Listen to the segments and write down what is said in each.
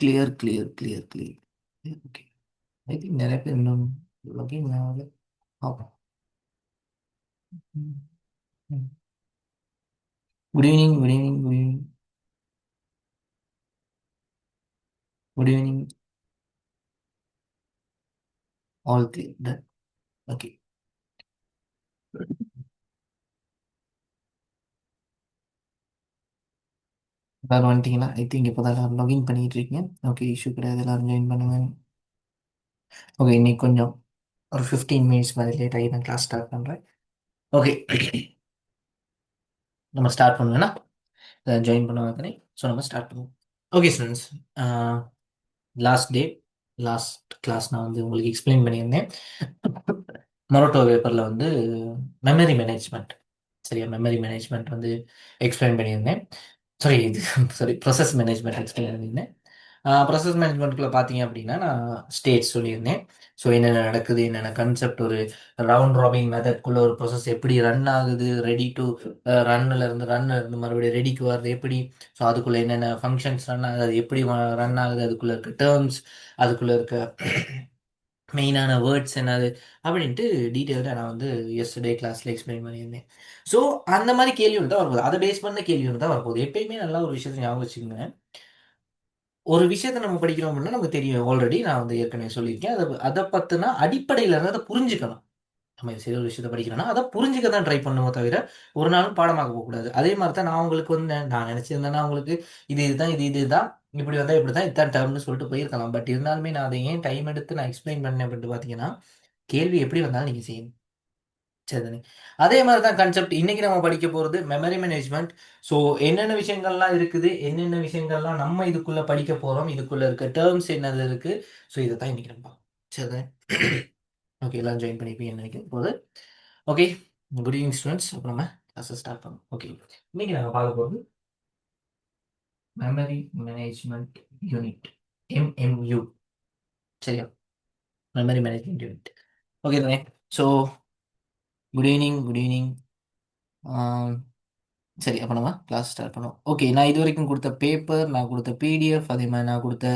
Clear clear clear clear. Okay. I think நிறைய பேர் இன்னும் லாகின் ஆகல. பார்ப்போம். Good evening, good evening, good evening, good evening. All clear. Done. Okay. எல்லாரும் வந்துட்டீங்களா? ஐ திங்க் இப்போ தான் எல்லாரும் லாகின் பண்ணிட்டு இருக்கீங்க. ஓகே, இஷ்யூ கிடையாது. எல்லாரும் ஜாயின் பண்ணுங்க. ஓகே, இன்னைக்கு கொஞ்சம் ஒரு 15 மினிட்ஸ் மாதிரி லேட் ஆகி நான் கிளாஸ் ஸ்டார்ட் பண்ணுறேன். ஓகே, நம்ம ஸ்டார்ட் பண்ணுவேன்னா ஜாயின் பண்ணுவாங்க. ஸோ நம்ம ஸ்டார்ட் பண்ணுவோம். Okay students, last day last class நான் வந்து உங்களுக்கு எக்ஸ்பிளைன் பண்ணியிருந்தேன். மொரட்டோ பேப்பரில் வந்து மெமரி மேனேஜ்மெண்ட், சரியா, மெமரி மேனேஜ்மெண்ட் வந்து எக்ஸ்பிளைன் பண்ணியிருந்தேன். சாரி, இது சாரி, ப்ராசஸ் மேனேஜ்மெண்ட் எக்ஸ்பிளைன் பண்ணியிருந்தேன். ப்ராசஸ் மேனேஜ்மெண்ட்டுக்குள்ள பார்த்தீங்க அப்படின்னா நான் ஸ்டேட்ஸ் சொல்லியிருந்தேன். ஸோ என்னென்ன நடக்குது, என்னென்ன கான்செப்ட், ஒரு ரவுண்ட் ராபின் மெத்தட்குள்ள ஒரு ப்ராசஸ் எப்படி ரன் ஆகுது, ரெடி டு ரன்ல இருந்து மறுபடியும் ரெடிக்கு வர்றது எப்படி, ஸோ அதுக்குள்ளே என்னென்ன ஃபங்க்ஷன்ஸ் ரன் ஆகுது, அது எப்படி ரன் ஆகுது, அதுக்குள்ளே இருக்க டேர்ம்ஸ், அதுக்குள்ளே இருக்க மெயினான வேர்ட்ஸ் என்னது அப்படின்ட்டு டீட்டெயில்டாக நான் வந்து எஸ்டர்டே கிளாஸில் எக்ஸ்பிளைன் பண்ணியிருந்தேன். ஸோ அந்த மாதிரி கேள்வி ஒன்று தான் வரப்போகுது. அதை பேஸ் பண்ண கேள்வி ஒன்று தான் வரப்போகுது. எப்பயுமே நல்லா ஒரு விஷயத்தை ஞாபகம் வச்சுக்கோங்க. ஒரு விஷயத்தை நம்ம படிக்கிறோம் அப்படின்னா நமக்கு தெரியும். ஆல்ரெடி நான் வந்து ஏற்கனவே சொல்லியிருக்கேன். அதை பற்றின அடிப்படையில் இருந்து அதை புரிஞ்சுக்கணும். நம்ம சரி ஒரு விஷயத்தை படிக்கிறோம்னா அதை புரிஞ்சுக்க தான் ட்ரை பண்ணுமோ தவிர ஒரு நாளும் பாடமாக போகக்கூடாது. அதே மாதிரி தான் நான் உங்களுக்கு வந்து நான் நினச்சிருந்தேன்னா உங்களுக்கு இதுதான் இதுதான் இப்படி வந்தால் இப்படி தான் இதான் டேர்ம்னு சொல்லிட்டு போயிருக்கலாம். பட் இருந்தாலுமே நான் அதை ஏன் டைம் எடுத்து நான் எக்ஸ்பிளைன் பண்ணேன் அப்படின்ட்டு பார்த்தீங்கன்னா, கேள்வி எப்படி வந்தாலும் நீங்கள் செய்யணும். சரிதானே? அதே மாதிரி தான் கான்செப்ட் இன்னைக்கு நம்ம படிக்க போகிறது மெமரி மேனேஜ்மெண்ட். ஸோ என்னென்ன விஷயங்கள்லாம் இருக்குது, என்னென்ன விஷயங்கள்லாம் நம்ம இதுக்குள்ளே படிக்க போகிறோம், இதுக்குள்ளே இருக்க டேர்ம்ஸ் என்னது இருக்குது. ஸோ இதை தான் இன்னைக்கு நம்ம பார்ப்போம். சரிதானே? ஓகே, எல்லாம் ஜாயின் பண்ணிப்பீங்கன்னு நினைக்கிறேன் போது. Okay, good evening students. அப்போ நம்ம கிளாஸை ஸ்டார்ட் பண்ணோம். ஓகே, இன்னைக்கு நாங்கள் பார்க்க போகிறது மெமரி மேனேஜ்மெண்ட் யூனிட், எம்எம்யூ. சரியா? Memory management unit. ஓகே தானே? So good evening, good evening. சரி, அப்போ நம்ம கிளாஸ் ஸ்டார்ட் பண்ணுவோம். ஓகே, நான் இது வரைக்கும் கொடுத்த பேப்பர், நான் கொடுத்த பிடிஎஃப், அதே மாதிரி நான் கொடுத்த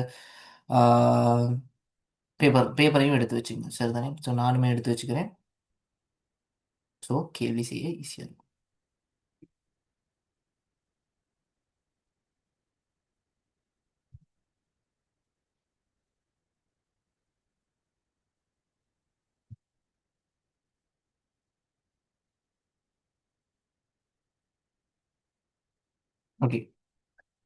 பேப்பரையும் எடுத்து வச்சுக்கோங்க. சரி தானே? ஸோ நானுமே எடுத்து வச்சுக்கிறேன். ஸோ கேள்வி செய்ய ஈஸியாக இருக்கும். ஓகே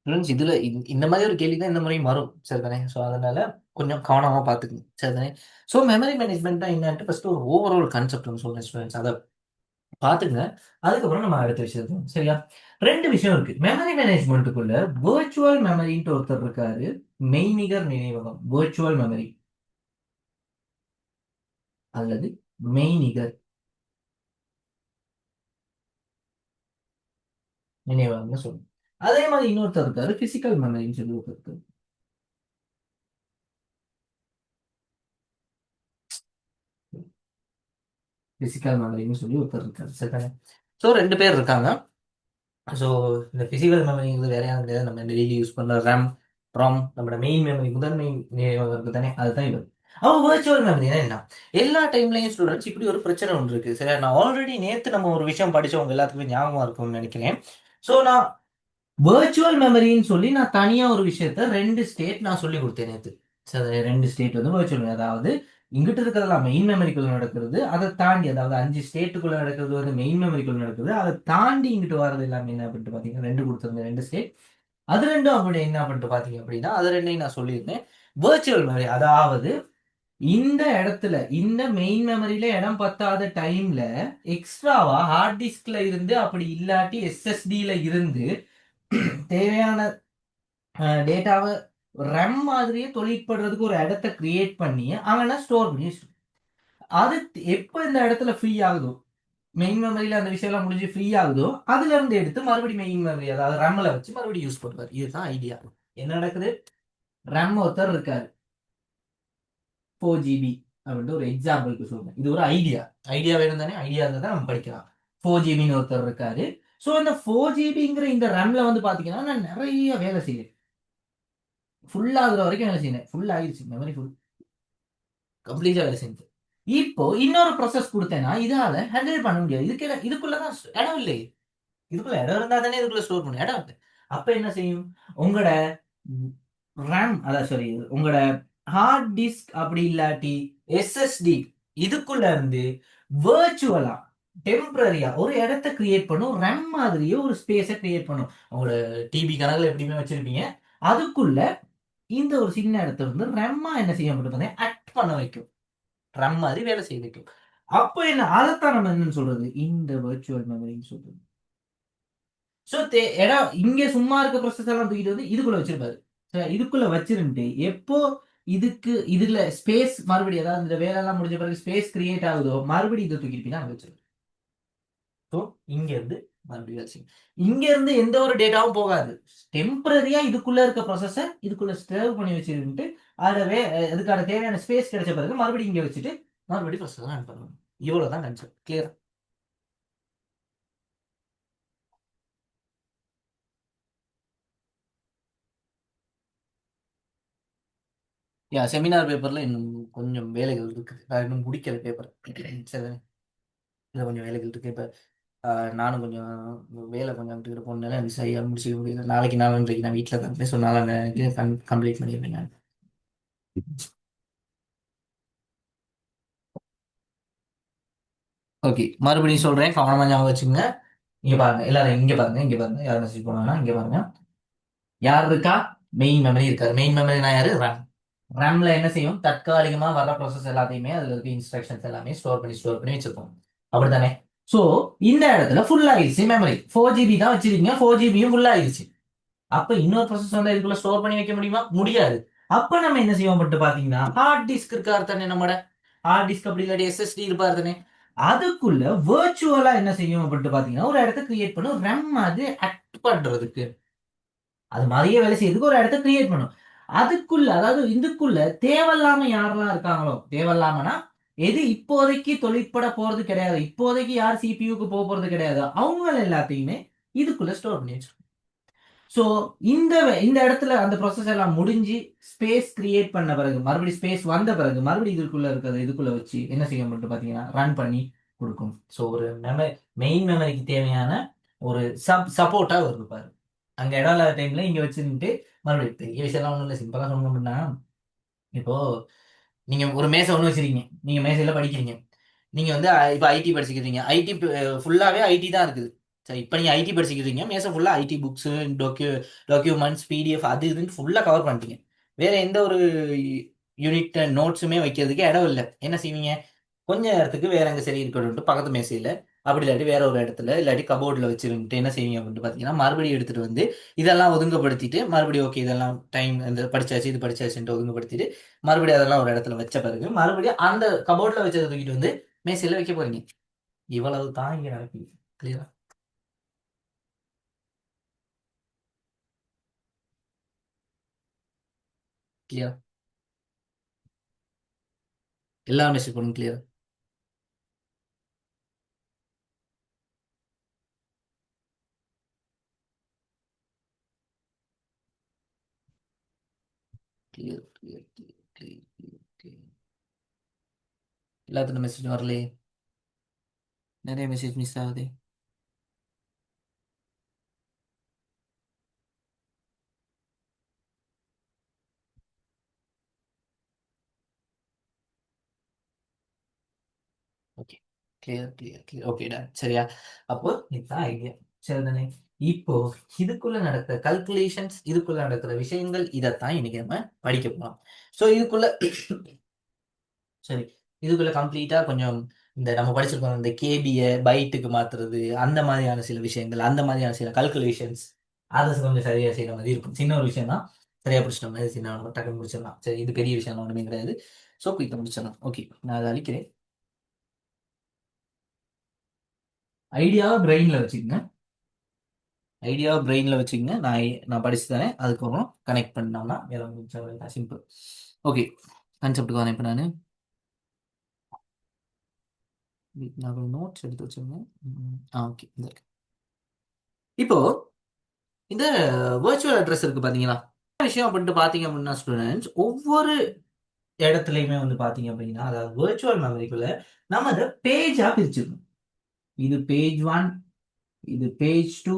ஃப்ரெண்ட்ஸ், இதில் இந்த மாதிரி ஒரு கேள்வி தான் இந்த முறையும் வரும். சரிதானே? ஸோ அதனால கொஞ்சம் கவனமாக பார்த்துக்குங்க. சரிதானே? ஸோ மெமரி மேனேஜ்மெண்ட் தான் என்னன்ட்டு ஃபர்ஸ்ட் ஒரு ஓவரால் கான்செப்ட் ஒன்று சொல்றேன் ஸ்டூடெண்ட்ஸ். அதை பார்த்துங்க. அதுக்கப்புறம் நம்ம அடுத்த விஷயம். சரியா? ரெண்டு விஷயம் இருக்கு மெமரி மேனேஜ்மெண்ட்டுக்குள்ள. வேர்ச்சுவல் மெமரின்ட்டு ஒருத்தர் இருக்காரு. மெய்நிகர் நினைவகம், வேர்ச்சுவல் மெமரி அல்லது மெய்நிகர் நினைவகம்னு சொல்லுவோம். அதே மாதிரி இன்னொருத்தர் இருக்காரு, பிசிக்கல் மெமரின்னு சொல்லி ஒருத்தர் இருக்காரு. பிசிக்கல் மெமரின்னு சொல்லி ஒருத்தர் இருக்காரு. சரிதானே? ஸோ ரெண்டு பேர் இருக்காங்க. ஸோ இந்த பிசிக்கல் மெமரிங்கிறது வேற யாரும் கிடையாது. நம்ம டெய்லி யூஸ் பண்ணுற ரேம், ப்ராம், நம்மளோட மெயின் மெமரி, முதன்மை நினைவகம் இருக்கு தானே, அதுதான் இது. அவ வேர்ச்சுவல் மெமரினா என்ன? எல்லா டைம்லையும் ஸ்டூடெண்ட்ஸ் இப்படி ஒரு பிரச்சனை ஒன்று இருக்கு. சரியா? நான் ஆல்ரெடி நேற்று நம்ம ஒரு விஷயம் படிச்சவங்க எல்லாத்துக்குமே ஞாபகமா இருக்கும்னு நினைக்கிறேன். ஸோ நான் வேர்ச்சுவல் மெமரின்னு சொல்லி நான் தனியா ஒரு விஷயத்த ரெண்டு ஸ்டேட் நான் சொல்லி கொடுத்தேன் நேற்று. சரி, ரெண்டு ஸ்டேட் வந்து வேர்ச்சுவல் மெமரி. அதாவது இங்கிட்ட இருக்கிறதெல்லாம் மெயின் மெமரிக்குள்ள நடக்கிறது, அதை தாண்டி அதாவது 5 ஸ்டேட்டுக்குள்ள நடக்கிறது வந்து மெயின் மெமரிக்குள்ள நடக்குது, அதை தாண்டி இங்கிட்டு வர்றது எல்லாமே என்ன அப்படின்ட்டு பார்த்தீங்கன்னா ரெண்டு கொடுத்துருந்தேன், ரெண்டு ஸ்டேட். அது ரெண்டும் அப்படி என்ன பண்ணிட்டு பார்த்தீங்க அப்படின்னா அது ரெண்டையும் நான் சொல்லியிருந்தேன். வேர்ச்சுவல் மெமரி அதாவது இந்த இடத்துல இந்த மெயின் மெமரியில இடம் பத்தாத டைம்ல எக்ஸ்ட்ராவா ஹார்ட் டிஸ்க்ல இருந்து அப்படி இல்லாட்டி எஸ்எஸ்டில இருந்து தேவையான டேட்டாவை ரெம் மாதிரியே தொழிற்படுறதுக்கு ஒரு இடத்த கிரியேட் பண்ணி அவனை ஸ்டோர் பண்ணி வச்சிருக்கான். அது எப்போ இந்த இடத்துல ஃப்ரீ ஆகுதோ, மெயின் மெமரியில அந்த விஷயம்லாம் முடிஞ்சு ஃப்ரீ ஆகுதோ, அதுல இருந்து எடுத்து மறுபடியும் மெயின் மெமரி அதாவது ரம்ல வச்சு மறுபடியும் யூஸ் பண்ணுவார். இதுதான் ஐடியா. என்ன நடக்குது? ரம் ஒருத்தர் இருக்காரு, 4 GB அப்படின்ட்டு ஒரு எக்ஸாம்பிளுக்கு சொல்றேன். இது ஒரு ஐடியா. ஐடியா வேணும் தானே? ஐடியா இருந்தால் தான் நம்ம படிக்கலாம். 4 GB ஒருத்தர் இருக்காரு. ஸோ இந்த 4 GBங்கிற இந்த ரம்ல வந்து பாத்தீங்கன்னா நான் நிறைய வேலை செய்யுது. ஃபுல் ஆகுற வரைக்கும் வேலை செய்யணும். ஃபுல் ஆகிடுச்சு, மெமரி ஃபுல் கம்ப்ளீட்டா வேலை செஞ்சு. இப்போ இன்னொரு ப்ராசஸ் கொடுத்தேன்னா இதால ஹேண்டில் பண்ண முடியாது. இதுக்குள்ளதான் இடம் இல்லை. இதுக்குள்ள இடம் இருந்தா தானே இதுக்குள்ள ஸ்டோர் பண்ண இடம் இருக்கு. அப்ப என்ன செய்யும், உங்களோட ரேம், அதான் சாரி, உங்களோட ஹார்ட் டிஸ்க் அப்படி இல்லாட்டி எஸ்எஸ்டி இதுக்குள்ள இருந்து வேர்ச்சுவலா டெம்பரரியா ஒரு இடத்த கிரியேட் பண்ணும். ரெம் மாதிரியே ஒரு ஸ்பேஸை கிரியேட் பண்ணும். உங்களோட டிபி கணக்குல எப்படியுமே வச்சிருப்பீங்க. அதுக்குள்ள இந்த ஒரு சின்ன இடத்துல இருந்து ரெம்மா என்ன செய்ய முடியும், ஆக்ட் பண்ண வைக்கும். ரெம் மாதிரி வேலை செய்ய வைக்கும். அப்ப என்ன, அதைத்தான் நம்ம என்னன்னு சொல்றது, இந்த வெர்ச்சுவல் மெமரின்னு சொல்றது. ஸோ இடம் இங்க சும்மா இருக்க ப்ரொசஸ் எல்லாம் தூக்கிட்டு வந்து இதுக்குள்ள வச்சிருப்பாரு. இதுக்குள்ள வச்சிருந்துட்டு எப்போ இதுல ஸ்பேஸ் மறுபடியும், அதாவது இந்த வேலை எல்லாம் முடிஞ்ச பிறகு ஸ்பேஸ் கிரியேட் ஆகுதோ மறுபடியும் இதை தூக்கிட்டு அங்க வச்சிருப்பாரு. ஸோ இங்க இருந்து மறுபடியும் வச்சு இங்க இருந்து எந்த ஒரு டேட்டாவும் போகாது. டெம்பரரியா இதுக்குள்ள இருக்க ப்ரொசஸை இதுக்குள்ள ஸ்டேவ் பண்ணி வச்சிருந்துட்டு அதவே அதுக்கான தேவையான ஸ்பேஸ் கிடைச்ச பிறகு மறுபடியும் இங்க வச்சுட்டு மறுபடியும் ப்ரொசஸ் ரன் பண்ணணும். இவ்வளவுதான் கான்செப்ட். கிளியர்? யா, செமினார் பேப்பர்ல இன்னும் கொஞ்சம் வேலைகள் இருக்குது. நான் இன்னும் முடிக்கல பேப்பர். சரி, இதில் கொஞ்சம் வேலைகள் இருக்கு. இப்போ நானும் கொஞ்சம் வேலை கொஞ்சம் அங்கிட்டு போனால அது சரியாக முடிச்சுக்க முடியல. நாளைக்கு நாளைக்கு நான் வீட்டில் தான் இருப்பேன். ஸோ நாளைக்கு கம்ப்ளீட் பண்ணிடுவேன் நான். ஓகே, மறுபடியும் சொல்றேன், கவனமா ஞாபகம் வச்சுங்க. இங்க பாருங்க எல்லாரும், இங்க பாருங்க, இங்க பாருங்க, யாரும் மெசேஜ் பண்ணுவாங்கன்னா இங்க பாருங்க. யார் இருக்கா? மெயின் மெமரி இருக்காரு. மெயின் மெமரினா யாரு? ரேம். ரேம்ல என்ன செய்யும், தற்காலிகமா வர ப்ராசஸ் எல்லாத்தையுமே அதுல இருக்க இன்ஸ்ட்ரக்ஷன்ஸ் எல்லாமே ஸ்டோர் பண்ணி வச்சிருப்போம். அப்படித்தானே? சோ இந்த இடத்துல ஃபுல் ஆயிடுச்சு மெமரி. 4 GB தான் வச்சிருக்கீங்க, 4 GB ஃபுல் ஆயிடுச்சு. அப்ப இன்னொரு ப்ராசஸ் வந்து இதுக்குள்ள ஸ்டோர் பண்ணி வைக்க முடியுமா? முடியாது. அப்ப நம்ம என்ன செய்வோம் மட்டும் பாத்தீங்கன்னா, ஹார்ட் டிஸ்க் இருக்காரு தானே, நம்மட ஹார்ட் டிஸ்க் அப்படி இல்லாட்டி எஸ்எஸ்டி இருப்பாரு தானே, அதுக்குள்ள வேர்ச்சுவலா என்ன செய்யும் அப்படின்ட்டு பாத்தீங்கன்னா ஒரு இடத்த கிரியேட் பண்ணும். ரெம் மாதிரி ஆக்ட் பண்றதுக்கு, அது மாதிரியே வேலை செய்யறதுக்கு ஒரு இடத்த கிரியேட் பண்ணும். அதுக்குள்ள, அதாவது இதுக்குள்ள தேவையில்லாம யாரெல்லாம் இருக்காங்களோ, தேவையில்லாமனா எது இப்போதைக்கு தொழிற்பட போறது கிடையாது, இப்போதைக்கு யார் சிபியூக்கு போறது கிடையாது, அவங்க எல்லாத்தையுமே இதுக்குள்ள ஸ்டோர் பண்ணி வச்சிருக்கோம். ஸோ இந்த இந்த இடத்துல அந்த ப்ராசஸ் எல்லாம் முடிஞ்சு ஸ்பேஸ் கிரியேட் பண்ண பிறகு, மறுபடியும் ஸ்பேஸ் வந்த பிறகு மறுபடியும் இதுக்குள்ள இருக்கிறது இதுக்குள்ள வச்சு என்ன செய்ய மட்டும் பார்த்தீங்கன்னா ரன் பண்ணி கொடுக்கும். ஸோ ஒரு மெயின் மெமரிக்கு தேவையான ஒரு சப்போர்ட்டா இருப்பாரு. அங்க இடம் இல்லாத டைம்ல இங்க வச்சுட்டு மறுபடியும் பெரிய விஷயம்லாம் ஒன்றும் இல்லை, சிம்பிளா சொல்லணும்னா இப்போ நீங்க ஒரு மேசை ஒன்று வச்சிருக்கீங்க, நீங்க மேசையில படிக்கிறீங்க. நீங்க வந்து இப்போ ஐடி படிச்சுக்கிறீங்க, ஐடி ஃபுல்லாவே ஐடி தான் இருக்குது. சரி, இப்போ நீங்க ஐடி படிச்சுக்கிறீங்க, மேசம் ஃபுல்லா ஐடி புக்ஸ், டாக்யூமெண்ட்ஸ், பிடிஎஃப் அது இதுன்னு ஃபுல்லா கவர் பண்ணிட்டீங்க. வேற எந்த ஒரு யூனிட் நோட்ஸுமே வைக்கிறதுக்கு இடம் இல்லை. என்ன செய்வீங்க, கொஞ்ச நேரத்துக்கு வேற எங்க சரி இருக்கட்டும் பக்கத்து மேசையில, அப்படி இல்லாட்டி வேற ஒரு இடத்துல இல்லாட்டி கபோர்டில் வச்சிருந்துட்டு என்ன செய்வீங்க அப்படின்ட்டு பார்த்தீங்கன்னா மறுபடியும் எடுத்துட்டு வந்து இதெல்லாம் ஒதுங்கப்படுத்திட்டு மறுபடியும் ஓகே இதெல்லாம் டைம் இந்த படிச்சாச்சு இது படிச்சாச்சுன்ட்டு ஒதுங்கப்படுத்திட்டு மறுபடியும் அதெல்லாம் ஒரு இடத்துல வச்ச பிறகு மறுபடியும் அந்த கபோர்ட்ல வச்சதை தூக்கிட்டு வந்து மேசையில வைக்க போறீங்க. இவ்வளவு தான் இங்க நடக்குது. கிளியரா? கிளியரா? எல்லா மெசேஜ் பண்ணுங்க. கிளியரா? Clear clear clear clear clear clear. எல்லாத்துக்கும் மெசேஜ் வரலையே, நிறைய மெசேஜ் மிஸ் ஆகுது. Okay, clear clear clear. ஓகேடா, சரியா? அப்போ இதுதான் ஐடியா. சரிதானே? இப்போ இதுக்குள்ள நடக்கிற கல்குலேஷன்ஸ், இதுக்குள்ள நடக்கிற விஷயங்கள், இதைத்தான் இன்னைக்கு நம்ம படிக்க போறோம். ஸோ இதுக்குள்ள சரி, இதுக்குள்ள கம்ப்ளீட்டா கொஞ்சம் இந்த நம்ம படிச்சிருக்கோம் இந்த கேபிய பைட்டுக்கு மாத்துறது, அந்த மாதிரியான சில விஷயங்கள், அந்த மாதிரியான சில கல்குலேஷன்ஸ், அதை கொஞ்சம் சரியா செய்யற மாதிரி இருக்கும். சின்ன ஒரு விஷயம் தான், சரியா பிடிச்சிட்ட மாதிரி சின்ன டக்குன்னு முடிச்சிடலாம். சரி, இது பெரிய விஷயம் ஒன்றுமே கிடையாது. ஸோ குயிக்காக முடிச்சிடலாம். ஓகே, நான் அதை அழிக்கிறேன். ஐடியாவை பிரெயின்ல வச்சுக்கோங்க. ஐடியாவை பிரெயின்ல வச்சுக்கோங்க. நான் படிச்சு தரேன், அதுக்கப்புறம் கனெக்ட் பண்ணோம்னா வேற ஒன்றும் சிம்பிள். ஓகே, கான்செப்டுக்கு வரேன் இப்போ நான். நான் நோட்ஸ் எடுத்து வச்சிருந்தேன். ஓகே, இந்த இப்போ இந்த வேர்ச்சுவல் அட்ரஸ் இருக்கு பாத்தீங்களா? விஷயம் அப்படின்ட்டு பாத்தீங்க அப்படின்னா ஸ்டூடெண்ட்ஸ், ஒவ்வொரு இடத்துலயுமே வந்து பாத்தீங்க அப்படின்னா, அதாவது விர்ச்சுவல் மெமரிக்குள்ள நம்ம அதை பேஜா பிரிச்சிருக்கோம். இது பேஜ் 1, இது பேஜ் 2,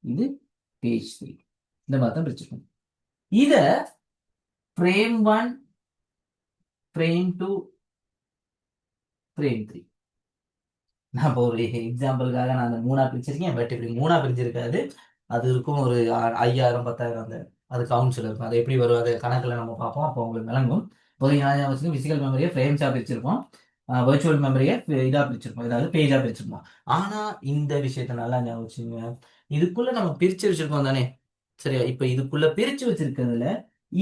இது பேஜ் 3. இந்த மாதிரி தான் பிரிச்சிருக்கோம். இத ஃப்ரேம் 1, ஃப்ரேம் 2, ஃப்ரேம் 3. நான் இப்போ ஒரு எக்ஸாம்பிளுக்காக நான் அந்த 3ஆ பிரிச்சிருக்கேன். பட் இப்படி 3ஆ பிரிச்சிருக்காது. அது இருக்கும் ஒரு 5000 10,000 அந்த அது கவுண்ட்ஸ்ல இருக்கும். அது எப்படி வரும், அது கணக்குல நம்ம பார்ப்போம். அப்போ உங்களுக்கு விளங்கும். இப்போதைக்கு நான் வச்சுக்க பிசிக்கல் மெமரியை ஃப்ரேம்ஸா பிரிச்சிருப்போம். விர்ச்சுவல் மெமரியை இதா பிரிச்சிருப்போம், ஏதாவது பேஜா பிரிச்சிருப்போம். ஆனா இந்த விஷயத்த நல்லா ஞாபகம் வச்சுங்க. இதுக்குள்ள நம்ம பிரிச்சு வச்சிருக்கோம் தானே, சரியா? இப்ப இதுக்குள்ள பிரிச்சு வச்சிருக்கிறதுல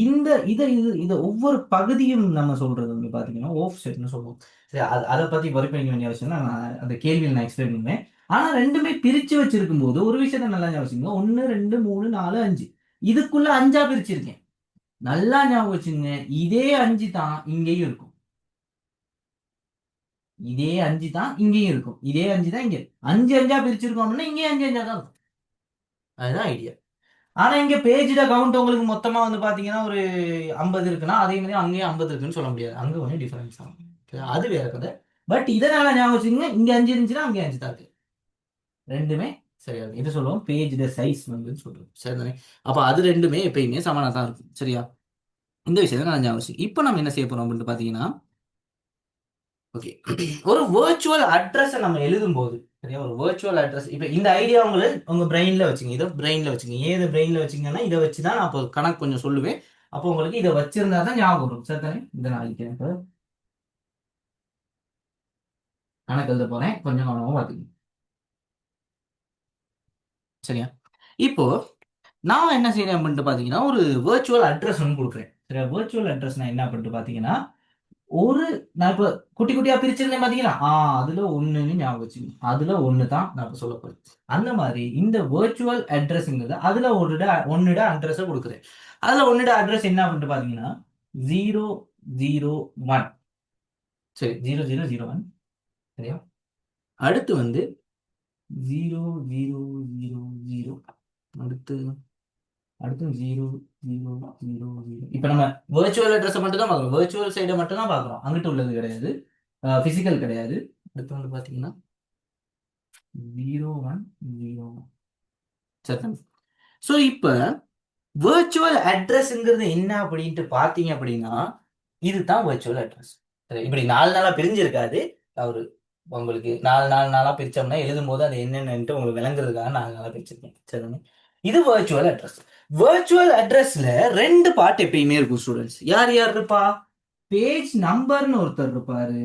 இந்த இத ஒவ்வொரு பகுதியும் நம்ம சொல்றது வந்து பாத்தீங்கன்னா ஆஃப் செட்னு சொல்லுவோம். சரி, அதை பத்தி வரி பண்ணிக்க வேண்டிய அவசியம் தான். நான் அந்த கேள்வியில் நான் எக்ஸ்பிளைன் பண்ணுவேன். ஆனா ரெண்டுமே பிரிச்சு வச்சிருக்கும் போது ஒரு விஷயத்த நல்லா ஞாபகம் வச்சுங்க. 1 2 3 4 5 இதுக்குள்ள 5ஆ பிரிச்சிருக்கேன். நல்லா ஞாபகம் வச்சுங்க. இதே 5 தான் இங்கேயும் இருக்கும். இதே 5 தான் இங்கேயும் இருக்கும். இதே 5 தான் இங்க 5 5ஆ பிரிச்சிருக்கோம் அப்படின்னா இங்கே 5 5ஆ தான் இருக்கும். அதுதான் ஐடியா. ஆனா இங்க பேஜ்ல கவுண்ட் உங்களுக்கு மொத்தமா வந்து பாத்தீங்கன்னா ஒரு 50 இருக்குன்னா அதே மாதிரி அங்கேயும் 50 இருக்குன்னு சொல்ல முடியாது. அங்க கொஞ்சம் டிஃபரன்ஸ் ஆகும். அது வேற கதை. பட் இதனால ஞாபகம் வச்சுங்க, இங்க 5 இருந்துச்சுன்னா அங்கே 5 தான் இருக்கு. ரெண்டுமே சரியா இருக்கும். இது சொல்லுவோம் பேஜ் சைஸ் வந்து சொல்றோம். சரிதானே? அப்ப அது ரெண்டுமே எப்பயுமே சமனா தான் இருக்கும். சரியா? இந்த விஷயத்தை நான் ஞாபகம் வச்சுக்கணும். இப்போ நம்ம என்ன செய்ய போறோம் அப்படின்னு பாத்தீங்கன்னா, ஓகே, ஒரு வேர்ச்சுவல் அட்ரஸ் நம்ம எழுதும் போது, சரியா, ஒரு வேர்ச்சுவல் அட்ரஸ் இப்ப இந்த ஐடியா உங்க பிரெயின்ல வச்சுங்க. இதை பிரெயின்ல வச்சுங்க. ஏன் இதை பிரெயின்ல வச்சுங்கன்னா இதை வச்சுதான் நான் இப்போ கணக்கு கொஞ்சம் சொல்லுவேன். அப்போ உங்களுக்கு இதை வச்சிருந்தா தான் ஞாபகம் வரும். சரிதானே? இதை நான் அழிக்கிறேன். இப்போ கணக்கு எழுத போறேன், கொஞ்சம் கவனமா பாத்துக்கணும். சரியா? இப்போ நான் என்ன செய்யறேன் அப்படின்ட்டு பாத்தீங்கன்னா, ஒரு வேர்ச்சுவல் அட்ரஸ் ஒன்று கொடுக்குறேன். சரியா? வேர்ச்சுவல் அட்ரஸ் நான் என்ன பண்ணிட்டு பாத்தீங்கன்னா, ஒரு நான் இப்ப குட்டி குட்டியா பிரிச்சிருந்தேன் பாத்தீங்களா, அதுல ஒண்ணுன்னு ஞாபகம் வச்சுக்கணும். அதுல ஒண்ணு தான் நான் இப்ப சொல்ல போறேன். அந்த மாதிரி இந்த வேர்ச்சுவல் அட்ரஸ்ங்கிறது அதுல ஒன்னுட அட்ரஸை கொடுக்குறேன். அதுல ஒன்னுட அட்ரஸ் என்ன பண்ணிட்டு பாத்தீங்கன்னா 001. சரி, 0001. சரியா? அடுத்து வந்து 0000. அடுத்து அடுத்து 0000. இப்ப நம்ம வேர்ச்சுவல் அட்ரஸ் மட்டும் தான் பார்க்கறோம். வேர்ச்சுவல் சைடை மட்டும் தான் பார்க்கறோம். அங்கிட்டு உள்ளது கிடையாது. பிசிக்கல் கிடையாது. அடுத்து வந்து பாத்தீங்கன்னா 0101. சரி. ஸோ இப்போ வேர்ச்சுவல் அட்ரஸ்ங்கிறது என்ன அப்படின்ட்டு பார்த்தீங்க அப்படின்னா, இதுதான் வேர்ச்சுவல் அட்ரஸ். இப்படி 4 நாளா பிரிஞ்சிருக்காது. அவரு உங்களுக்கு 4 நாளா பிரிச்சோம்னா எழுதும்போது அது என்னென்னட்டு உங்களுக்கு விளங்குறதுக்காக 4 நாளா பிரிச்சிருக்கேன். சரிதானே? இது வேர்ச்சுவல் அட்ரஸ். வேர்ச்சுவல் அட்ரஸ்ல 2 பார்ட் எப்பயுமே இருக்கும் ஸ்டூடெண்ட்ஸ். யார் யார் இருப்பா? பேஜ் நம்பர்னு ஒருத்தர் இருப்பாரு.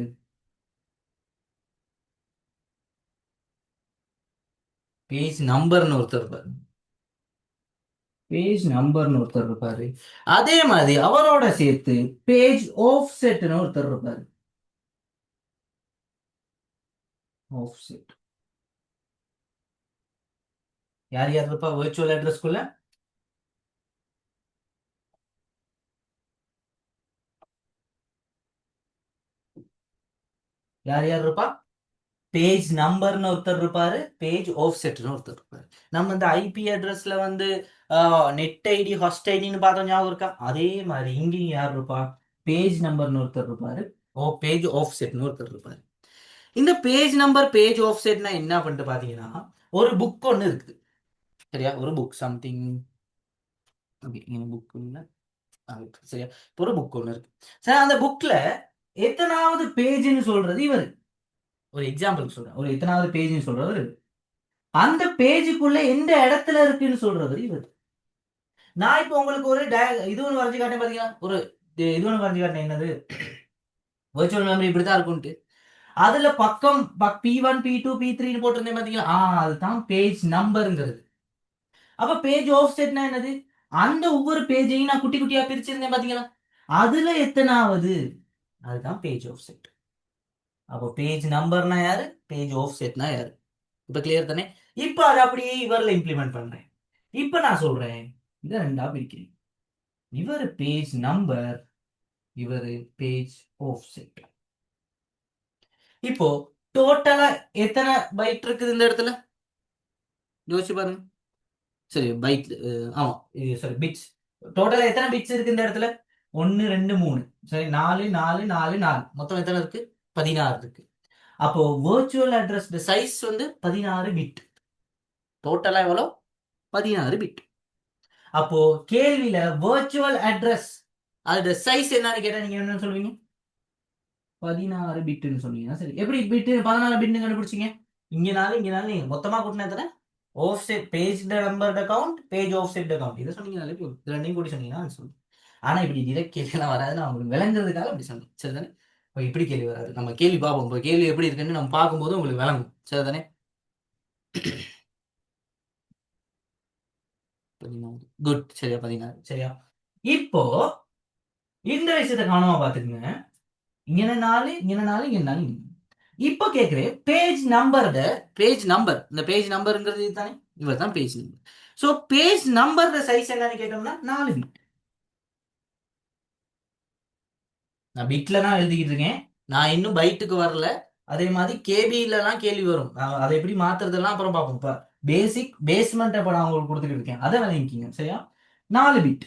பேஜ் நம்பர்னு ஒருத்தர் இருப்பாரு. பேஜ் நம்பர்னு ஒருத்தர் இருப்பாரு. அதே மாதிரி அவரோட சேர்த்து பேஜ் ஆஃப் செட்னு ஒருத்தர் இருப்பாரு. Offset. யார் யார் இருப்பா வேர்ச்சுவல் அட்ரஸ்க்குள்ள? யார் யார் இருப்பா? பேஜ் நம்பர்னு ஒருத்தர் இருப்பாரு. பேஜ் ஆஃப் செட்னு ஒருத்தர் இருப்பாரு. நம்ம இந்த ஐபி அட்ரஸ்ல வந்து நெட் ஐடி ஹாஸ்ட் ஐடின்னு பார்த்தோம், ஞாபகம் இருக்கா? அதே மாதிரி இங்கேயும் யார் இருப்பா? பேஜ் நம்பர்னு ஒருத்தர் இருப்பாரு. பேஜ் ஆஃப் செட்னு ஒருத்தர் இருப்பாரு. இந்த பேஜ் நம்பர் பேஜ் ஆஃப் செட்னா என்ன பண்ணிட்டு பாத்தீங்கன்னா, ஒரு புக் ஒன்று இருக்குது. சரியா? ஒரு புக் சம்திங். ஓகே, புக் இல்ல. சரியா? இப்போ ஒரு புக் ஒன்று இருக்கு. சரி, அந்த புக்ல எத்தனாவது பேஜ்னு சொல்றது இவர். ஒரு எக்ஸாம்பிள் சொல்றேன். ஒரு எத்தனாவது பேஜ்னு சொல்றவர். அந்த பேஜுக்குள்ள எந்த இடத்துல இருக்குன்னு சொல்றவர் இவர். நான் இப்போ உங்களுக்கு ஒரு இது ஒன்று வரைஞ்சு காட்டேன் பாத்தீங்களா? ஒரு இது ஒன்று வரைஞ்சு காட்டேன். என்னது? வெர்ச்சுவல் மெமரி இப்படிதான் இருக்கும்ட்டு. அதுல பக்கம் P1 P2 P3 போட்டிருந்தேன் பாத்தீங்களா? அதுதான் பேஜ் நம்பருங்கிறது. அப்ப பேஜ் ஆஃப் செட்னா என்னது? அந்த ஒவ்வொரு பேஜையும் நான் குட்டி குட்டியா பிரிச்சிருந்தேன் பாத்தீங்களா? அதுல எத்தனாவது? அதுதான் பேஜ் ஆஃப் செட். அப்போ பேஜ் நம்பர்னா யாரு? பேஜ் ஆஃப் செட்னா யாரு? இப்ப கிளியர் தானே? இப்ப அதை அப்படியே இவர்ல இம்ப்ளிமெண்ட் பண்றேன். இப்ப நான் சொல்றேன், இதை 2ஆ பிரிக்கிறேன். இவர் பேஜ் நம்பர், இவர் பேஜ் ஆஃப் செட். இப்போ டோட்டலா எத்தனை பைட் இருக்குது இந்த இடத்துல? யோசிச்சு பாருங்க. சரி பைட், ஆமா இது சரி பிட்ஸ். டோட்டலா எத்தனை பிட்ஸ் இருக்கு இந்த இடத்துல? 1 2 3, சரி 4 4 4 4, மொத்தம் எத்தனை இருக்கு? 16 இருக்கு. அப்போ வேர்ச்சுவல் அட்ரஸ் சைஸ் வந்து 16 பிட். டோட்டலா எவ்வளோ? 16 பிட். அப்போ கேள்வியில வேர்ச்சுவல் அட்ரஸ் அதோட சைஸ் என்னன்னு கேட்டா நீங்க என்ன சொல்லுவீங்க? 16 பிட்னு சொன்னீங்கன்னா சரி. எப்படி பிட் 14 பிட்னு கண்டுபிடிச்சீங்க? இங்கனாலும் நீங்க மொத்தமா கூட்டினா எத்தனை? Offset page number account, page offset account, இதை சொன்னீங்கனாலே போதும். இது ரெண்டையும் கூட்டி சொன்னீங்கன்னா சொல்லுங்க. ஆனா இப்படி டிரெக்ட் கேள்வியெல்லாம் வராது, நான் உங்களுக்கு விளங்குறதுக்காக அப்படி சொன்னேன். சரிதானே? இப்போ இப்படி கேள்வி வராது. நம்ம கேள்வி பார்ப்போம். இப்போ கேள்வி எப்படி இருக்குன்னு நம்ம பார்க்கும்போது உங்களுக்கு விளங்கும். சரிதானே? குட். சரியா? 16. சரியா? இப்போ இந்த விஷயத்த கவனமா பாத்துக்கங்க. இங்க 4 இங்க 4 இங்க 4. இப்போ கேக்குறேன் பேஜ் நம்பர், இந்த பேஜ் நம்பர்ங்கிறது இதுதானே? இவர் தான் page number. So page number size என்னன்னு கேட்டோம்னா 4 பிட். நான் பிட்ல தான் எழுதிக்கிட்டு இருக்கேன், நான் இன்னும் பைட்டுக்கு வரல. அதே மாதிரி கேபிலாம் கேள்வி வரும், அதை எப்படி மாத்துறதெல்லாம் அப்புறம் பார்ப்போம். இப்போ பேஸ்மெண்ட் இப்போ நான் உங்களுக்கு கொடுத்துட்டு இருக்கேன், அதை விளங்கிக்கிங்க. சரியா? 4 பிட்.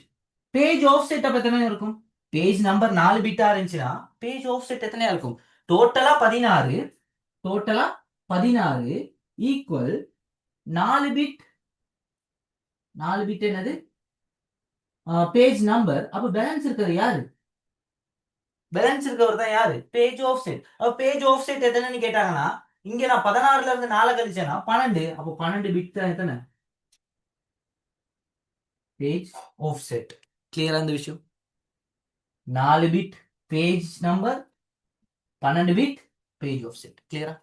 பேஜ் ஆஃப் செட் அப்ப எத்தனை இருக்கும்? பேஜ் நம்பர் 4 பிட்டா இருந்துச்சுன்னா பேஜ் ஆஃப் செட் எத்தனையா இருக்கும்? டோட்டலா 16. டோட்டலா 16 ஈக்குவல் 4 பிட். 4 பிட் என்னது? Page number. அப்ப பேலன்ஸ் இருக்கிறது யாரு? பேலன்ஸ் இருக்கவர் தான் யாரு? Page offset. அப்ப பேஜ் ஆஃப் செட் எத்தனைன்னு கேட்டாங்கன்னா, இங்க நான் 16ல இருந்து 4 கழிச்சேன்னா 12. அப்போ 12 பிட் தான் எத்தனை? Page offset. கிளியரா இந்த விஷயம்? 4 bit page number, 12 bit page offset. கிளியரா?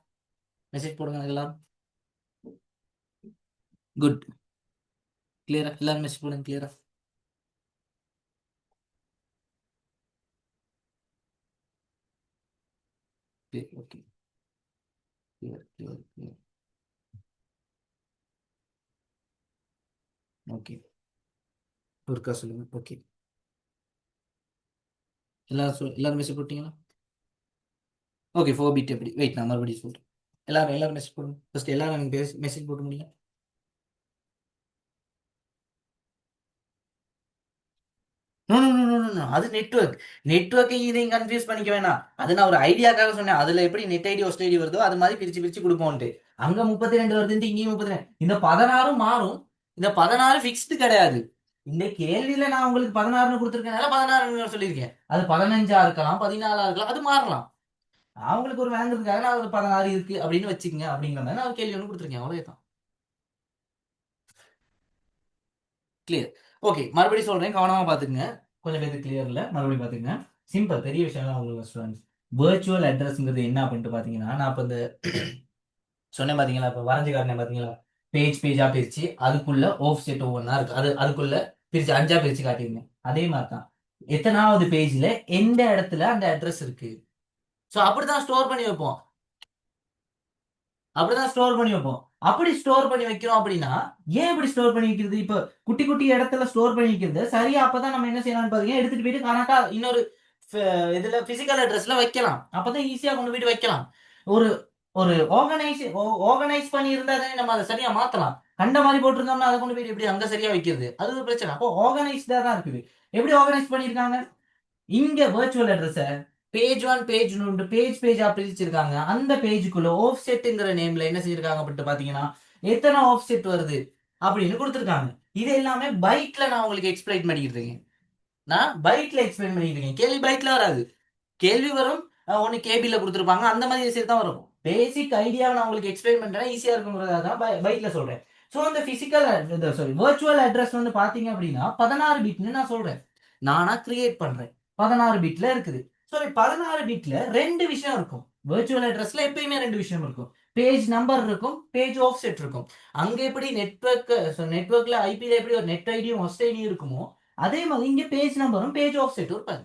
மெசேஜ் போடுங்க எல்லாரும். குட். கிளியரா? எல்லாரும் மெசேஜ் போடுங்க. கிளியரா? Okay. Clear clear clear. Okay. ஒருக்கா சொல்லுங்க. ஓகே. எல்லாரும் மெசேஜ் போட்டீங்களா? ஓகே. 4 பிட் எப்படி? வெயிட், நான் மறுபடியும் சொல்றேன். எல்லாரும் மெசேஜ் போடுங்க. ஃபர்ஸ்ட் எல்லாரும் எனக்கு மெசேஜ் போட்டு முடியுங்க. No no no no no, அது நெட்வொர்க்கையும் இதையும் கன்ஃபியூஸ் பண்ணிக்க வேணாம். அது நான் ஒரு ஐடியாக்காக சொன்னேன். அதுல எப்படி நெட் ஐடி ஹோஸ்ட் ஐடி வருதோ அது மாதிரி பிரிச்சு பிரிச்சு கொடுப்போம்ட்டு. அங்க 32 வருதுன்ட்டு இங்கேயும் 32. இந்த 16 மாறும். இந்த 16 ஃபிக்ஸ்டு கிடையாது. இந்த கேள்வியில நான் உங்களுக்கு 16 கொடுத்துருக்கேனால 16 சொல்லியிருக்கேன். அது 15 இருக்கலாம், 14 இருக்கலாம், அது மாறலாம். அவங்களுக்கு ஒரு வேங்கிறதுக்காக நான் ஒரு 16 இருக்கு அப்படின்னு வச்சுக்கங்க அப்படிங்கிற மாதிரி நான் ஒரு கேள்வி ஒன்று கொடுத்துருக்கேன். அவ்வளவுதான். கிளியர். ஓகே, மறுபடியும் சொல்றேன், கவனமா பாத்துக்கங்க. கொஞ்சம் பேருக்கு கிளியர் இல்ல, மறுபடியும் பாத்துக்கங்க. சிம்பிள், பெரிய விஷயம் உங்களுக்கு ஸ்டூடெண்ட்ஸ். வேர்ச்சுவல் அட்ரஸ்ங்கிறது என்ன அப்படின்ட்டு பாத்தீங்கன்னா, நான் இப்போ இந்த சொன்னேன் பாத்தீங்களா, இப்போ வரைஞ்சு காட்டினேன் பாத்தீங்களா, பேஜா பிரிச்சு அதுக்குள்ள ஆஃப் செட் ஒவ்வொன்றா இருக்கு. அதுக்குள்ள பிரிச்சு 5ஆ பிரிச்சு காட்டியிருந்தேன். அதே மாதிரி தான் எத்தனாவது பேஜ்ல எந்த இடத்துல அந்த அட்ரஸ் இருக்கு. ஸோ அப்படிதான் ஸ்டோர் பண்ணி வைப்போம். அப்படிதான் ஸ்டோர் பண்ணி வைப்போம். அப்படி ஸ்டோர் பண்ணி வைக்கிறோம் அப்படின்னா, ஏன் இப்படி ஸ்டோர் பண்ணி வைக்கிறது? இப்போ குட்டி குட்டி இடத்துல ஸ்டோர் பண்ணி வைக்கிறது சரியா? அப்பதான் நம்ம என்ன செய்யலாம்னு பாத்தீங்கன்னா, எடுத்துட்டு போயிட்டு கரெக்டா இன்னொரு இதுல பிசிக்கல் அட்ரஸ்ல வைக்கலாம். அப்பதான் ஈஸியா கொண்டு போயிட்டு வைக்கலாம். ஒரு ஒரு ஆர்கனைஸ் பண்ணி இருந்தா தானே நம்ம அதை சரியா மாத்தலாம். கண்ட மாதிரி போட்டிருந்தோம்னா அதை கொண்டு போயிட்டு எப்படி அங்க சரியா வைக்கிறது? அது ஒரு பிரச்சனை. அப்போ ஆர்கனைஸ்டா தான் இருக்குது. எப்படி ஆர்கனைஸ் பண்ணியிருக்காங்க? இங்க வேர்ச்சுவல் அட்ரஸ பேஜா பிரிச்சிருக்காங்க. அந்த பேஜுக்குள்ள ஆஃப் செட்ங்கிற நேம்ல என்ன செஞ்சிருக்காங்க அப்படின்ட்டு பாத்தீங்கன்னா, எத்தனை ஆஃப் செட் வருது அப்படின்னு கொடுத்துருக்காங்க. இது எல்லாமே பைட்ல நான் உங்களுக்கு எக்ஸ்பிளைன் பண்ணிட்டு இருக்கேன். நான் பைட்ல எக்ஸ்பிளைன் பண்ணிட்டு இருக்கேன். கேள்வி பைட்ல வராது. கேள்வி வரும், ஒன்னு கேபில கொடுத்துருப்பாங்க, அந்த மாதிரி விஷயம் தான் வரும். பேசிக் ஐடியா நான் உங்களுக்கு எக்ஸ்பிளைன் பண்றேன், ஈஸியா இருக்குங்கிறதா தான் பைட்ல சொல்றேன். ஸோ அந்த பிசிக்கல் வேர்ச்சுவல் அட்ரஸ் வந்து பாத்தீங்க அப்படின்னா 16 பிட்னு நான் சொல்றேன். நானா கிரியேட் பண்றேன். 16 பிட்ல இருக்குது. ஸோ 16 பிட்ல ரெண்டு விஷயம் இருக்கும். வேர்ச்சுவல் அட்ரஸ்ல எப்பயுமே ரெண்டு விஷயம் இருக்கும். பேஜ் நம்பர் இருக்கும், பேஜ் ஆஃப் செட் இருக்கும். அங்க எப்படி நெட்வொர்க்ல ஐபில எப்படி ஒரு நெட் ஐடியும் ஹோஸ்ட் ஐடியும் இருக்குமோ, அதே மாதிரி இங்க பேஜ் நம்பரும் பேஜ் ஆஃப் செட்டும் இருப்பாங்க.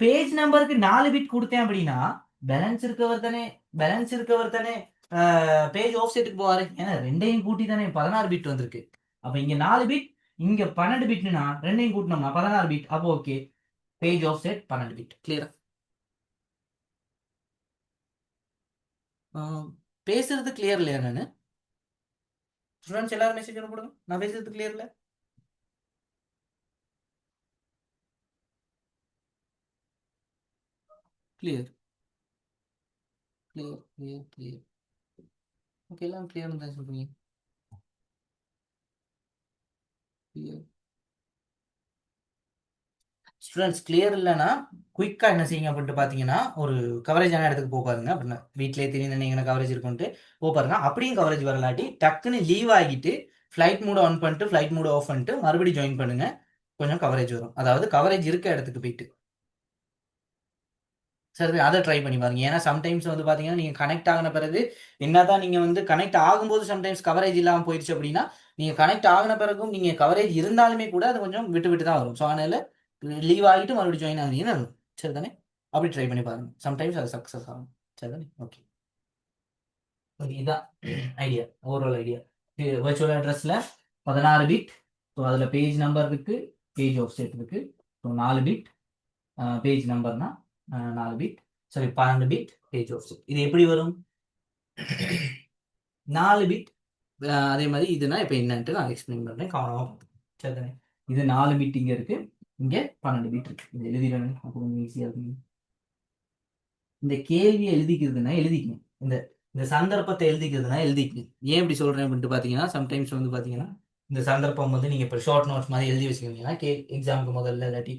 பேஜ் நம்பருக்கு 4 பிட் கொடுத்தேன் அப்படின்னா பேலன்ஸ் இருக்கவர் தானே பேஜ் ஆஃப் செட்டுக்கு போவாரு. ஏன்னா ரெண்டையும் கூட்டி தானே 16 பிட் வந்திருக்கு. அப்ப இங்க 4 பிட், இங்க 12 பிட்னா ரெண்டையும் கூட்டினோம்னா 16 பிட். அப்போ okay, page offset 12 bit. கிளியரா? பேசுறது கிளியர் இல்லையா? நானு ஸ்டூடெண்ட்ஸ் எல்லாரும் மெசேஜ் ஒன்று போடுங்க. நான் பேசுறது கிளியர்ல? Clear clear clear clear. Okay, எல்லாம் கிளியர்னு தான் சொல்றீங்க. கிளியர். ஸ்டூடெண்ட்ஸ் கிளியர் இல்லைன்னா குயிக்காக என்ன செய்யுங்க அப்படின்ட்டு பார்த்தீங்கன்னா, ஒரு கவரேஜான இடத்துக்கு போக பாருங்க. அப்படின்னா வீட்டிலே தெரியும் நீங்கள் கவரேஜ் இருக்குன்ட்டு போக பாருங்க. அப்படியும் கவரேஜ் வரலாட்டி டக்குன்னு லீவ் ஆகிட்டு ஃப்ளைட் மூட் ஆன் பண்ணிட்டு ஃப்ளைட் மூட் ஆஃப் பண்ணிட்டு மறுபடியும் ஜாயின் பண்ணுங்க. கொஞ்சம் கவரேஜ் வரும். அதாவது கவரேஜ் இருக்க இடத்துக்கு போயிட்டு சரி அதை ட்ரை பண்ணி பாருங்க. ஏன்னா சம்டைம்ஸ் வந்து பார்த்தீங்கன்னா நீங்கள் கனெக்ட் ஆகின பிறகு என்னதான் நீங்கள் வந்து கனெக்ட் ஆகும்போது சம்டைம்ஸ் கவரேஜ் இல்லாமல் போயிடுச்சு அப்படின்னா, நீங்கள் கனெக்ட் ஆகின பிறகும் நீங்கள் கவரேஜ் இருந்தாலுமே கூட அது கொஞ்சம் விட்டு விட்டு தான் வரும். ஸோ அதனால லீவ் ஆகிட்டு மறுபடியும் ஜாயின் ஆகுனீங்கன்னா சரி தானே? அப்படி ட்ரை பண்ணி பாருங்க. சம்டைம்ஸ் அது சக்ஸஸ் ஆகும். சரி தானே? ஓகே. ஓகே, இதுதான் ஐடியா, ஓவரால் ஐடியா. வர்ச்சுவல் அட்ரஸில் 16 பிட். ஸோ அதில் பேஜ் நம்பர் இருக்கு, பேஜ் ஆஃப் செட் இருக்கு. ஸோ 4 பிட் பேஜ் நம்பர்னா 4 bit, sorry 12 bit page offset. இது எப்படி வரும்? 4 பிட். அதே மாதிரி இதுனா இப்போ என்னன்ட்டு நான் எக்ஸ்பிளைன் பண்ணுறேன், கவனமாக பார்த்துக்கோங்க. சரி தானே? இது 4 பிட் இங்கே இருக்கு, இங்கே 12 பிட் இருக்கு. இது எழுதிடுறேன், அப்போ கொஞ்சம் ஈஸியாக இருக்கும். இந்த கேள்வியை எழுதிக்கிறதுனா எழுதிக்கணும். இந்த இந்த சந்தர்ப்பத்தை எழுதிக்கிறதுனா எழுதிக்கணும். ஏன் இப்படி சொல்றேன் அப்படின்ட்டு பார்த்தீங்கன்னா, சம்டைம்ஸ் வந்து பார்த்தீங்கன்னா இந்த சந்தர்ப்பம் வந்து நீங்கள் இப்போ ஷார்ட் நோட்ஸ் மாதிரி எழுதி வச்சுக்கிங்கன்னா எக்ஸாமுக்கு முதல்ல இல்லாட்டி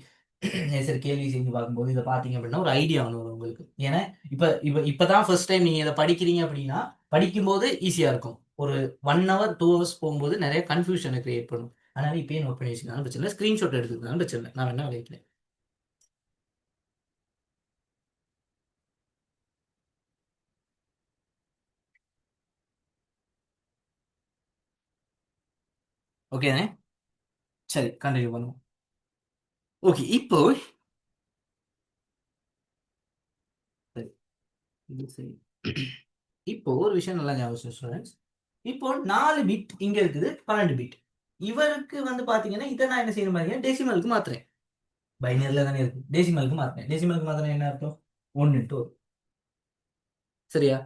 சரி கேள்வி செஞ்சு பார்க்கும்போது இதை பார்த்தீங்க அப்படின்னா ஒரு ஐடியா வரும் உங்களுக்கு. ஏன்னா இப்போதான் ஃபர்ஸ்ட் டைம் நீங்கள் இதை படிக்கிறீங்க அப்படின்னா படிக்கும்போது ஈஸியாக இருக்கும். ஒரு 1 hour 2 hours போகும்போது நிறைய கன்ஃபியூஷனை கிரியேட் பண்ணும். அதனால இப்பயே நோட் பண்ணி வச்சுக்கலாம் பிரச்சனை இல்லை, ஸ்க்ரீன்ஷாட் எடுத்துக்கலாம் பிரச்சனை இல்லை. நான் என்ன விளையாடுறேன். ஓகேண்ணே, சரி கண்டினியூ பண்ணுவோம். ஓகே, இப்போ சரி, இது சரி. இப்போ ஒரு விஷயம் நல்லா ஞாபகம் ஸ்டூடெண்ட்ஸ். இப்போ 4 பிட் இங்க இருக்குது, 12 பிட். இவருக்கு வந்து பாத்தீங்கன்னா இதை நான் என்ன செய்யணும் பாத்தீங்கன்னா டெசிமலுக்கு மாத்துறேன். பைனரில தானே இருக்கு, டெசிமலுக்கு மாத்துறேன். டெசிமலுக்கு மாத்திரம் என்ன அர்த்தம்? 1 to 1. சரியா?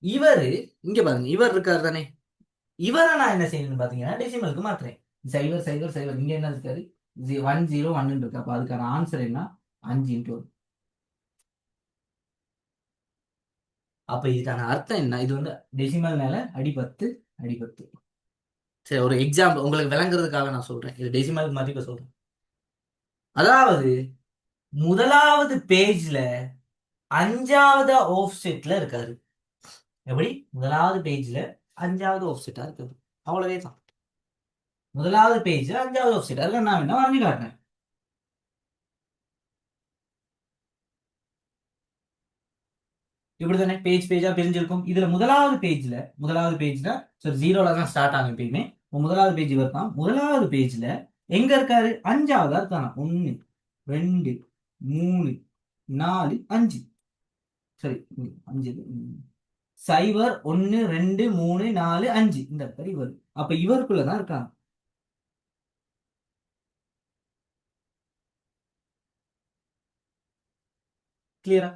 இவரு இங்க பாருங்க, இவர் இருக்காரு தானே, இவரை நான் என்ன செய்யணும்னு பாத்தீங்கன்னா டெசிமலுக்கு மாத்துறேன். 0 0 0 இங்க என்ன இருக்காரு? 1 0 1 இருக்கு. அப்ப அதுக்கான ஆன்சர் என்ன? 5 into 1. அப்ப இதுக்கான அர்த்தம் என்ன? இது வந்து டெசிமல்னால அடி 10 அடி 10. சரி, ஒரு எக்ஸாம்பிள் உங்களுக்கு விளங்குறதுக்காக நான் சொல்றேன். இது டெசிமல் மதிப்பை சொல்றேன். அதாவது முதலாவது பேஜ்ல 5வது ஆஃப் செட்ல இருக்காரு. எப்படி? முதலாவது பேஜ்ல 5வது ஆஃப் செட்டா இருக்காரு. அவ்வளவே தான். முதலாவது பேஜ்ல 5வது ஆஃப் செட். அதில் நான் என்ன வரைஞ்சு காட்டுறேன். இப்படிதானே பேஜ் பேஜா பிரிஞ்சிருக்கும். இதுல முதலாவது பேஜ்ல சரி 0ல தான் ஸ்டார்ட் ஆகும் எப்பயுமே. முதலாவது பேஜ் இவர் தான். முதலாவது பேஜ்ல எங்க இருக்காரு? 5வதா இருக்காங்க. 1 2 3 4 5. சரி 5 0 1 2 3 4 5 இந்த இடத்துல இவர். அப்ப இவருக்குள்ளதான் இருக்காங்க. கிளியரா?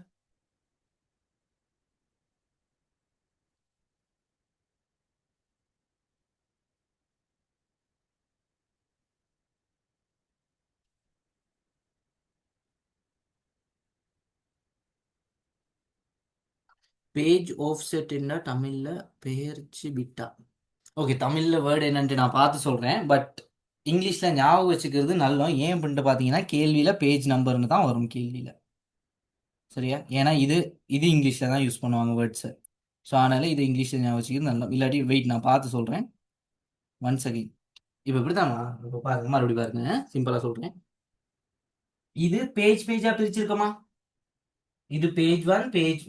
பேஜ் ஆஃப் செட் என்ன தமிழ்ல? பெயர்ச்சி பிட்டா. ஓகே, தமிழ்ல வேர்டு என்னன்ட்டு நான் பார்த்து சொல்றேன். பட் இங்கிலீஷ்ல ஞாபகம் வச்சுக்கிறது நல்ல. ஏன் அப்படின்ட்டு பார்த்தீங்கன்னா கேள்வியில பேஜ் நம்பர்னு தான் வரும் கேள்வியில. சரியா? ஏன்னா இது இது இங்கிலீஷ்ல தான் யூஸ் பண்ணுவாங்க வேர்ட்ஸை. ஸோ அதனால இது இங்கிலீஷ்ல ஞாபகம் வச்சுக்கிறது நல்ல. இல்லாட்டி வெயிட் நான் பார்த்து சொல்றேன். Once again. இப்போ இப்படித்தானா? இப்போ பாருங்க, மறுபடியும் பாருங்க, சிம்பிளா சொல்றேன். இது பேஜ் பேஜா பிரிச்சிருக்கோமா? இது page 1 page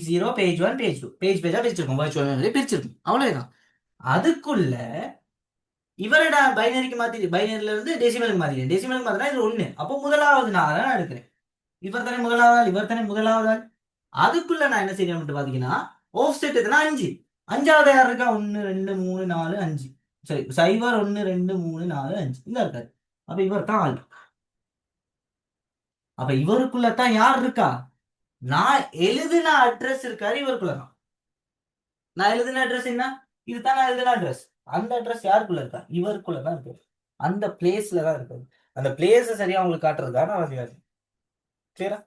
0 page 1 page 2 page பேஜா பிரிச்சிருக்கோம். வர்ச்சுவல் பிரிச்சிருக்கும். அவ்வளவுதான். அதுக்குள்ள இவரோட பைனரிக்கு மாத்தி பைனரில இருந்து டெசிமலுக்கு மாத்திட்டேன். டெசிமலுக்கு மாத்தினா இது 1. அப்போ முதலாவது நான் தான் எடுக்கிறேன். இவர் தானே முதலாவது ஆள், இவர் தானே முதலாவது ஆள். அதுக்குள்ள நான் என்ன செய்யணும் பாத்தீங்கன்னா ஆஃப் செட் எதுனா 5. 5வது யார் இருக்கா? 1 2 3 4 5. சரி 0 1 2 3 4 5 இந்த இருக்காரு. அப்ப இவர் தான் ஆள். அப்ப இவருக்குள்ள தான் யார் இருக்கா? நான் எழுதின அட்ரஸ் இருக்காரு இவருக்குள்ளதான். நான் எழுதின அட்ரஸ் என்ன? இதுதான் நான் எழுதின அட்ரஸ். அந்த அட்ரஸ் யாருக்குள்ள இருக்கா? இவருக்குள்ள தான் இருக்கு. அந்த பிளேஸ்ல தான் இருக்கு. அந்த பிளேஸ சரியா உங்களுக்கு காட்டுறதுக்காக நான் வந்து கிளியரா?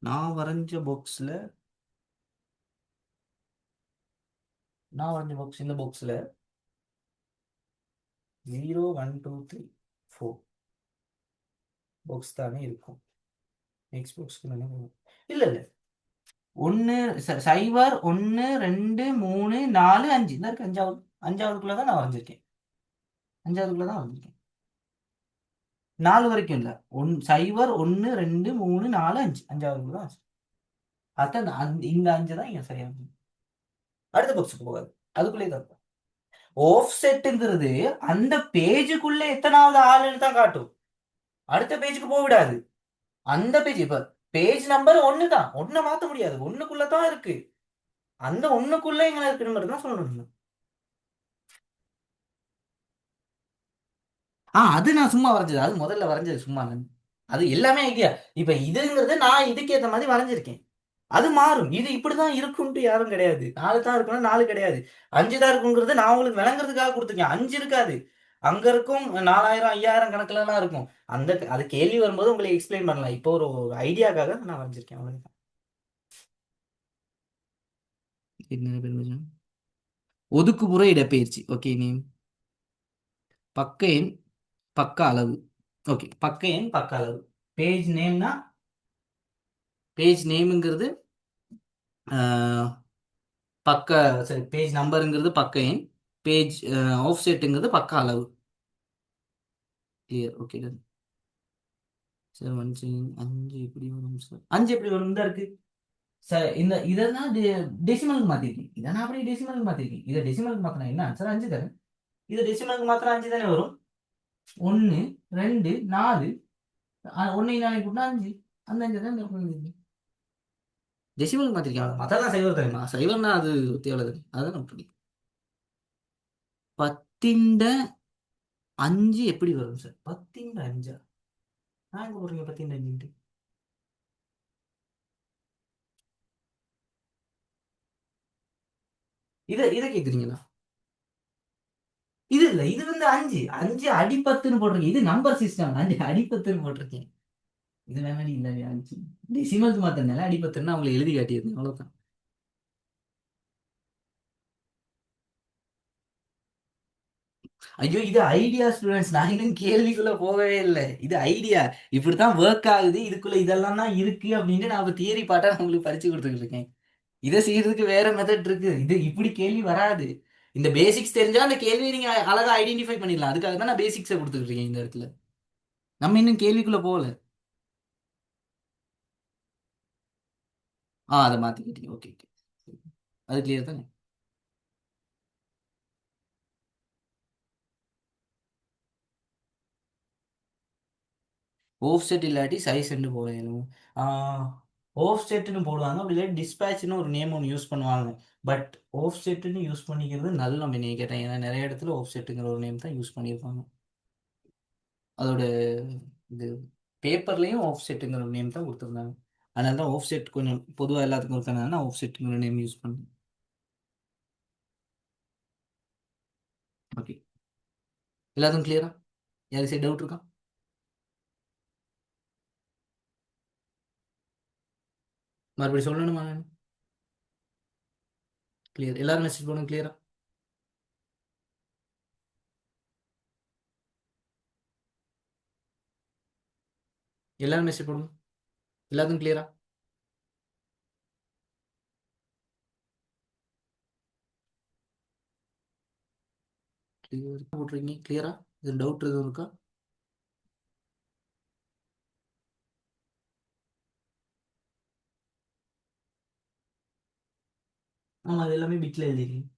நான் வரைஞ்ச பாக்ஸ்ல நான் வரைஞ்ச பாக்ஸ் இந்த பாக்ஸ்ல 0 1 2 3 4 பாக்ஸ் தானே இருக்கும். நெக்ஸ்ட் பாக்ஸ்க்கு என்ன பண்ணும்? இல்ல இல்ல. ஒன்னு சைபர் 1 2 3 4 5 இந்த இருக்கு. அஞ்சாவதுக்குள்ள தான் நான் வரைஞ்சிருக்கேன். அஞ்சாவதுக்குள்ள தான் வரைஞ்சிருக்கேன். 4 வரைக்கும் இல்ல. சைபர் 1 2 3 4 5 அஞ்சாவதுக்குள்ள தான். அதான் இந்த 5 தான் இங்க சரியா இருக்கும். அடுத்த பாக்ஸுக்கு போகாது. அதுக்குள்ளேயே தான் இருக்கும். ஆஃப் செட்டுங்கிறது அந்த பேஜுக்குள்ள எத்தனாவது ஆளுன்னு தான் காட்டும். அடுத்த பேஜுக்கு போக விடாது. அந்த பேஜ் இப்ப பேஜ் நம்பர் 1 தான். 1 மாத்த முடியாது. 1க்குள்ள தான் இருக்கு. அந்த 1க்குள்ள எங்க இருக்குன்னு தான் சொல்லணும். அது நான் சும்மா வரைஞ்சது. அது முதல்ல வரைஞ்சது சும்மா நான். அது எல்லாமே ஐடியா. இப்ப இதுங்கிறது நான் இதுக்கு ஏத்த மாதிரி வரைஞ்சிருக்கேன். அது மாறும். இது இப்படிதான் இருக்கும்ட்டு யாரும் கிடையாது. 4 தான் இருக்கணும், 4 கிடையாது. 5 தான் இருக்குங்கிறது நான் உங்களுக்கு விளங்குறதுக்காக குடுத்துருக்கேன். 5 இருக்காது. அங்க இருக்கும் 4000, 5000 கணக்குலலாம் இருக்கும். அது கேள்வி வரும்போது உங்களுக்கு எக்ஸ்பிளைன் பண்ணலாம். இப்போ ஒரு ஐடியாக்காக நான் வரைஞ்சிருக்கேன். அவ்வளவுதான். என்ன பெருமிதம்? ஒதுக்குப்புற இடப்பெயர்ச்சி. Okay name. பக்க எண், பக்க அளவு. ஓகே பக்க எண், பக்க அளவு. பேஜ் நேம்னா பேஜ் நேம்ங்கிறது பக்க சரி பேஜ் நம்பருங்கிறது பக்க எண். பேஜ் ஆஃப் செட்டுங்கிறது பக்க அளவு. கிளியர். Okay done. சார் 5 எப்படி வரும் சார்? 5 எப்படி வரும்? இந்த இருக்கு சார். இதெல்லாம் டெசிமலுக்கு மாத்திருக்கேன். இதை நான் அப்படியே டெசிமலுக்கு மாத்திருக்கேன். இதை டெசிமலுக்கு மாத்தினா என்ன ஆன்சர்? 5 தானே. இதை டெசிமலுக்கு மாத்தினா 5 தானே வரும். 1 2 4 1 நாளைக்கு கூட்டினா 5. அந்த 5 தான் டெசிமலுக்கு மாத்திருக்கேன். மத்தெல்லாம் சைவர் தானேமா. சைவர்னா அது தேவை. அதான் அப்படி. 10 5 எப்படி வரும் சார்? 10 5 நான் எங்க போடுறீங்க? 10 5 இதை கேக்குறீங்களா? இது இல்ல. இது வந்து 5 5 அடிப்பத்துன்னு போட்டிருக்கேன். இது நம்பர் சிஸ்டம். 5 அடிப்பத்துன்னு போட்டிருக்கேன். இது வேணாடி இல்ல 5 டெசிமலுக்கு மாத்தினால அடிப்பத்துன்னு அவங்களை எழுதி காட்டியிருந்தேன். அவ்வளவுதான். ஐயோ இது ஐடியா ஸ்டூடெண்ட்ஸ். நான் இன்னும் கேள்விக்குள்ள போகவே இல்லை. இது ஐடியா. இப்படித்தான் ஒர்க் ஆகுது. இதுக்குள்ள இதெல்லாம் தான் இருக்கு அப்படின்னு நான் இப்ப தியரி பாட்டா நான் உங்களுக்கு படிச்சு கொடுத்துட்டு இருக்கேன். இதை செய்யறதுக்கு வேற மெத்தட் இருக்கு. இது இப்படி கேள்வி வராது. இந்த பேசிக்ஸ் தெரிஞ்சா அந்த கேள்வியை நீங்க அழகா ஐடென்டிஃபை பண்ணிடலாம். அதுக்காக தான் நான் பேசிக்ஸை கொடுத்துட்டு இருக்கேன் இந்த இடத்துல. நம்ம இன்னும் கேள்விக்குள்ள போகல. அதை மாத்திக்கிட்டீங்க. Okay okay. அது கிளியர் தானே? ஆஃப் செட் இல்லாட்டி சைஸ்ன்னு போடணும். ஆஃப் செட்னு போடுவாங்க. அப்படி இல்லாட்டி டிஸ்பேட்ச்னு ஒரு நேம் ஒன்று யூஸ் பண்ணுவாங்க. பட் ஆஃப் செட்னு யூஸ் பண்ணிக்கிறது நல்ல நம்ம நீ கேட்டேன். ஏன்னா நிறைய இடத்துல ஆஃப் செட்டுங்கிற ஒரு நேம் தான் யூஸ் பண்ணியிருப்பாங்க. அதோட இது பேப்பர்லேயும் ஆஃப் செட்டுங்கிற ஒரு நேம் தான் கொடுத்துருந்தாங்க. அதனால தான் ஆஃப் செட் கொஞ்சம் பொதுவாக எல்லாத்துக்கும் இருக்கிறதுனால ஆஃப் செட்டுங்கிற நேம் யூஸ் பண்ணேன். ஓகே எல்லாத்துக்கும் கிளியரா? யாருக்கு சரி டவுட் இருக்கா? மறுபடியும் சொல்லணுமா? கிளியர். எல்லாரும் மெசேஜ் பண்ணுங்க. கிளியரா? எல்லாரும் மெசேஜ் பண்ணுங்க. எல்லாத்துக்கும் கிளியரா? கிளியர் போட்டுருக்கீங்க. கிளியரா? இது டவுட் எதுவும் இருக்கா? ஆமா அது எல்லாமே பிட்ல எழுதிருக்கீங்க.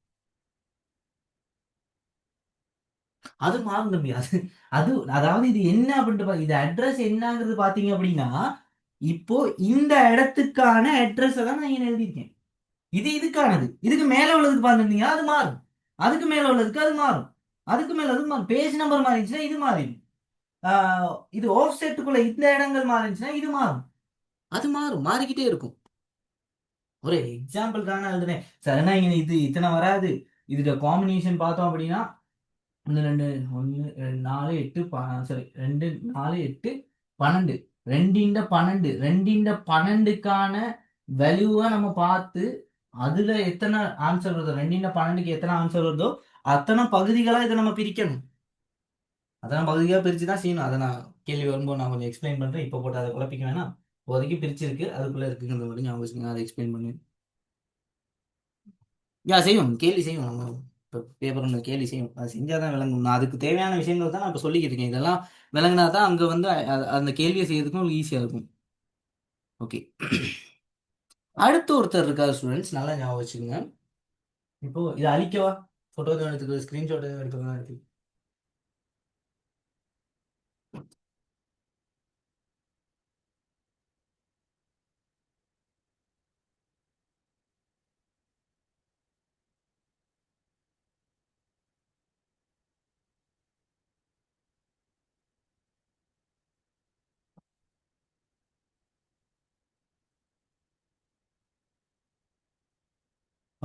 அது மாறும் தம்பி. அது அதாவது இது என்ன அப்படின்ட்டு இது அட்ரஸ் என்னங்கிறது பாத்தீங்க அப்படின்னா இப்போ இந்த இடத்துக்கான அட்ரஸ் தான் நான் இங்க எழுதியிருக்கேன். இது இதுக்கானது. இதுக்கு மேல உள்ளதுக்கு பார்த்துருந்தீங்கன்னா அது மாறும். அதுக்கு மேல உள்ளதுக்கு அது மாறும். அதுக்கு மேல அது மாறும். பேஜ் நம்பர் மாறிடுச்சுன்னா இது மாறிடும். இது ஆஃப் செட்டுக்குள்ள இந்த இடங்கள் மாறிச்சுன்னா இது மாறும். அது மாறும், மாறிக்கிட்டே இருக்கும். ஒரு எக்ஸாம்பிளுக்கான எழுதுனேன். சரினா இங்க இது இத்தனை வராது. இதுல காம்பினேஷன் பார்த்தோம் அப்படின்னா 1 2 1 4 8 சரி 2 4 8 12 2 12 2 12க்கான வேல்யூவை நம்ம பார்த்து அதுல எத்தனை ஆன்சர் வருதோ 2 12க்கு எத்தனை ஆன்சர் வருதோ அத்தனை பகுதிகளா இதை நம்ம பிரிக்கணும். அத்தனை பகுதியாக பிரிச்சு தான் செய்யணும். அதை நான் கேள்வி வரும்போது நான் கொஞ்சம் எக்ஸ்பிளைன் பண்றேன். இப்போ போட்டு அதை குழப்பிக்க வேணாம். இப்போதைக்கு பிரிச்சிருக்கு, அதுக்குள்ள இருக்குங்கிறது மட்டும் ஞாபகம் வச்சுக்கோங்க. அதை எக்ஸ்பிளைன் பண்ணி செய்வோம், கேள்வி செய்வோம். நம்ம இப்போ பேப்பர் ஒன்று கேள்வி செய்யும், அது செஞ்சால் தான் விளங்கும். நான் அதுக்கு தேவையான விஷயங்கள் தான் நான் இப்போ சொல்லிக்கிட்டு இருக்கேன். இதெல்லாம் விளங்கினா தான் அங்கே வந்து அந்த கேள்வியை செய்யறதுக்கும் உங்களுக்கு ஈஸியாக இருக்கும். ஓகே. அடுத்து ஒருத்தர் இருக்கார் ஸ்டூடெண்ட்ஸ், நல்லா ஞாபகம் வச்சுக்கோங்க. இப்போ இதை அழிக்கவா, ஃபோட்டோ எதுவும் எடுத்துக்க, ஸ்க்ரீன்ஷாட் எதுவும் எடுத்துக்கலாம் இருக்கு.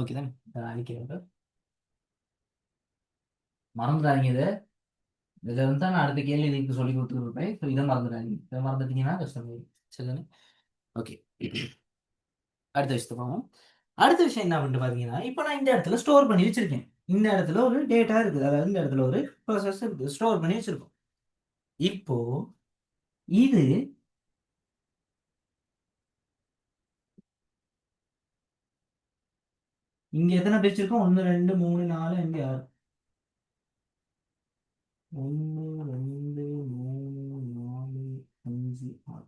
ஓகே தானே, அழிக்கிறேன். மறந்துடாதீங்க இதை. இதுல இருந்து தான் நான் அடுத்த கேள்வி இதுக்கு சொல்லி கொடுத்துட்டு இருப்பேன். ஸோ இதை மறந்துடாதீங்க. இதை மறந்துட்டீங்கன்னா கஷ்டம். சரிதானே? ஓகே. அடுத்த விஷயத்தை பார்ப்போம். அடுத்த விஷயம் என்ன அப்படின்ட்டு பார்த்தீங்கன்னா, இப்போ நான் இந்த இடத்துல ஸ்டோர் பண்ணி வச்சிருக்கேன். இந்த இடத்துல ஒரு டேட்டா இருக்குது, அதாவது இந்த இடத்துல ஒரு ப்ராசஸ் இருக்குது, ஸ்டோர் பண்ணி வச்சிருக்கோம். இப்போ இது இங்க எத்தனை பிரிச்சிருக்கோம்? 1 2 3 4 5 6. 1 2 3 4 5 6.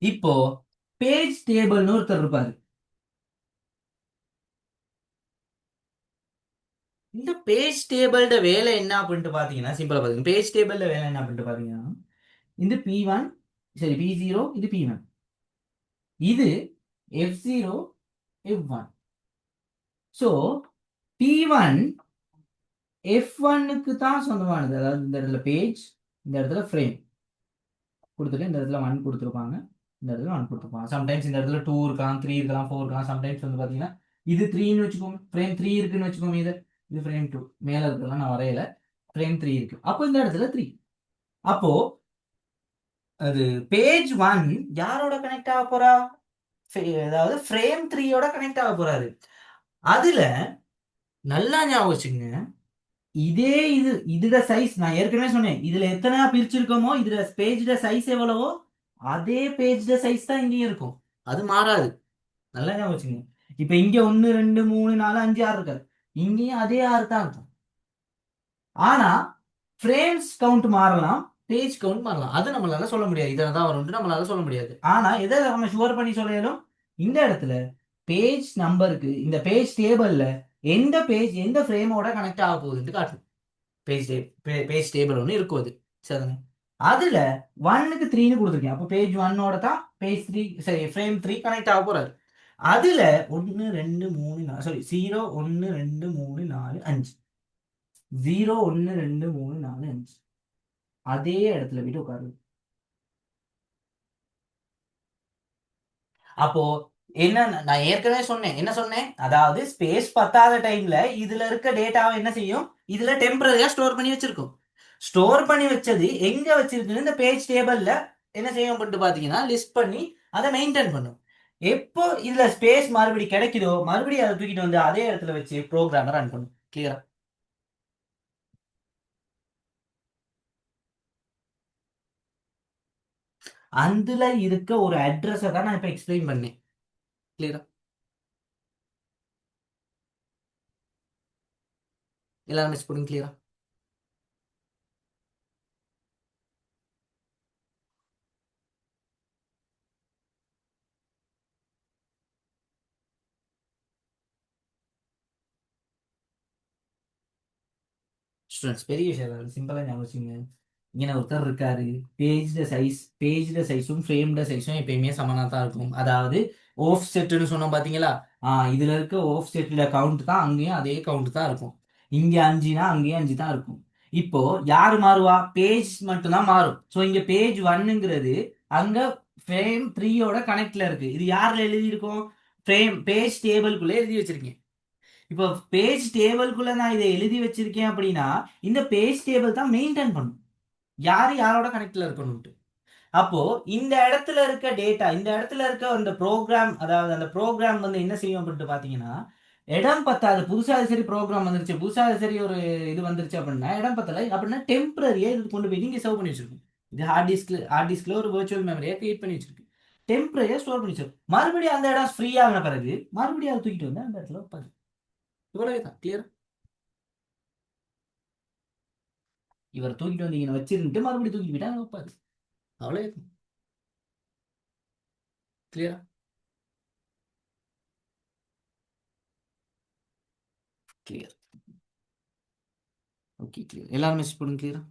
இப்போ பேஜ் டேபிள்னு ஒருத்தர் இருப்பாரு. இந்த பேஜ் டேபிளோட வேலை என்ன அப்படின்ட்டு பாத்தீங்கன்னா, சிம்பிளா பாத்தீங்கன்னா பேஜ் டேபிளோட வேலை என்ன அப்படின்ட்டு பாத்தீங்கன்னா, இந்த P1 சரி P0 இது P1, இது F0 F1. ஸோ P1 F1க்கு தான் சொந்தமானது. அதாவது இந்த இடத்துல பேஜ், இந்த இடத்துல ஃப்ரேம் கொடுத்துட்டு இந்த இடத்துல 1 கொடுத்துருப்பாங்க, இந்த இடத்துல 1 கொடுத்துருப்பாங்க. சம்டைம்ஸ் இந்த இடத்துல 2 இருக்கலாம், 3 இருக்கலாம், 4 இருக்கலாம். சம்டைம்ஸ் வந்து பார்த்தீங்கன்னா இது 3ன்னு வச்சுக்கோங்க, ஃப்ரேம் 3 இருக்குன்னு வச்சுக்கோங்க. இது ஃப்ரேம் 2, மேலே இருக்கலாம் நான் வரையல, ஃப்ரேம் 3 இருக்கு. அப்போ இந்த இடத்துல 3. அப்போ அது பேஜ் 1 யாரோட கனெக்ட் ஆக போறா? அதாவது ஃப்ரேம் 3யோட கனெக்ட் ஆக போறாரு. அதுல நல்லா ஞாபகம் வச்சுக்கோங்க, இதே இதோட சைஸ் நான் ஏற்கனவே சொன்னேன். இதுல எத்தனை பிரிச்சிருக்கோமோ இதுல பேஜோட சைஸ் எவ்வளவோ அதே பேஜோட சைஸ் தான் இங்கேயும் இருக்கும். அது மாறாது. நல்லா ஞாபகம் வச்சுக்கோங்க. இப்ப இங்க 1 2 3 4 5 6 இருக்காது, இங்கேயும் அதே 6 தான் இருக்கும். ஆனா ஃப்ரேம்ஸ் கவுண்ட் மாறலாம், பேஜ் கவுண்ட் மாறலாம். அது நம்மளால சொல்ல முடியாது, இதில் தான் வரும்னு நம்மளால சொல்ல முடியாது. ஆனா எதை நம்ம ஷுவர் பண்ணி சொல்லணும், இந்த இடத்துல பேஜ் நம்பருக்கு இந்த பேஜ் டேபிள்ல எந்த பேஜ் எந்த ஃப்ரேமோட கனெக்ட் ஆக போகுதுன்னு காட்டும். பேஜ் டேபிள் ஒன்று இருக்கும் அது. சரிதானே? அதுல 1க்கு 3ன்னு கொடுத்துருக்கேன். அப்போ பேஜ் 1ஓட தான் பேஜ் 3 சரி ஃப்ரேம் 3 கனெக்ட் ஆக போறாரு. அதுல 1 2 3 4 சாரி 0 1 2 3 4 5 0 1 2 3 4 5 அதே இடத்துல போயிட்டு உட்காரு. அப்போ என்ன, நான் ஏற்கனவே சொன்னேன், என்ன சொன்னேன், அதாவது ஸ்பேஸ் பத்தாத டைம்ல இதுல இருக்க டேட்டாவை என்ன செய்யும், இதுல டெம்பரரியா ஸ்டோர் பண்ணி வச்சிருக்கும். ஸ்டோர் பண்ணி வச்சது எங்க வச்சிருக்குன்னு இந்த பேஜ் டேபிள்ல என்ன செய்யும் பண்ணிட்டு பாத்தீங்கன்னா லிஸ்ட் பண்ணி அதை மெயின்டைன் பண்ணும். எப்போ இதுல ஸ்பேஸ் மறுபடி கிடைக்குதோ மறுபடியும் அதை தூக்கிட்டு வந்து அதே இடத்துல வச்சு ப்ரோக்ராம ரன் பண்ணும். கிளியரா? அதுல இருக்க ஒரு அட்ரஸை தான் நான் இப்ப எக்ஸ்பிளைன் பண்ணேன். கிளியரா? எல்லாரும் மிஸ் பண்ணுங்க. கிளியரா? ஸ்டூடெண்ட்ஸ் பெரிய விஷயம் சிம்பிளா ஞாபகம் வச்சுங்க. இங்கே ஒருத்தர் இருக்காரு. பேஜ்ட சைஸும் ஃப்ரேம்ட சைஸும் எப்பயுமே சமனா தான் இருக்கும். அதாவது ஆஃப் செட்னு சொன்னோம் பாத்தீங்களா? இதுல இருக்க ஆஃப் செட்ல கவுண்ட் தான் அங்கேயும் அதே கவுண்ட் தான் இருக்கும். இங்க 5னா அங்கேயும் 5 தான் இருக்கும். இப்போ யாரு மாறுவா? பேஜ் மட்டும் தான் மாறும். ஸோ இங்க பேஜ் 1ங்கிறது அங்க ஃப்ரேம் 3யோட கனெக்ட்ல இருக்கு. இது யார்ல எழுதி இருக்கும்? பேஜ் டேபிள்குள்ள எழுதி வச்சிருக்கேன். இப்போ பேஜ் டேபிள்குள்ள நான் இதை எழுதி வச்சிருக்கேன் அப்படின்னா இந்த பேஜ் டேபிள் தான் மெயின்டைன் பண்ணும் யாரு யாரோட கனெக்ட்ல இருக்கணும்ட்டு. அப்போ இந்த இடத்துல இருக்க டேட்டா, இந்த இடத்துல இருக்க அந்த ப்ரோக்ராம், அதாவது அந்த ப்ரோக்ராம் வந்து என்ன செய்யும் அப்படின்ட்டு பாத்தீங்கன்னா, இடம் பத்தாது. புதுசா அது சரி ப்ரோக்ராம் வந்துருச்சு, புதுசா அது சரி ஒரு இது வந்துருச்சு அப்படின்னா இடம் பத்தல அப்படின்னா டெம்பரரியா இது கொண்டு போய் நீங்க சேவ் பண்ணி வச்சிருக்கோம். இது ஹார்ட் டிஸ்க்ல ஒரு virtual மெமரியை கிரியேட் பண்ணி வச்சிருக்கு. டெம்பரரியா ஸ்டோர் பண்ணி வச்சிருக்கும். மறுபடியும் அந்த இடம் ஃப்ரீ ஆகின பிறகு மறுபடியும் அதை தூக்கிட்டு வந்து அந்த இடத்துல வைப்பாரு. இவ்வளவு தான் கிளியர். இவர் தூக்கிட்டு வந்து இங்க வச்சிருந்துட்டு மறுபடியும் தூக்கிட்டு போயிட்டு அங்க வைப்பாரு. அவ்வளவு கிளியரா? கிளியர். Okay clear. எல்லாரும் மெசேஜ் போடுங்க கிளியரா?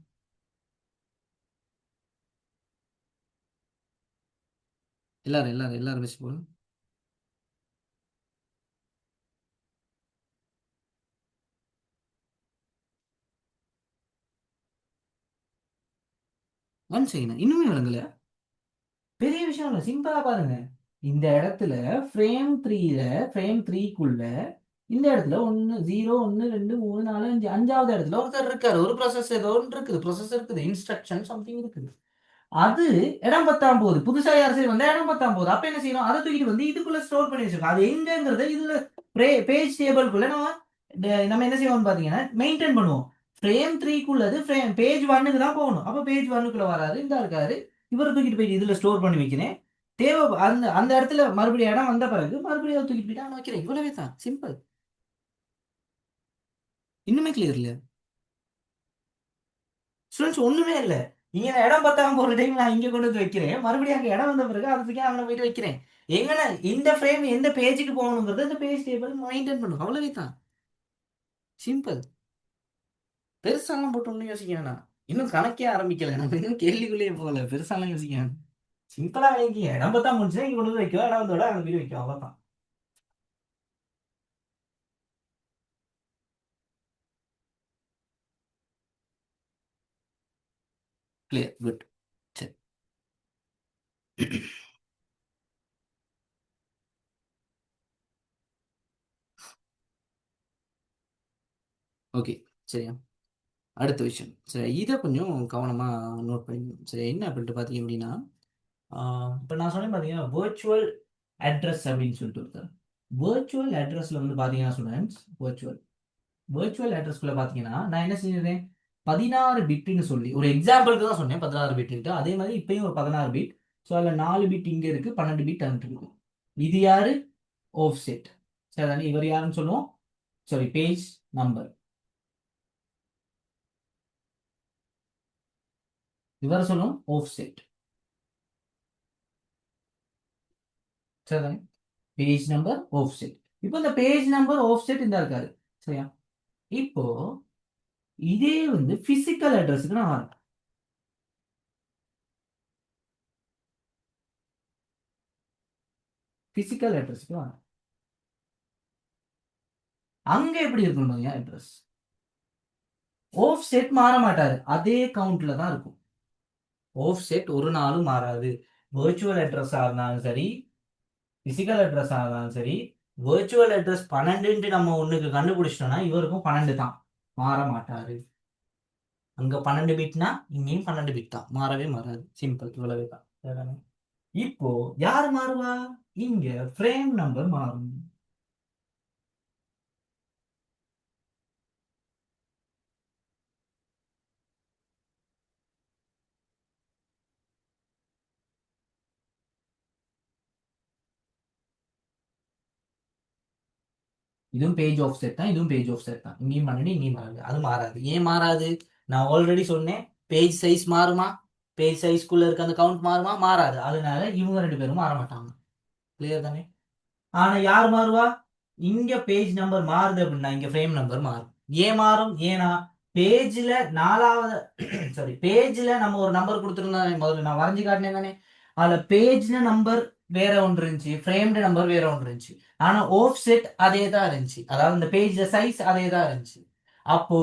எல்லாரும் மெசேஜ் போடுங்க. ஒன் செகண்ட், இன்னுமே விளங்கல. பெரிய விஷயம் இல்லை, சிம்பிளா பாருங்க. இந்த இடத்துல ஃப்ரேம் த்ரீக்குள்ள இந்த இடத்துல 1 0 1 2 3 4 5 5வது இடத்துல ஒருத்தர் இருக்காரு. ஒரு ப்ராசஸ் ஏதோ ஒன்று இருக்குது, ப்ராசஸ் இருக்குது, இன்ஸ்ட்ரக்ஷன் சம்திங் இருக்குது. அது இடம் பத்தாம் போகுது. புதுசா யார் சரி வந்தா இடம் பத்தாம் போகுது. அப்ப என்ன செய்யணும்? அதை தூக்கிட்டு வந்து இதுக்குள்ள ஸ்டோர் பண்ணி வச்சிருக்கோம். அது எங்கங்கிறத இதுல பேஜ் டேபிள்குள்ள நம்ம என்ன செய்வோம்னு பாத்தீங்கன்னா மெயின்டைன் பண்ணுவோம். ஃப்ரேம் 3க்குள்ளது பேஜ் 1க்கு தான் போகணும். அப்ப பேஜ் 1க்குள்ள வராது, இந்த இருக்காரு. இவரை தூக்கிட்டு போயிட்டு இதுல ஸ்டோர் பண்ணி வைக்கிறேன். தேவை அந்த அந்த இடத்துல மறுபடியும் இடம் வந்த பிறகு மறுபடியும் அதை தூக்கிட்டு போயிட்டு நான் வைக்கிறேன். இவ்வளவே தான், சிம்பிள். இன்னுமே கிளியர் இல்ல ஸ்டூடெண்ட்ஸ்? ஒண்ணுமே இல்ல. இங்க நான் இடம் பத்தாம போற டைம் நான் இங்க கொண்டு வந்து வைக்கிறேன். மறுபடியும் அங்க இடம் வந்த பிறகு அதுக்கு அங்க போயிட்டு வைக்கிறேன். எங்கன்னா இந்த ஃப்ரேம் எந்த பேஜுக்கு போகணுங்கிறது இந்த பேஜ் டேபிள் மெயின்டைன் பண்ணும். அவ்வளவே தான், சிம்பிள். பெருசாலாம் போட்டு ஒன்றும் யோசிக்க வேணாம். இன்னும் கணக்கே ஆரம்பிக்கல, நம்ம இன்னும் கேள்விக்குள்ளேயே போகல. பெருசாலாம் யோசிக்க வேணாம். சிம்பிளா வைங்க. இடம் பத்தா முடிச்சுன்னா இங்க கொண்டு வந்து வைக்கும், இடம் வந்தோட அங்க போய் வைக்கும். அவ்வளவுதான். Clear, good. சரி. ஓகே. சரியா? அடுத்த விஷயம் சரி, இதை கொஞ்சம் கவனமா நோட் பண்ணிக்கணும். சரி, என்ன அப்படின்ட்டு பார்த்தீங்க அப்படின்னா, இப்போ நான் சொன்னேன் பார்த்தீங்கன்னா வேர்ச்சுவல் அட்ரஸ் அப்படின்னு சொல்லிட்டு ஒருத்தர். வேர்ச்சுவல் அட்ரஸ்ல வந்து பார்த்தீங்கன்னா ஸ்டூடெண்ட்ஸ், வேர்ச்சுவல் அட்ரஸ்க்குள்ள பார்த்தீங்கன்னா நான் என்ன செஞ்சிருந்தேன்? 16 பிட்னு சொல்லி ஒரு எக்ஸாம்பிளுக்கு தான் சொன்னேன் 16 பிட்டு. அதே மாதிரி இப்பயும் ஒரு 16 பிட். ஸோ அதில் 4 பிட் இங்கே இருக்கு, 12 பிட் அங்கிட்டு இருக்கும். இது யாரு? Offset. சரி தானே? இவர் யாருன்னு சொல்லுவோம்? Sorry, page number. இவரை சொல்லுவோம் ஆஃப் செட். சரிதானே? Page number offset. இப்போ இந்த பேஜ் நம்பர் ஆஃப் செட் இந்த இருக்காரு. சரியா? இப்போ இதே வந்து பிசிக்கல் அட்ரஸுக்கு நான் வரேன். பிசிக்கல் அட்ரஸ்க்கு வரேன். அங்க எப்படி இருக்கணும் பாருங்க அட்ரஸ். ஆஃப் செட் மாற மாட்டாரு, அதே கவுண்ட்ல தான் இருக்கும். ஆஃப் செட் ஒரு நாளும் மாறாது. வேர்ச்சுவல் அட்ரஸா இருந்தாலும் சரி, பிசிக்கல் அட்ரஸா இருந்தாலும் சரி. வேர்ச்சுவல் அட்ரஸ் 12 நம்ம ஒண்ணுக்கு கண்டுபிடிச்சிட்டோம்னா இவருக்கும் 12 தான், மாற மாட்டாரு. அங்க 12 பிட்னா இங்கேயும் 12 பிட் தான், மாறவே மாறாது. சிம்பிள், இவ்வளவே தான். சரிதானே? இப்போ யார் மாறுவா? இங்க ஃப்ரேம் நம்பர் மாறும். இதுவும் பேஜ் ஆஃப் செட் தான், இதுவும் பேஜ் ஆஃப் செட் தான். இங்கேயும் 12, இங்கேயும் 12. அது மாறாது. ஏன் மாறாது? நான் ஆல்ரெடி சொன்னேன். பேஜ் சைஸ் மாறுமா? பேஜ் சைஸ்க்குள்ள இருக்க அந்த கவுண்ட் மாறுமா? மாறாது. அதனால இவங்க 2 பேரும் மாற மாட்டாங்க. கிளியர் தானே? ஆனா யார் மாறுவா? இங்க பேஜ் நம்பர் மாறுது அப்படின்னா இங்க ஃப்ரேம் நம்பர் மாறும். ஏன் மாறும்? ஏன்னா பேஜ்ல 4வது சாரி பேஜ்ல நம்ம ஒரு நம்பர் கொடுத்துருந்தோம், முதல்ல நான் வரைஞ்சு காட்டினேன் தானே. அதுல பேஜ்ல நம்பர் வேற ஒன்று இருந்துச்சு, ஃப்ரேம்டு நம்பர் வேற ஒன்று இருந்துச்சு. ஆனா ஆஃப் செட் அதே தான் இருந்துச்சு, அதாவது இந்த பேஜ்ல சைஸ் அதே தான் இருந்துச்சு. அப்போ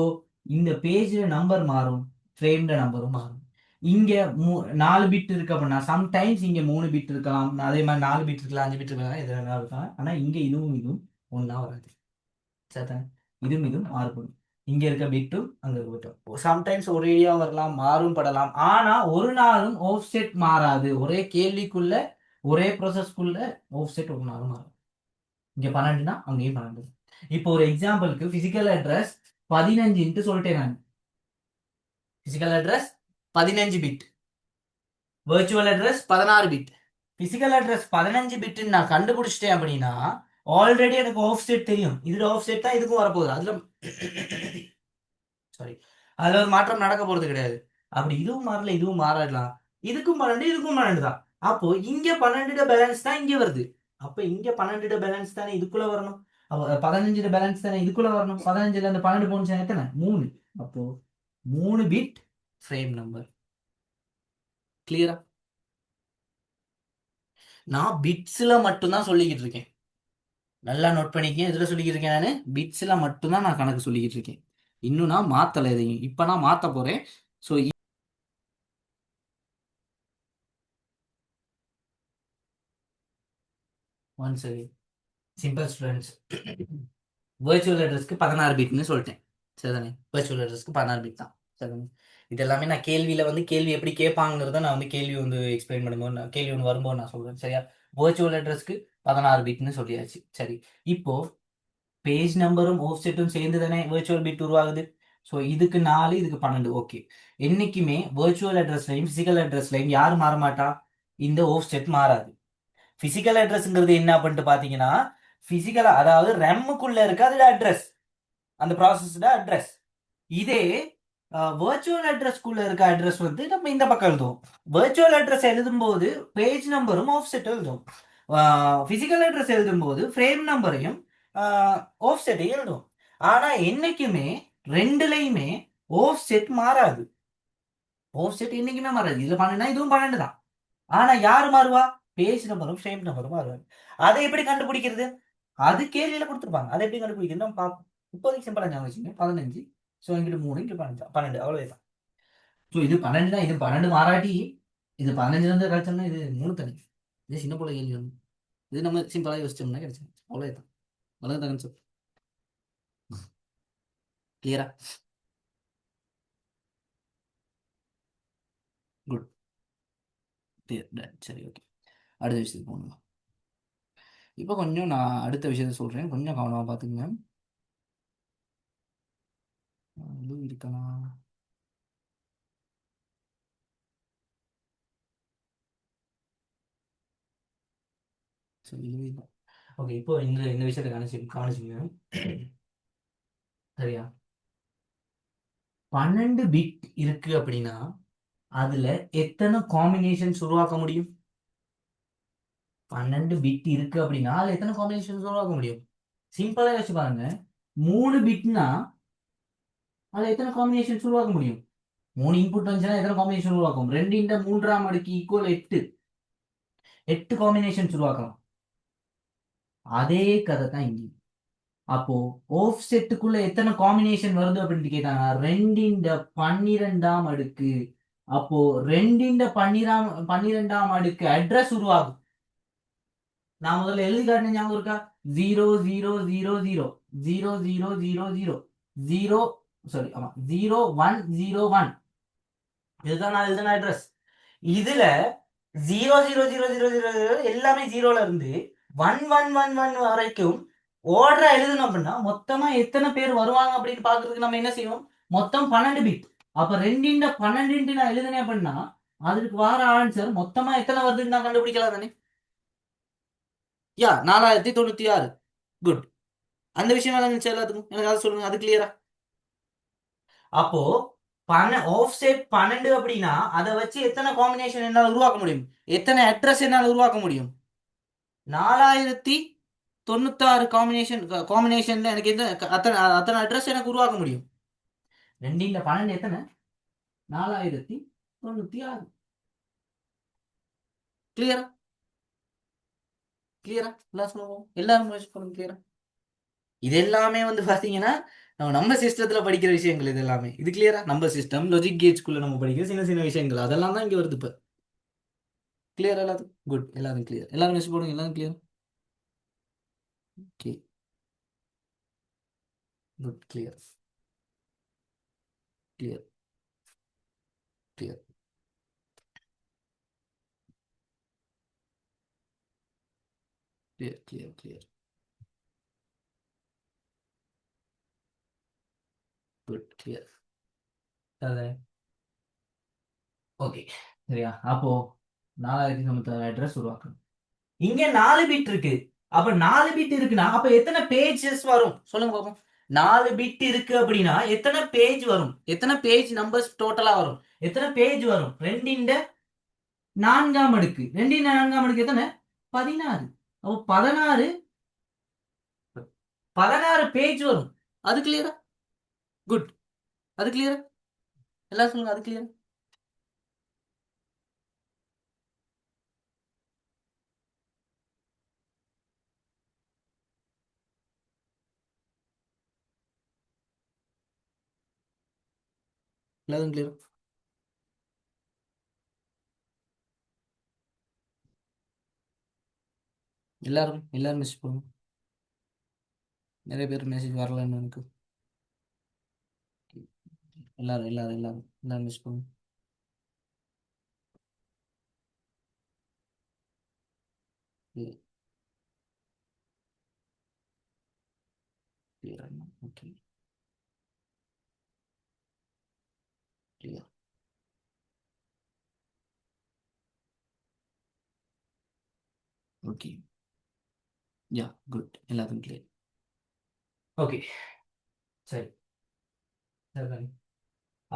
இந்த பேஜ்ல நம்பர் மாறும், ஃப்ரேம்டு நம்பரும் மாறும். இங்க 4 பிட் இருக்கு அப்படின்னா சம்டைம்ஸ் இங்க 3 பிட் இருக்கலாம், அதே மாதிரி 4 பிட் இருக்கலாம், 5 பிட் இருக்கலாம், எது வேணாலும் இருக்கலாம். ஆனா இங்க இதுவும் ஒண்ணா வராது. சரிதானே? இதுவும் மாறுபடும். இங்க இருக்க பிட்டும் அங்க இருக்க பிட்டும் சம்டைம்ஸ் ஒரேடியா வரலாம், மாறும் படலாம். ஆனா ஒரு நாளும் ஆஃப் செட் மாறாது. ஒரே கேள்விக்குள்ள ஒரே ப்ரோசஸ்க்குள்ள ஆஃப் செட் ஒரு நாளும் மாறும். இங்க 12னா அங்கேயும் 12. இப்போ ஒரு எக்ஸாம்பிளுக்கு பிசிக்கல் அட்ரஸ் 15 சொல்லிட்டேன் நான். Physical address 15 bit, virtual address 16 bit. Physical address 15 bit நான் கண்டுபிடிச்சிட்டேன் அப்படின்னா ஆல்ரெடி எனக்கு ஆஃப் செட் தெரியும். இதுல ஆஃப் செட் தான் இதுக்கும் வரப்போகுது. அதுல சாரி, அதுல ஒரு மாற்றம் நடக்க போறது கிடையாது. அப்படி இதுவும் மாறல, இதுவும் மாறலாம். இதுக்கும் 12, இதுக்கும் 12 தான். அப்போ இங்க 12 பேலன்ஸ் தான் இங்க வருது. அப்ப இங்க 12 பேலன்ஸ் தானே இதுக்குள்ள வரணும். அப்போ 15 பேலன்ஸ் தானே இதுக்குள்ள வரணும். 15ல இருந்து 12 போனுச்சு எத்தனை? 3. அப்போ 3 பிட் ஃப்ரேம் நம்பர். கிளியரா? நான் பிட்ஸ்ல மட்டும்தான் சொல்லிக்கிட்டு இருக்கேன். நல்லா நோட் பண்ணிக்கேன். எதுல சொல்லிக்கிட்டு இருக்கேன் நானு? பிட்ஸ்ல மட்டும்தான் நான் கணக்கு சொல்லிக்கிட்டு இருக்கேன். இன்னும் நான் மாத்தல எதையும். இப்ப நான் மாத்த போறேன். ஸோ ஒன் சரி, சிம்பிள் ஸ்டூடெண்ட்ஸ், வெர்ச்சுவல் அட்ரஸ்க்கு 16 பிட்னு சொல்லிட்டேன். சரிதானே? வெர்ச்சுவல் அட்ரஸ்க்கு 16 பிட் தான். சரிதானே? இது எல்லாமே நான் கேள்வியில வந்து கேள்வி எப்படி கேட்பாங்கிறத நான் வந்து கேள்வி வந்து எக்ஸ்பிளைன் பண்ணும்போது, கேள்வி ஒன்று வரும்போது நான் சொல்றேன். சரியா? வெர்ச்சுவல் அட்ரஸ்க்கு 16 பிட்னு சொல்லியாச்சு. சரி, இப்போ பேஜ் நம்பரும் ஆஃப் செட்டும் சேர்ந்து தானே வெர்ச்சுவல் பிட் உருவாகுது. ஸோ இதுக்கு 4, இதுக்கு 12. ஓகே. என்னைக்குமே வெர்ச்சுவல் அட்ரஸ்லையும் பிசிக்கல் அட்ரஸ்லையும் யார் மாற மாட்டா? இந்த ஆஃப் செட் மாறாது. பிசிக்கல் அட்ரஸ்ங்கிறது என்ன பண்ணிட்டு பாத்தீங்கன்னா, பிசிக்கலா அதாவது ரெம்முக்குள்ள இருக்க அதோட அட்ரஸ், அந்த ப்ராசஸோட அட்ரஸ். இதே வெர்ச்சுவல் அட்ரஸ்க்குள்ள இருக்க அட்ரஸ் வந்து நம்ம இந்த பக்கம் எழுதுவோம். வெர்ச்சுவல் அட்ரஸ் எழுதும்போது பேஜ் நம்பரும் ஆஃப் செட் எழுதுவோம். பிசிக்கல் அட்ரஸ் எழுதும்போது ஃப்ரேம் நம்பரையும் ஆஃப் செட்டையும் எழுதுவோம். ஆனா என்னைக்குமே ரெண்டுலையுமே ஆஃப் செட் மாறாது. ஆஃப் செட் என்னைக்குமே மாறாது. இதுல 12 இதுவும் 12 தான். ஆனா யாரு மாறுவா? பேஜ் நம்பரும் ஃப்ரேம் நம்பரும் மாறுவாங்க. அதை எப்படி கண்டுபிடிக்கிறது? அது கேள்வியில கொடுத்துருப்பாங்க. அதை எப்படி கண்டுபிடிக்கிறது நம்ம பார்ப்போம். இப்போதைக்கு சிம்பிளா ஞாபகம் வச்சுங்க. 15. ஸோ இங்கிட்டு 3, இங்கிட்டு 15, 12 அவ்வளவுதான். ஸோ இது 12 தான். இது 12 மாறாட்டி இது 15ல இருந்து கழிச்சோம்னா இது 3 தனி. இது சின்ன போல கேள்வி வந்து இது நம்ம சிம்பிளா யோசிச்சோம்னா கிடைச்சது. அவ்வளவுதான். அவ்வளவுதான் கான்செப்ட். கிளியரா? குட். சரி, ஓகே. அடுத்த விஷயத்துக்கு போகணும். இப்போ கொஞ்சம் நான் அடுத்த விஷயத்த சொல்றேன், கொஞ்சம் கவனமா பாத்துக்கங்க. இருக்கலாம். சரி, ஓகே. இப்போ இந்த இந்த விஷயத்தை கவனிச்சுங்க. சரியா? 12 பிட் இருக்கு அப்படின்னா அதுல எத்தனை காம்பினேஷன்ஸ் உருவாக்க முடியும்? 12 பிட் இருக்கு அப்படின்னா அதுல எத்தனை காம்பினேஷன்ஸ் உருவாக்க முடியும்? சிம்பிளா யோசிச்சு பாருங்க. 3 பிட்னா அதுல எத்தனை காம்பினேஷன்ஸ் உருவாக்க முடியும்? 3 இன்புட் வந்துச்சுன்னா எத்தனை காம்பினேஷன் உருவாக்கும்? 2 × 3 = 8. 8 காம்பினேஷன்ஸ் உருவாக்கலாம். அதே கதை தான் இங்கே. அப்போ ஆஃப் செட்டுக்குள்ள எத்தனை காம்பினேஷன் வருது அப்படின்னு கேட்டாங்க. 2 × 12 அப்போ 2 × 12 அட்ரஸ் உருவாகும். நான் முதல்ல எழுதி காட்டின ஞாபகம் இருக்கா? 0 0 0 0 0 0 0 0 சாரி, ஆமா, 0 1 0 1 இதுதான் நான் எழுதின அட்ரஸ். இதுல 0 0 0 0 0 எல்லாமே 0ல இருந்து 1 1 1 1 வரைக்கும் ஓர்டரா எழுதணும் அப்படின்னா மொத்தமா எத்தனை பேர் வருவாங்க அப்படின்னு பாக்குறதுக்கு நம்ம என்ன செய்வோம்? மொத்தம் 12 பிட். அப்ப 2 × 12 நான் எழுதுனேன் அப்படின்னா அதுக்கு வர ஆன்சர் மொத்தமா எத்தனை வருதுன்னு நான் கண்டுபிடிக்கலாம் தானே? யா, 4096. குட். அந்த விஷயம் இருந்துச்சு எல்லாத்துக்கும். எனக்கு அதை சொல்லுங்க, அது கிளியரா? அப்போ ஆஃப் செட் 12 அப்படின்னா அதை வச்சு எத்தனை காம்பினேஷன் என்னால உருவாக்க முடியும்? எத்தனை அட்ரஸ் என்னால் உருவாக்க முடியும்? 4096 காம்பினேஷன்ல எனக்கு எந்த அத்தனை அட்ரஸ் எனக்கு உருவாக்க முடியும். 2 12 எத்தனை? 4096. கிளியரா? கிளியரா? எல்லாம் சொல்லுவோம், எல்லாரும் முயற்சி பண்ணுங்க. கிளியரா? இது எல்லாமே வந்து பாத்தீங்கன்னா நம்ம சிஸ்டத்துல படிக்கிற விஷயங்கள். இது எல்லாமே இது கிளியரா? நம்ம சிஸ்டம் லாஜிக் கேட்ஸ்குள்ள நம்ம படிக்கிற சின்ன சின்ன விஷயங்கள் அதெல்லாம் தான் இங்க வருது இப்ப. கிளியர் எல்லாரும்? குட். எல்லாரும் கிளியர். எல்லாரும் மிஸ் போடுங்க. எல்லாரும் clear? Okay. Good. Clear. Clear. Clear. Clear. Clear. Clear. Good. Clear. அതെ. ஓகே. சரியா? அப்போ 4096 அட்ரஸ் உருவாக்கணும். இங்க 4 பிட் இருக்கு. அப்ப 4 பிட் இருக்குன்னா அப்ப எத்தனை பேஜஸ் வரும் சொல்லுங்க பாப்போம். 4 பிட் இருக்கு அப்படின்னா எத்தனை பேஜ் வரும்? எத்தனை பேஜ் நம்பர்ஸ் டோட்டலா வரும்? எத்தனை பேஜ் வரும்? 2 4 2 4 எத்தனை? 16. அப்போ 16 பேஜ் வரும். அது கிளியரா? குட். அது கிளியரா? எல்லாம் சொல்லுங்க. அது கிளியரா? எல்லாரும் கிளியரா? எல்லாரும் எல்லாரும் மெசேஜ் பண்ணுங்க. நிறைய பேர் மெசேஜ் வரலன்னு எனக்கு. எல்லாரும் எல்லாரும் எல்லாரும் எல்லாரும் மெசேஜ் பண்ணுங்க. Clear. Clear. Okay. Clear. Okay. Yeah. Good. எல்லாரும் கிளியர். ஓகே. சரி. சரி.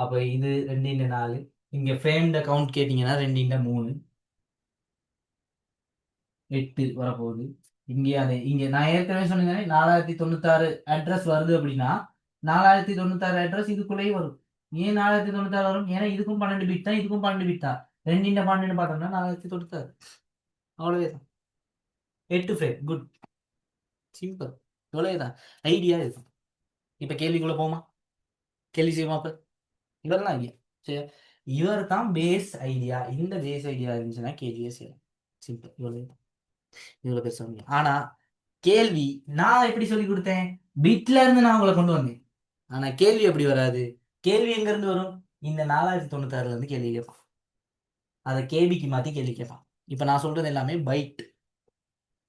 அப்ப இது 2 4. இங்க ஃப்ரேம்ட கவுண்ட் கேட்டீங்கன்னா 2 3 8 வரப்போகுது. இங்கே அதே இங்க நான் ஏற்கனவே சொன்னேன் 4096 அட்ரஸ் வருது அப்படின்னா 4096 அட்ரஸ் இதுக்குள்ளேயே வரும். ஏன் 4096 வரும்? ஏன்னா இதுக்கும் 12 பிட் தான், இதுக்கும் 12 பிட் தான். 2 12 பார்த்தோம்னா 4096. அவ்வளவுதான். 8 ஃப்ரேம். குட். சிம்பிள். இவ்வளவுதான். ஐடியா இருக்கும். இப்ப கேள்விக்குள்ள போமா? கேள்வி செய்வோமா? அப்ப இதெல்லாம் ஐடியா. சரி. இவர் தான் பேஸ் ஐடியா. இந்த பேஸ் ஐடியா இருந்துச்சுன்னா கேள்வியே செய்யலாம். சிம்பிள். இவ்வளவு பேர் சொன்னீங்க. ஆனா கேள்வி நான் எப்படி சொல்லி கொடுத்தேன்? பிட்ல இருந்து நான் உங்களை கொண்டு வந்தேன். ஆனா கேள்வி எப்படி வராது? கேள்வி எங்க இருந்து வரும்? இந்த 4096 இருந்து கேள்வி கேட்பான். அதை கேபிக்கு மாத்தி கேள்வி கேட்பான். இப்ப நான் சொல்றது எல்லாமே பைட்.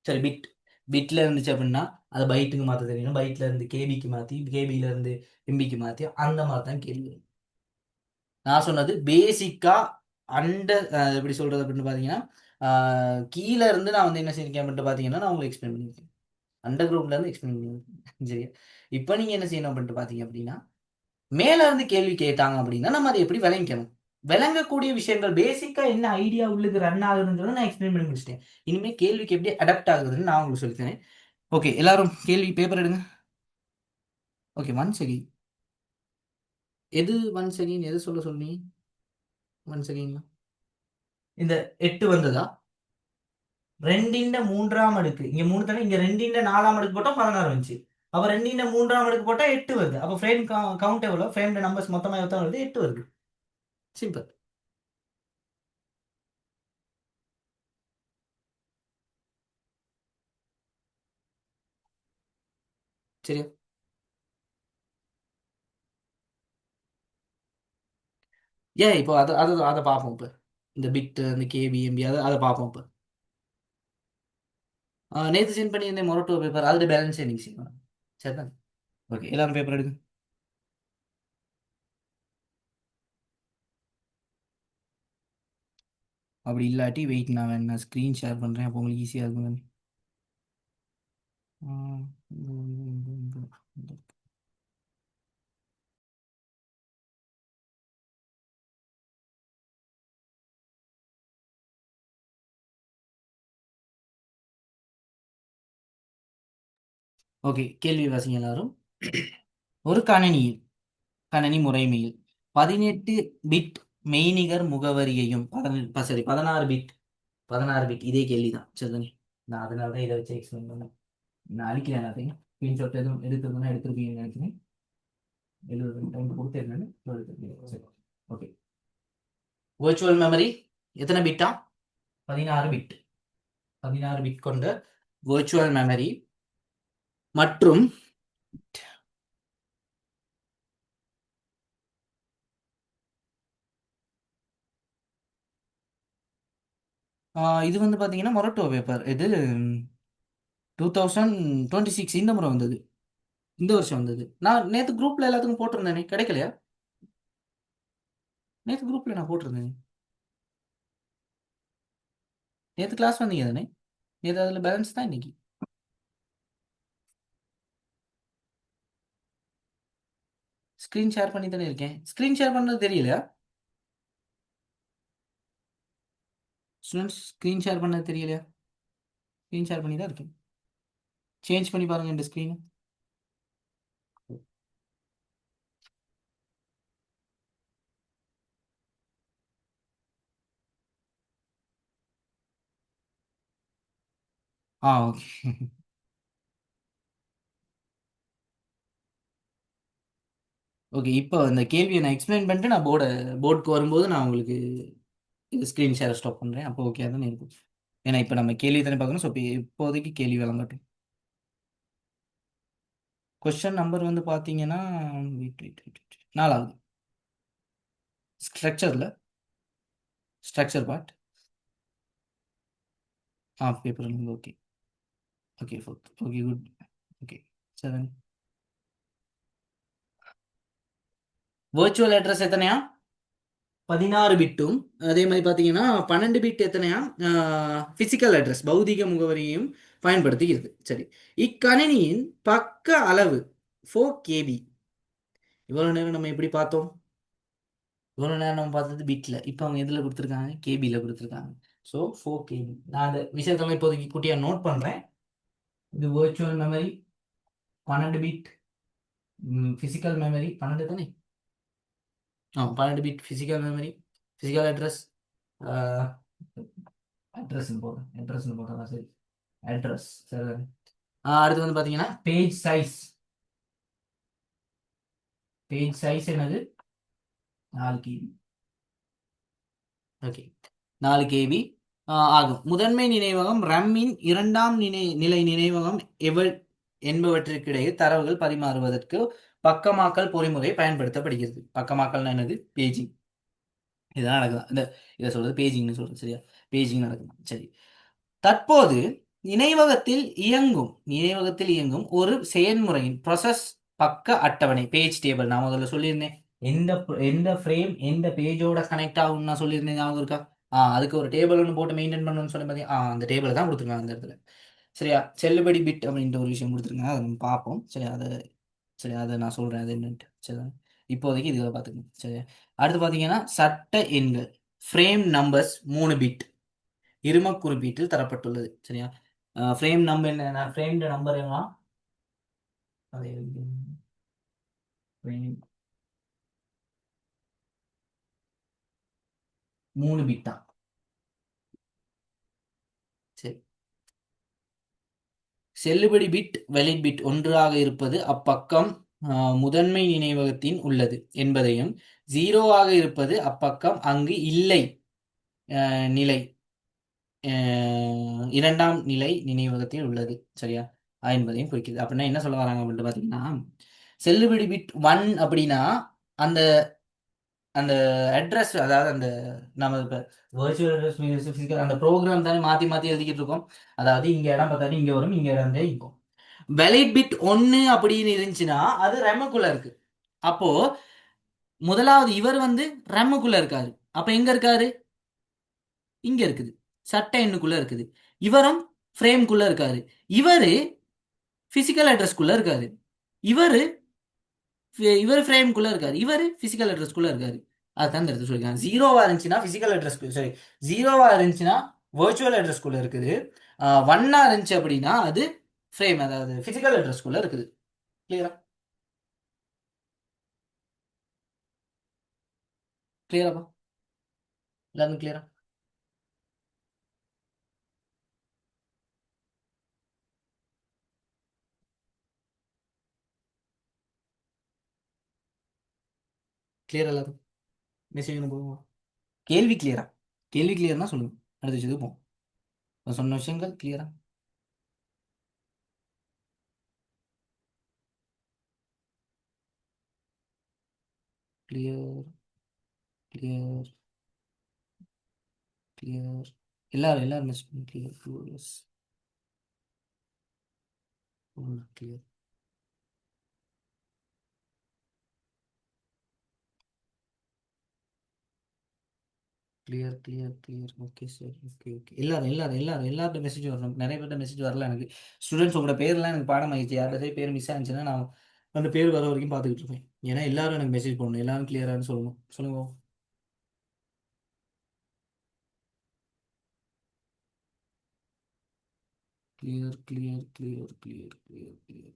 சரி, பிட். பிட்ல இருந்துச்சு அப்படின்னா அதை பைட்டுக்கு மாத்த தெரியணும். பைட்ல இருந்து கேபிக்கு மாத்தி, கேபில இருந்து எம்பிக்கு மாத்தி அந்த மாதிரி தான் கேள்வி வரும். நான் சொன்னது பேசிக்கா அண்டர் எப்படி சொல்றது அப்படின்னு பாத்தீங்கன்னா கீழே இருந்து நான் வந்து என்ன செஞ்சிருக்கேன் அப்படின்ட்டு பாத்தீங்கன்னா நான் உங்களுக்கு எக்ஸ்பிளைன் பண்ணியிருக்கேன். அண்டர் கிரவுண்ட்ல இருந்து எக்ஸ்பிளைன் பண்ணியிருக்கேன். சரியா? இப்போ நீங்க என்ன செய்யணும் அப்படின்ட்டு பாத்தீங்க அப்படின்னா மேல இருந்து கேள்வி கேட்டாங்க அப்படின்னா நம்ம அதை எப்படி விளங்கிக்கணும். விளங்கக்கூடிய விஷயங்கள் பேசிக்கா என்ன ஐடியா உள்ளுக்கு ரன் ஆகுதுங்கிறத நான் எக்ஸ்பிளைன் பண்ணி முடிச்சிட்டேன். இனிமேல் கேள்விக்கு எப்படி அடாப்ட் ஆகுதுன்னு நான் உங்களுக்கு சொல்லித்தரேன். ஓகே, எல்லாரும் கேள்வி பேப்பர் எடுங்க. Okay, one second. எது ஒன் செகண்ட்? எது சொல்ல சொன்னீங்க? One second. இந்த 8 வந்ததா? 2 3 இங்க 3 தானே. இங்க 2 4 போட்டா 16 வந்துச்சு. அப்ப 2 3 போட்டா 8 வருது. அப்ப ஃப்ரேம் கவுண்ட் எவ்வளவு? ஃப்ரேம் நம்பர்ஸ் மொத்தமா எவ்வளவு வருது? 8 வருது. சிம்பிள். சரியா? ஏன் இப்போ அதை அதை அதை பார்ப்போம். இப்போ இந்த பிட் அந்த கேபிஎம்பி அதை பார்ப்போம். இப்போ நேற்று சென்ட் பண்ணியிருந்தேன் மொரட்டோ பேப்பர். அதோட பேலன்ஸ் இன்னைக்கு செய்யணும். சரிதான்? ஓகே, எல்லாரும் பேப்பர் எடுங்க. அப்படி இல்லாட்டி வெயிட், நான் வேணா ஸ்க்ரீன் ஷேர் பண்ணுறேன். அப்போ உங்களுக்கு ஈஸியாக இருக்கும். ஓகே, கேள்வி வாசிங்க எல்லாரும். ஒரு கணினியில் கணனி முறைமையில் 18 பிட் மெய்நிகர் முகவரியையும் 16 பிட் 16 பிட் இதே கேள்விதான் சரிதானே. நான் அதனால தான் இதை வச்சு எக்ஸ்பிளைன் பண்ணேன். நான் அழிக்கிறேன் எல்லாத்தையும். ஸ்கிரீன்ஷாட் எதுவும் எடுத்துருந்தோம்னா எடுத்துருப்பீங்கன்னு நினைக்கிறேன். 70 டைம் கொடுத்துருந்தேன்னு எடுத்துருப்பீங்க. சரி, ஓகே. virtual மெமரி எத்தனை பிட்டா? 16 பிட். 16 பிட் கொண்ட virtual மெமரி மற்றும் இது வந்து பார்த்தீங்கன்னா மொரட்டோ பேப்பர். இது 2026 இந்த முறை வந்தது. இந்த வருஷம் வந்தது. நான் நேற்று குரூப்ல எல்லாத்துக்கும் போட்டிருந்தேனே, கிடைக்கலையா? நேற்று குரூப்ல நான் போட்டிருந்தேன். நேற்று கிளாஸ் வந்தீங்க தானே? நேற்று அதில் பேலன்ஸ் தான் இன்னைக்கு. ஸ்க்ரீன் ஷேர் பண்ணி தானே இருக்கேன். ஸ்க்ரீன் ஷேர் பண்ணுறது தெரியலையா ஸ்டூடெண்ட்ஸ்? ஸ்க்ரீன் ஷேர் பண்ணது தெரியலையா? ஸ்க்ரீன் ஷேர் பண்ணி தான் இருக்கேன். சேஞ்ச் பண்ணி பாருங்க இந்த ஸ்க்ரீனை. ஓகே. ஓகே, இப்போ இந்த கேள்வியை நான் எக்ஸ்பிளைன் பண்ணிட்டு நான் போர்டுக்கு வரும்போது நான் உங்களுக்கு இது ஸ்க்ரீன் ஷேர் ஸ்டாப் பண்ணுறேன். அப்போ ஓகே தானே இருக்கும். ஏன்னா இப்போ நம்ம கேள்வி தானே பார்க்கணும். ஸோ இப்போ இப்போதைக்கு கேள்வி விளங்கட்டும். கொஸ்டின் நம்பர் வந்து பார்த்தீங்கன்னா 4வது structure part paper. Okay okay 4th. Okay good. Okay 7. virtual address எத்தனையா? 16 பிட்டும். அதே மாதிரி பார்த்தீங்கன்னா 12 பிட் எத்தனையா? பிசிக்கல் அட்ரஸ் பௌதிக முகவரியையும் பயன்படுத்துகிறது. சரி, இக்கணினியின் பக்க அளவு 4 KB. இவ்வளவு நேரம் நம்ம எப்படி பார்த்தோம்? இவ்வளவு நேரம் நம்ம பார்த்தது பிட்ல. இப்போ அவங்க எதில் கொடுத்துருக்காங்க? கேபியில் கொடுத்துருக்காங்க. So 4 KB. நான் அந்த விஷயத்தெல்லாம் இப்போதைக்கு குட்டியாக நோட் பண்ணுறேன். இது virtual memory 12 bit, physical memory 12 தானே? 12 bit physical memory, physical address, அட்ரஸ்ன்னு போடுறதா சரி, அட்ரஸ் சரி. அடுத்து வந்து பார்த்தீங்கன்னா பேஜ் சைஸ் என்னது? 4 KB. ஓகே, 4 KB ஆகும். முதன்மை நினைவகம் ரம்மின் இரண்டாம் நிலை நினைவகம் என்பவற்றிற்கிடையே தரவுகள் பரிமாறுவதற்கு பக்கமாக்கல் பொறிமுறை பயன்படுத்தப்படுகிறது. பக்கமாக்கல்னா என்னது? பேஜிங். இதுதான் நடக்குது. இதை சொல்றது பேஜிங்னு சொல்றது சரியா? பேஜிங் நடக்குது. சரி, தற்போது நினைவகத்தில் இயங்கும் ஒரு செயல்முறையின் ப்ராசஸ் பக்க அட்டவணை பேஜ் டேபிள். நான் முதல்ல சொல்லியிருந்தேன் எந்த ஃப்ரேம் எந்த பேஜோட கனெக்ட் ஆகும்னு நான் சொல்லியிருந்தேன். ஞாபகம் இருக்கா? அதுக்கு ஒரு டேபிள் ஒன்று போட்டு மெயின்டைன் பண்ணணும்னு சொல்லி பார்த்தீங்க. அந்த டேபிளை தான் கொடுத்துருக்காங்க அந்த இடத்துல. சரியா? செல்லுபடி பிட் அப்படின்ற ஒரு விஷயம் கொடுத்துருக்காங்க. அதை நம்ம பார்ப்போம். அதை நான் சொல்கிறேன் அது என்னன்ட்டு. சரி, இப்போதைக்கு இதுகளை பார்த்துக்கணும். சரியா? அடுத்து பார்த்தீங்கன்னா சட்ட எண்கள் ஃப்ரேம் நம்பர்ஸ் 3 பிட் இரும குறிப்பீட்டில் தரப்பட்டுள்ளது. சரியா? ஃப்ரேம் நம்பர் என்ன? ஃப்ரேம் நம்பர் என்ன? அதை ஃப்ரேம் 3 பிட் தான். சரி, செல்லுபடி பிட் வெளிட் பிட் ஒன்றாக இருப்பது அப்பக்கம் முதன்மை நினைவகத்தின் உள்ளது என்பதையும், 0ஆக இருப்பது அப்பக்கம் அங்கு இல்லை நிலை இரண்டாம் நிலை நினைவகத்தில் உள்ளது. சரியா? என்பதையும் குறிக்கிறது. அப்படின்னா என்ன சொல்ல வராங்க அப்படின்ட்டு பார்த்தீங்கன்னா, செல்லுபடி பிட் 1 அப்படின்னா அந்த அந்த அட்ரஸ், அதாவது அந்த நம்ம இப்போ virtual அட்ரஸ் ஃபிசிக்கல் அந்த ப்ரோக்ராம் தானே மாற்றி மாற்றி எழுதிக்கிட்டு இருக்கோம். அதாவது இங்கே இடம் பார்த்தாலும் இங்கே வரும், இங்கே இடம் இருந்தால் இருக்கும். வெலிட் பிட் 1 அப்படின்னு இருந்துச்சுன்னா அது ரெமுக்குள்ள இருக்கு. அப்போ முதலாவது இவர் வந்து ரெமுக்குள்ள இருக்காரு. அப்ப எங்க இருக்காரு? இங்க இருக்குது, சட்ட எண்ணுக்குள்ள இருக்குது. இவரும் ஃப்ரேம்குள்ள இருக்காரு. இவரு பிசிக்கல் அட்ரஸ்க்குள்ள இருக்காரு. இவரு இவர் ஃப்ரேம்குள்ள இருக்காரு. இவர் பிசிக்கல் அட்ரஸ்க்குள்ள இருக்காரு. அதுதான் இந்த இடத்துல சொல்லியிருக்காங்க. 0வா இருந்துச்சுன்னா பிசிக்கல் அட்ரஸ், சரி, 0வா இருந்துச்சுன்னா virtual அட்ரஸ்க்குள்ள இருக்குது. 1ஆ இருந்துச்சு அப்படின்னா அது ஃப்ரேம், அதாவது பிசிக்கல் அட்ரஸ்க்குள்ள இருக்குது. கிளியரா? கிளியராப்பா? எல்லாருமே கிளியரா? கிளியரா எல்லாரும்? மெசேஜ் போடுவோம். கேள்வி கிளியரா? கேள்வி கிளியர்னா சொல்லுங்க, அடுத்த விஷயத்துக்கு போவோம். நான் சொன்ன விஷயங்கள் கிளியரா? Clear, clear, clear. எல்லாரும் எல்லாரும் மெசேஜ் பண்ணுங்க. கிளியர், ப்ளூலெஸ், clear, clear, clear, clear. Okay sir, okay okay. எல்லாரும் எல்லாரும் எல்லாரும் எல்லார்ட்ட மெசேஜ் வரணும். நிறைய பேர்ட்ட மெசேஜ் வரல எனக்கு. ஸ்டூடெண்ட்ஸ் உங்களோட பேர்லாம் எனக்கு பாடம் ஆயிடுச்சு. யார்கிட்ட பேர் மிஸ் ஆச்சுன்னா நான் அந்த பேர் வர வரைக்கும் பார்த்துக்கிட்டு இருக்கேன். ஏன்னா எல்லாரும் எனக்கு மெசேஜ் பண்ணணும், எல்லாரும் கிளியரானு சொல்லணும். சொல்லுங்க. Clear, clear, clear, clear, clear, clear,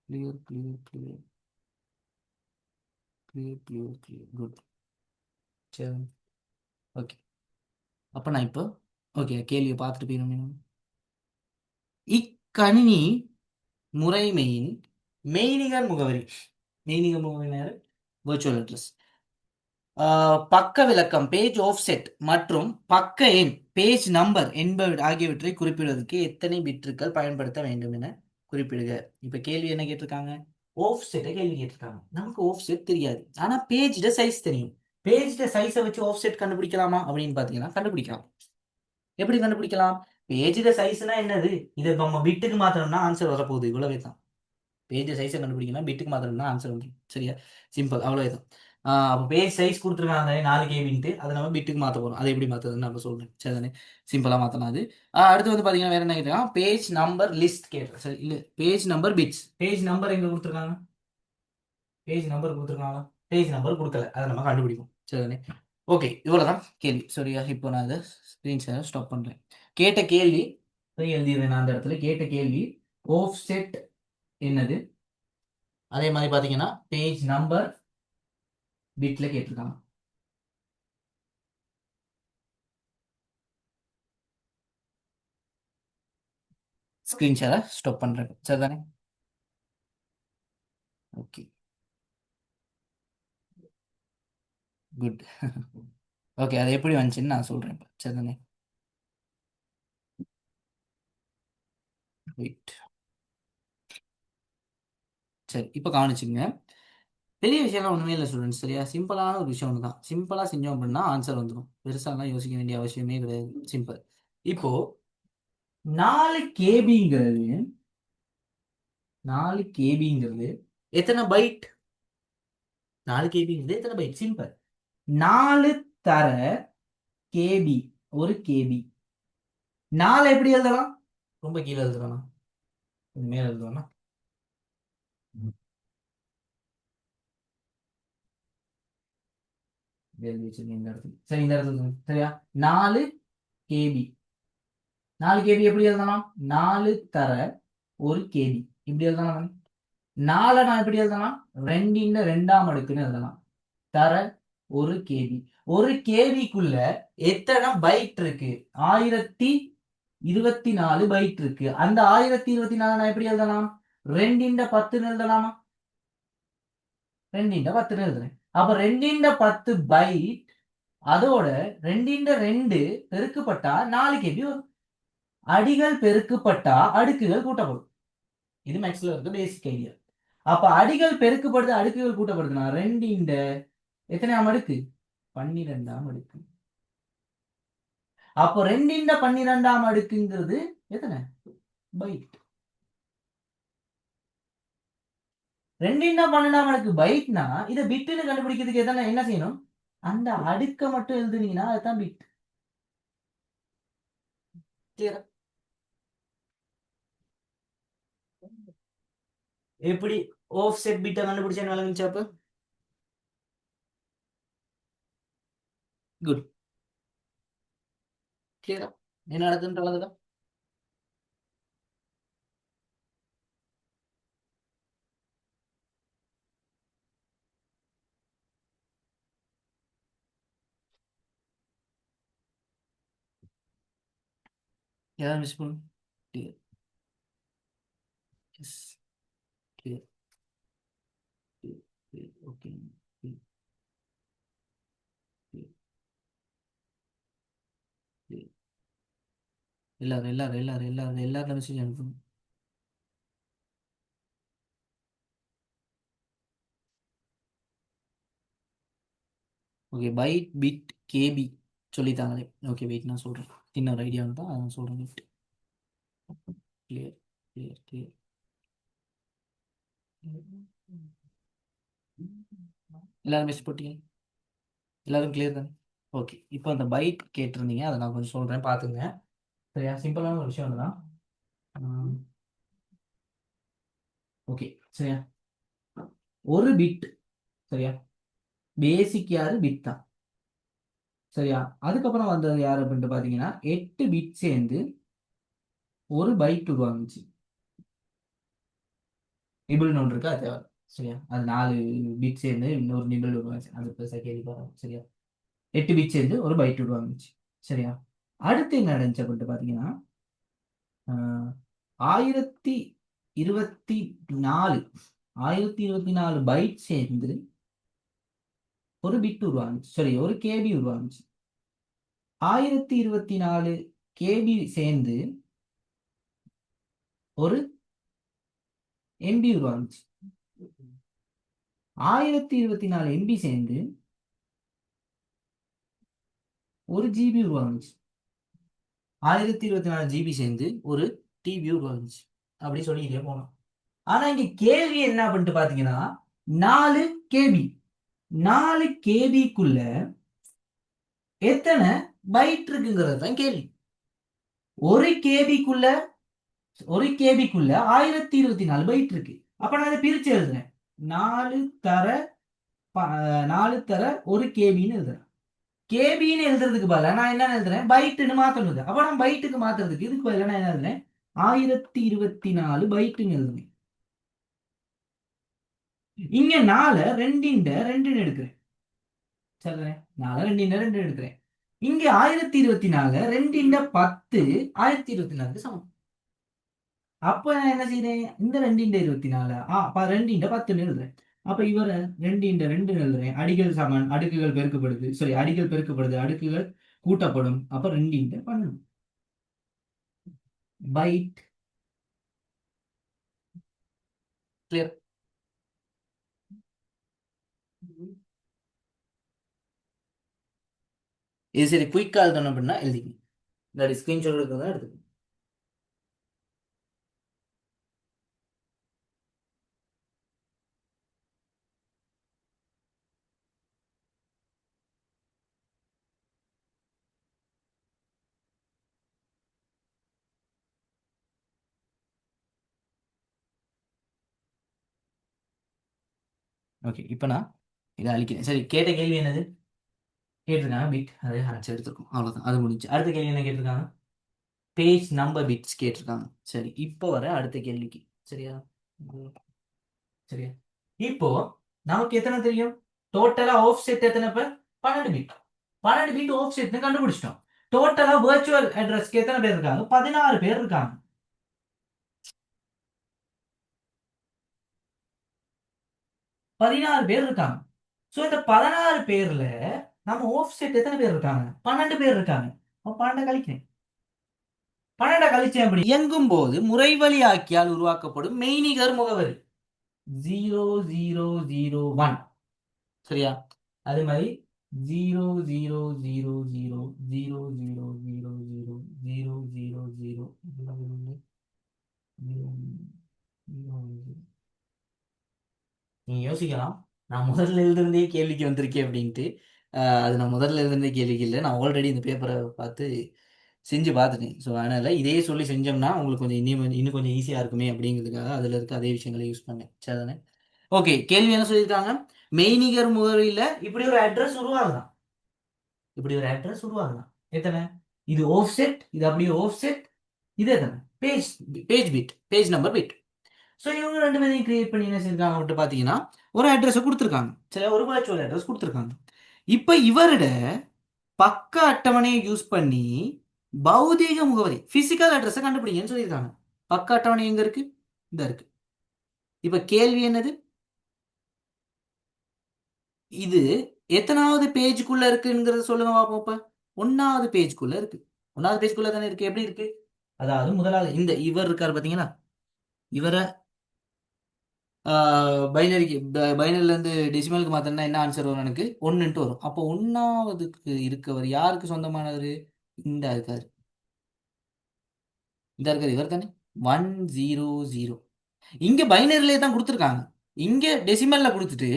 clear, clear, clear, clear, clear, clear. Good. சரி, ஓகே. அப்போ நான் இப்போ ஓகே கேள்வியை பார்த்துட்டு போயிடும். இக்கணினி முறைமையின் மெய்நிகர் முகவரி. மெய்நிகர் முகவரி virtual address. பக்க விளக்கம் பேஜ் ஆஃப்செட் மற்றும் பக்க எண் பேஜ் நம்பர் என்பது ஆகியவற்றை குறிப்பிடுவதற்கு எத்தனை பிட்டுகள் பயன்படுத்த வேண்டும் என குறிப்பிடுக. இப்ப கேள்வி என்ன கேட்டிருக்காங்க? ஆஃப்செட்டை கேள்வி கேட்டிருக்காங்க. நமக்கு ஆஃப்செட் தெரியாது, ஆனா பேஜ்ட சைஸ் தெரியும். பேஜ்ட சைஸை வச்சு ஆஃப்செட் கண்டுபிடிக்கலாமா அப்படின்னு பாத்தீங்கன்னா கண்டுபிடிக்கலாம். எப்படி கண்டுபிடிக்கலாம்? பேஜ்ட சைஸ்னா என்னது? இதை நம்ம பிட்டுக்கு மாத்தணும்னா ஆன்சர் வரப்போகுது. இவ்வளவே தான். பேஜ் சைஸை கண்டுபிடிக்கணும், பிட்டுக்கு மாத்தணும்னா ஆன்சர் வந்துடும். சரியா? சிம்பிள், அவ்வளவுதான். அப்போ பேஜ் சைஸ் கொடுத்துருக்காங்க 4 KB, அதை நம்ம பிட்டுக்கு மாற்ற போறோம். அதை எப்படி மாற்றுறதுன்னு நம்ம சொல்றேன். சரி தானே? சிம்பிளாக மாற்றலாம் அது. அடுத்து வந்து பார்த்தீங்கன்னா வேற என்ன கேட்கலாம்? பேஜ் நம்பர் லிஸ்ட் கேட்குறேன். சரி, இல்லை page number bits. Page number எங்க கொடுத்துருக்காங்க? பேஜ் நம்பர் கொடுத்துருக்காங்களா? பேஜ் நம்பர் கொடுக்கல, அதை நம்ம கண்டுபிடிப்போம். சரி தானே? ஓகே, இவ்வளோதான் கேள்வி. சரியா? இப்போ நான் அதை ஸ்க்ரீன் ஷேரை ஸ்டாப் பண்ணுறேன். கேட்ட கேள்வி எழுதிடுறேன் நான் அந்த இடத்துல. கேட்ட கேள்வி ஆஃப்செட் என்னது, அதே மாதிரி பார்த்தீங்கன்னா பேஜ் நம்பர் பிட்ல கேட்டிருக்காங்க. ஸ்க்ரீன் ஷேரை ஸ்டாப் பண்ணுறேன். சரிதானே? Okay, good. ஓகே, அது எப்படி வந்துச்சுன்னு நான் சொல்கிறேன் இப்போ. சரிதானே? வெயிட். சரி, இப்போ கவனிச்சுங்க. பெரிய விஷயம்லாம் ஒன்றுமே இல்லை ஸ்டூடெண்ட்ஸ். சரியா? சிம்பிளான ஒரு விஷயம் ஒன்று தான். சிம்பிளாக செஞ்சோம் அப்படின்னா ஆன்சர் வந்துடும். பெருசாலாம் யோசிக்க வேண்டிய அவசியமே கிடையாது. சிம்பிள். இப்போ 4 KB எத்தனை பைட்? 4 KB எத்தனை பைட்? சிம்பிள். 4 தர KB 1 KB. 4 எப்படி எழுதலாம்? ரொம்ப கீழே எழுதுறானா? மேல எழுதுவானா? எழுதி வச்சிருக்கேன் இந்த இடத்துல. சரி, இந்த இடத்துல சரியா? 4 KB. 4 KB எப்படி எழுதலாம்? 4 தர 1 KB இப்படி எழுதலாம். 4 நான் எப்படி எழுதலாம்? 2 2 எழுதலாம். தர 1 KB. 1 KBக்குள்ள எத்தனை பைட் இருக்கு? 1024 பைட் இருக்கு. அந்த 1024 நான் எப்படி எழுதலாம்? 2 10 எழுதலாமா? 2 10 எழுதுறேன். அப்ப 2 10 பைட், அதோட 2 பெருக்கப்பட்டா 4 KB வரும். அடிகள் பெருக்கப்பட்டா அடுக்குகள் கூட்டப்படும். இது மேக்ஸ்ல இருக்க பேசிக் ஐடியா. அப்ப அடிகள் பெருக்கப்படுது, அடுக்குகள் கூட்டப்படுதுன்னா 2 எத்தனையாம் அடுக்கு? 12ஆம் அடுக்கு. அப்போ 2 12ஆம் அடுக்குங்கிறது எத்தனை பைட்? 2 12ஆம் அடுக்கு பைட்னா இதை பிட்டுன்னு கண்டுபிடிக்கிறதுக்கு எத்தனை என்ன செய்யணும்? அந்த அடுக்க மட்டும் எழுதுனீங்கன்னா அதுதான் பிட். எப்படி ஆஃப்செட் பிட்டை கண்டுபிடிச்சேன்னு விளங்குச்சு அப்ப? குட். கிளியரா? என்ன நடக்குதுன்னு விளங்குதா? ஏதாவது மிஸ் பண்ணு. Clear. Yes. Clear. Clear. Clear. Okay. Clear. Clear. Clear. எல்லாரும் மெசேஜ் அனுப்புங்க. ஓகே, பைட் பிட் கேபி சொல்லித்தாங்களே. ஓகே வெயிட், நான் சொல்கிறேன். சின்ன ஒரு ஐடியா தான், அதான் சொல்கிறேன். வெயிட். கிளியர். கிளியர். கிளியர். எல்லாரும் மெசேஜ் போட்டீங்க? எல்லாரும் கிளியர் தானே? ஓகே, இப்போ அந்த பைட் கேட்டிருந்தீங்க, அதை நான் கொஞ்சம் சொல்கிறேன் பார்த்துங்க. சரியா, சிம்பிளான ஒரு விஷயம் தான். ஓகே. சரியா, ஒரு பிட். சரியா, பேசிக் யாரு? பிட் தான். சரியா, அதுக்கப்புறம் வந்தது யாரு அப்படின்ட்டு பார்த்தீங்கன்னா 8 பிட் சேர்ந்து ஒரு பைட் உருவாங்குச்சு. நிபிள்னு ஒன்று இருக்கு, அது தேவை. சரியா, அது 4 பிட் சேர்ந்து இன்னொரு நிபிள் உருவாச்சு. அது பெருசாக கேள்வி பாருங்க. சரியா, 8 பிட் சேர்ந்து ஒரு பைட் உருவாங்குச்சு. சரியா, அடுத்து என்ன நடந்துச்சு அப்படின்ட்டு பார்த்தீங்கன்னா 1024 1024 பைட் சேர்ந்து ஒரு பிட் உருவாங்குச்சு. சரி, ஒரு கேபி உருவாங்குச்சு. 1024 கேபி சேர்ந்து ஒரு எம்பி உருவாங்குச்சு. 1024 எம்பி சேர்ந்து ஒரு ஜிபி உருவாங்குச்சு. 1024 ஜிபி சேர்ந்து ஒரு டிபி உருவாங்குச்சு. அப்படி சொல்லிக்கிட்டே போனோம். ஆனா இங்க கேள்வி என்ன பண்ணிட்டு பாத்தீங்கன்னா 4 கேபி. 4 கேபிக்குள்ள எத்தனை பைட் இருக்குங்கிறது தான் கேள்வி. ஒரு கேபிக்குள்ள 1024 பைட் இருக்கு. அப்ப நான் அதை பிரிச்சு எழுதுறேன். 4 தர 4 தர ஒரு கேபின்னு எழுதுறேன். கேபின்னு எழுதுறதுக்கு பதிலாக நான் என்ன எழுதுறேன்? பைட்டுன்னு மாத்தணும். அப்ப நான் பைட்டுக்கு மாத்துறதுக்கு இதுக்கு பதிலாக நான் என்ன எழுதுறேன்? 1024 பைட்டுன்னு எழுதுறேன். இங்க 4 2 எடுக்கிறேன். சரிதானே? 4 2 எடுக்கிறேன். இங்க 1024 2 10 1024 சமம். அப்ப நான் என்ன செய்யறேன்? இந்த 2 அப்ப 2 எழுதுறேன். அப்ப இவரை 2 எழுதுறேன். அடிகள் சமன், அடுக்குகள் பெருக்கப்படுது. சரி, அடிகள் பெருக்கப்படுது, அடுக்குகள் கூட்டப்படும். அப்ப 2 பைட். கிளியர்? இது சரி, குயிக்கா எழுதணும் அப்படின்னா எழுதிக்கணும். இல்லாட்டி ஸ்கிரீன்ஷாட் எடுக்கிறதா எடுத்துக்கணும். ஓகே, இப்போ நான் இதை அழிக்கிறேன். சரி, கேட்ட கேள்வி என்னது? கேட்டிருக்காங்க பிட், அதை ஆன்சர் எடுத்துருக்கோம். அவ்வளோதான், அது முடிஞ்சு. அடுத்த கேள்வி என்ன கேட்டிருக்காங்க? பேஜ் நம்பர் பிட்ஸ் கேட்டிருக்காங்க. சரி, இப்போ வர அடுத்த கேள்விக்கு. சரியா? சரியா, இப்போ நமக்கு எத்தனை தெரியும்? டோட்டலா ஆஃப் செட் எத்தனை? 12 பிட். 12 பிட் ஆஃப் செட்னு கண்டுபிடிச்சிட்டோம். டோட்டலா வர்ச்சுவல் அட்ரஸ்க்கு எத்தனை பேர் இருக்காங்க? 16 பேர் இருக்காங்க. 16 பேர் இருக்காங்க. ஸோ இந்த 16 பேர்ல நம்ம ஆஃப் செட் எத்தனை பேர் இருக்காங்க? 12 பேர் இருக்காங்க. 12 கழிக்கிறேன். 12 கழிச்சேன். அப்படி இயங்கும் போது முறைவழியாக்கியால் உருவாக்கப்படும் மெய்நிகர் முகவரி 0001. சரியா, அதே மாதிரி 000000000000. நீங்க யோசிக்கலாம், நான் முதல்ல இருந்தே கேள்விக்கு வந்திருக்கேன் அப்படின்ட்டு. அது நான் முதல்ல இருந்தே கேள்விக்கு இல்லை, நான் ஆல்ரெடி இந்த பேப்பரை பார்த்து செஞ்சு பார்த்துட்டேன். ஸோ அதனால் இதையே சொல்லி செஞ்சோம்னா உங்களுக்கு கொஞ்சம் இன்னும் கொஞ்சம் ஈஸியாக இருக்குமே அப்படிங்கிறதுக்காக அதில் இருக்க அதே விஷயங்களை யூஸ் பண்ணேன். சரிதானே? ஓகே, கேள்வி என்ன சொல்லியிருக்காங்க? மெய்நிகர் முகவரியில் இப்படி ஒரு அட்ரஸ் உருவாகலாம். இப்படி ஒரு அட்ரஸ் உருவாகலாம். எத்தனை? இது ஆஃப் செட், இது அப்படியே ஆஃப் செட். இது எத்தனை? Page page bit, page number bit. So இவங்க 2 பேரையும் கிரியேட் பண்ணி என்ன செஞ்சிருக்காங்க அப்படின்ட்டு பார்த்தீங்கன்னா ஒரு அட்ரஸை கொடுத்துருக்காங்க. சரி, ஒரு வர்ச்சுவல் அட்ரஸ் கொடுத்துருக்காங்க. இப்போ இவரோட பக்க அட்டவணையை யூஸ் பண்ணி பௌதீக முகவரி பிசிக்கல் அட்ரஸை கண்டுபிடிங்கன்னு சொல்லியிருக்காங்க. பக்க அட்டவணை எங்க இருக்கு? இந்த இருக்கு. இப்ப கேள்வி என்னது? இது எத்தனாவது பேஜுக்குள்ள இருக்குங்கிறத சொல்லுங்க பாப்போம். இப்ப 1வது பேஜுக்குள்ள இருக்கு. 1வது பேஜுக்குள்ள தானே இருக்கு. எப்படி இருக்கு? அதாவது முதலாவது இந்த இவர் இருக்காரு பாத்தீங்களா? இவரை பைனரிக்கு பைனரில இருந்து டெசிமலுக்கு மாத்தனா என்ன ஆன்சர் வரும்? எனக்கு 1ன்ட்டு வரும். அப்போ 1வதுக்கு இருக்கவர் யாருக்கு சொந்தமானவர்? இந்த இருக்காரு. இந்த இருக்காரு இவர் தானே. 100. இங்க பைனரிலே தான் கொடுத்துருக்காங்க. இங்க டெசிமல்ல கொடுத்துட்டு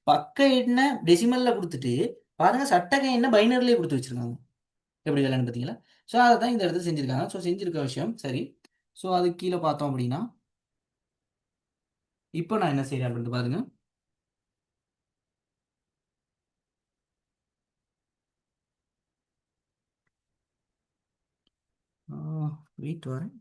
பக்க என்ன டெசிமல்ல கொடுத்துட்டு பாருங்க, சட்டகம் என்ன பைனரிலே கொடுத்து வச்சிருக்காங்க. எப்படி வேலைன்னு பார்த்தீங்களா? ஸோ அதை தான் இந்த இடத்துல செஞ்சிருக்காங்க. ஸோ செஞ்சிருக்க விஷயம் சரி. ஸோ அது கீழே பார்த்தோம் அப்படின்னா இப்போ நான் என்ன செய்யறேன் அப்படின்ட்டு பாருங்க. வெயிட் வரேன்.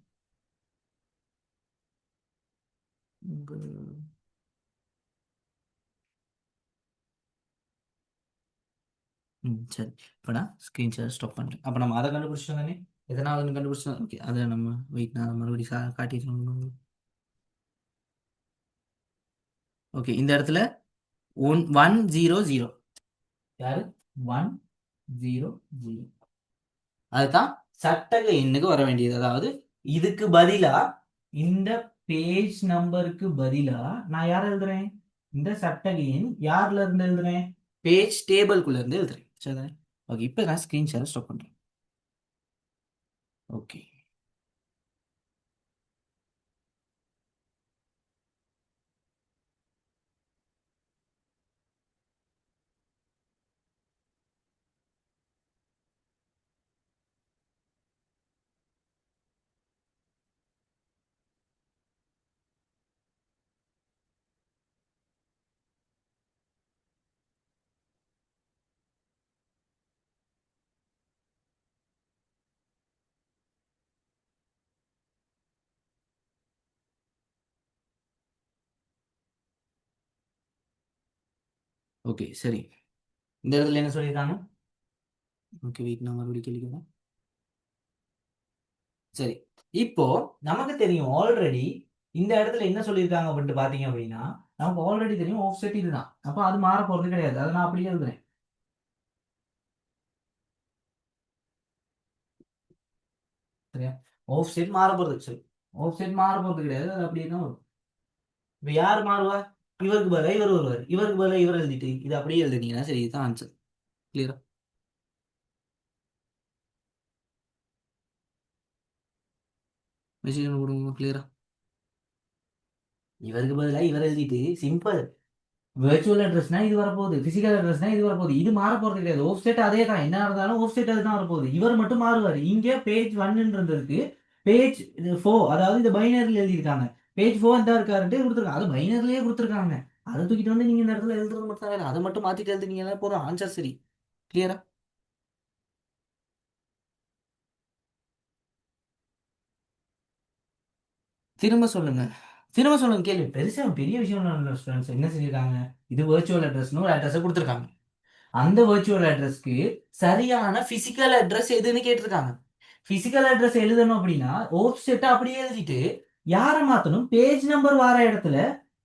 சரி. இப்போ நான் ஸ்க்ரீன்ஷாட் ஸ்டாப் பண்ணுறேன். அப்போ நம்ம அதை கண்டுபிடிச்சோம் தானே. எதனாவது கண்டுபிடிச்சோம். ஓகே, அதை நம்ம வெயிட் நான் மறுபடியும் காட்டிடுறோம். ஓகே, இந்த இடத்துல 100 யாரு? 100. அதுதான் சட்டக எண்ணுக்கு வர வேண்டியது. அதாவது இதுக்கு பதிலா இந்த பேஜ் நம்பருக்கு பதிலா நான் யார் எழுதுறேன்? இந்த சட்டக எண் யார்ல இருந்து எழுதுறேன்? பேஜ் டேபிள்குள்ள இருந்து எழுதுறேன். சரிதானே? ஓகே, இப்போ நான் ஸ்கிரீன்ஷாட் ஸ்டாப் பண்றேன். ஓகே. ஓகே சரி. இந்த இடத்துல என்ன சொல்லியிருக்காங்க? ஓகே வெயிட், நான் மறுபடியும் கேள்விக்கிறேன். சரி. இப்போ நமக்கு தெரியும் ஆல்ரெடி இந்த இடத்துல என்ன சொல்லியிருக்காங்க அப்படின்ட்டு பாத்தீங்க அப்படின்னா நமக்கு ஆல்ரெடி தெரியும் ஆஃப் செட் இதுதான். அப்போ அது மாற போறது கிடையாது. அதை நான் அப்படியே எழுதுறேன். சரியா? ஆஃப் செட் மாற போறது. சரி, ஆஃப் செட் மாற போறது கிடையாது. அது அப்படியே தான் வரும். இப்ப யார் மாறுவா? இவருக்கு பதிலா இவர் வருவார். இவருக்கு பதிலா இவர் எழுதிட்டு இது அப்படியே எழுதிட்டீங்கன்னா சரி, இதுதான் ஆன்சர். கிளியரா? மெசேஜ் கொடுங்க கிளியரா. இவருக்கு பதிலா இவர் எழுதிட்டு சிம்பிள். வெர்ச்சுவல் அட்ரஸ்னா இது வரப்போகுது, பிசிக்கல் அட்ரஸ்னா இது வரப்போகுது. இது மாற போறது கிடையாது. ஆஃப் செட் அதே தான். என்ன இருந்தாலும் ஆஃப் செட் அதுதான் வரப்போகுது. இவர் மட்டும் மாறுவார். இங்க பேஜ் 1 இருக்கு. பேஜ் 4, அதாவது இந்த பைனரியில் எழுதியிருக்காங்க. பேஜ் 4 தான் இருக்காருன்ட்டு கொடுத்துருக்காங்க. அது பைனரிலேயே கொடுத்துருக்காங்க. அதை தூக்கிட்டு வந்து நீங்க இந்த இடத்துல எழுதுறது மட்டும் தான் வேலை. அதை மட்டும் மாத்திட்டு எழுதுனீங்கன்னா போதும், ஆன்சர் சரி. கிளியரா? திரும்ப சொல்லுங்க. திரும்ப சொல்லுங்க. கேள்வி பெருசா பெரிய விஷயம் இல்லை ஸ்டூடெண்ட்ஸ். என்ன செஞ்சிருக்காங்க? இது வெர்ச்சுவல் அட்ரஸ்னு ஒரு அட்ரஸை கொடுத்துருக்காங்க. அந்த வெர்ச்சுவல் அட்ரஸ்க்கு சரியான பிசிக்கல் அட்ரஸ் எதுன்னு கேட்டிருக்காங்க. பிசிக்கல் அட்ரஸ் எழுதணும் அப்படின்னா ஓப் செட்டை அப்படியே எழுதிட்டு யாரை மாத்தணும்? பேஜ் நம்பர் வார இடத்துல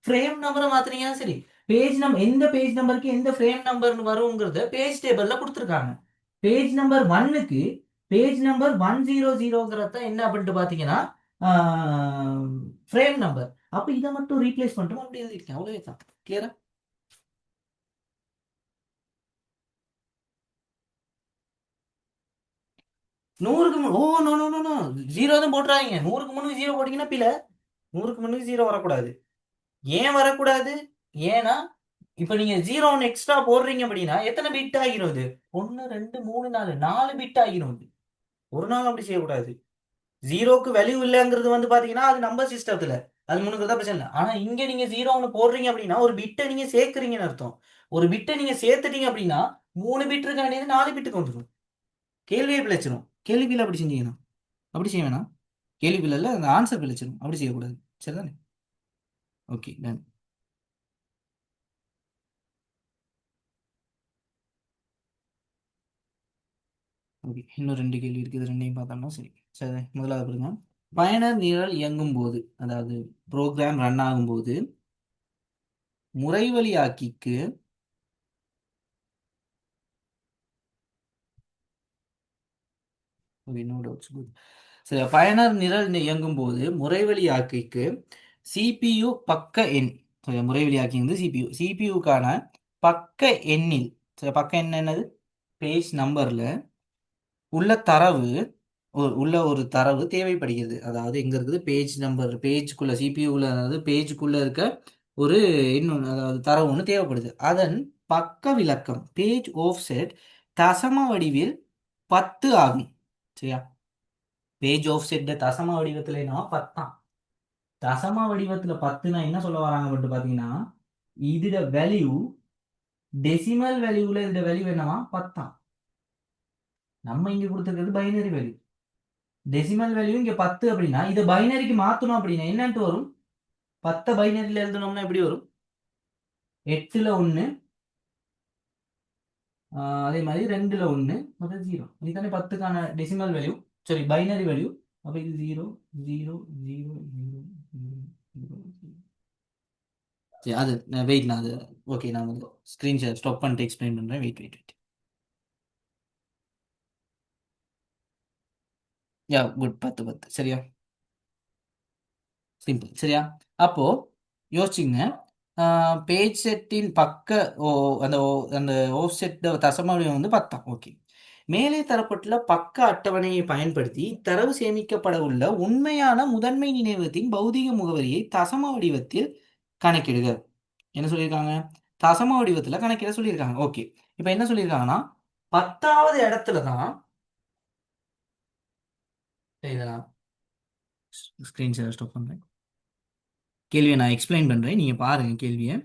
ஃப்ரேம் நம்பரை மாத்தினீங்கன்னா சரி. பேஜ் நம்பர் எந்த பேஜ் நம்பருக்கு எந்த ஃப்ரேம் நம்பர்னு வருங்கிறத பேஜ் டேபிள்ல கொடுத்துருக்காங்க. பேஜ் நம்பர் 1க்கு பேஜ் நம்பர் 100 என்ன அப்படின்ட்டு பாத்தீங்கன்னா ஃப்ரேம் நம்பர். அப்ப இதை மட்டும் ரீப்ளேஸ் பண்ணிட்டோம், அப்படி எழுதிருக்கேன். அவ்வளவே தான். கிளியரா? 100க்கு oh no no no no, 0 தான் போட்டுறாங்க. 100க்கு முன்னுக்கு 0 போட்டீங்கன்னா பிழை. 100க்கு முன்னுக்கு 0 வரக்கூடாது. ஏன் வரக்கூடாது? ஏன்னா இப்ப நீங்க 0 ஒன்று எக்ஸ்ட்ரா போடுறீங்க அப்படின்னா எத்தனை பிட் ஆகிரும்? இது 1 2 3 4 4 பிட் ஆகிரும். இது ஒரு நாள் அப்படி செய்யக்கூடாது. 0க்கு வேல்யூ இல்லைங்கிறது வந்து பாத்தீங்கன்னா அது நம்பர் சிஸ்டத்துல அது முன்னுக்கு பிரச்சனை இல்லை. ஆனா இங்க நீங்க 0 ஒன்று போடுறீங்க அப்படின்னா ஒரு பிட்டை நீங்க சேர்க்கறீங்கன்னு அர்த்தம். ஒரு பிட்டை நீங்க சேர்த்துட்டீங்க அப்படின்னா 3 பிட் இருக்க வேண்டியது 4 பிட்டுக்கு வந்துடும். கேள்வியே பிழைச்சிடும். கேள்வியில் அப்படி செஞ்சீங்கன்னா அப்படி செய்ய வேணாம். கேள்விக்குள்ள இல்ல, அந்த ஆன்சர் பிழைச்சிடும். அப்படி செய்யக்கூடாது. சரிதானே? Okay done. ஓகே, இன்னும் 2 கேள்வி இருக்குது. ரெண்டையும் பார்த்தோம்னா சரி. சரி, முதலாவது பாருங்க. பயனர் நிரல் இயங்கும் போது, அதாவது ப்ரோக்ராம் ரன் ஆகும்போது, முறைவழியாக்கிக்கு சரி, பயனர் நிரல் இயங்கும் போது முறைவழியாக்கிக்கு சிபியு பக்க எண், சரி, முறைவழியாக்கி வந்து சிபியுக்கான பக்க எண்ணில், சரி, பக்க எண் என்னது, பேஜ் நம்பர்ல உள்ள தரவு, உள்ள ஒரு தரவு தேவைப்படுகிறது. அதாவது எங்க இருக்குது, பேஜ் நம்பர், பேஜுக்குள்ள சிபியூல, அதாவது பேஜுக்குள்ள இருக்க ஒரு இன்னொன்று, அதாவது தரவு ஒன்று தேவைப்படுது. அதன் பக்க விளக்கம், பேஜ் ஆஃப்செட் தசம வடிவில் 10 ஆகும். சரியா, பேஜ் ஆஃப்செட் தசம வடிவத்துல என்ன 10. தசம வடிவத்துல 10னா என்ன சொல்ல வராங்க மட்டும் பாத்தீங்கன்னா, இதோட வேல்யூ டெசிமல் வேல்யூல இதோட வேல்யூ என்னவா 10. நம்ம இங்க கொடுத்துருக்கிறது பைனரி வேல்யூ. டெசிமல் வேல்யூ இங்க 10 அப்படின்னா இதை பைனரிக்கு மாத்தணும் அப்படின்னா என்னன்ட்டு வரும், 10 பைனரியில எழுதணும்னா எப்படி வரும், 8ல் 1, அதே மாதிரி 2ல் 1, முதல் 0. இதுதானே 10க்கான டெசிமல் வேல்யூ, சரி, பைனரி வேல்யூ. அப்ப இது 0 0 0 0 0 0. சரி, அது வெயிட், நான் அது ஓகே, நான் வந்து ஸ்க்ரீன் ஷேர் ஸ்டாப் பண்ணிட்டு எக்ஸ்பிளைன் பண்றேன். Wait wait wait. Yeah good, 10 10 சரியா, சிம்பிள் சரியா. அப்போ யோசிச்சுங்க, பேஜ் செட்டின் பக்க ஓ அந்த அந்த ஓஃப் செட் தசம வடிவம் வந்து 10. ஓகே, மேலே தரப்பட்டுள்ள பக்க அட்டவணையை பயன்படுத்தி தரவு சேமிக்கப்பட உள்ள உண்மையான முதன்மை நினைவகத்தின் பௌதிக முகவரியை தசம வடிவத்தில் கணக்கிடுக. என்ன சொல்லியிருக்காங்க, தசம வடிவத்தில் கணக்கிட சொல்லியிருக்காங்க. ஓகே, இப்போ என்ன சொல்லியிருக்காங்கன்னா 10வது இடத்துல தான், இதை நான் ஸ்க்ரீன் ஷேர் ஸ்டாப் பண்றேன். கேள்வியை நான் எக்ஸ்பிளைன் பண்றேன், நீங்க பாருங்க கேள்வியை.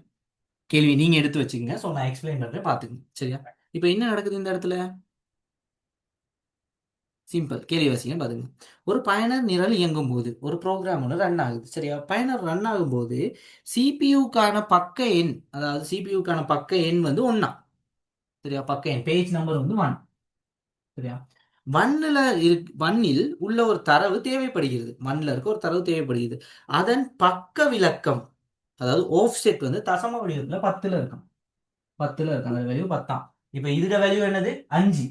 கேள்வி நீங்க எடுத்து வச்சுக்கங்க, ஸோ நான் எக்ஸ்பிளைன் பண்றேன், பாத்துக்கங்க சரியா. இப்போ என்ன நடக்குது இந்த இடத்துல, சிம்பிள், கேள்வி வாசிங்க பாருங்க. ஒரு பயனர் நிரல் இயங்கும் போது ஒரு ப்ரோக்ராம் ஒன்று ரன் ஆகுது சரியா. பயனர் ரன் ஆகும்போது சிபியூக்கான பக்க எண், அதாவது சிபியூக்கான பக்க எண் வந்து 1. சரியா, பக்க எண் பேஜ் நம்பர் வந்து 1. சரியா, வன்னில் உள்ள ஒரு தரவு தேவைப்படுகிறது, மண்ணில் இருக்க ஒரு தரவு தேவைப்படுகிறது. அதன் பக்க விளக்கம், அதாவது ஆஃப் செட் வந்து தசம வடிவத்துல 10ல் இருக்கும். 10ல் இருக்கும், அந்த வேல்யூ 10. இப்போ இதோட வேல்யூ என்னது 5,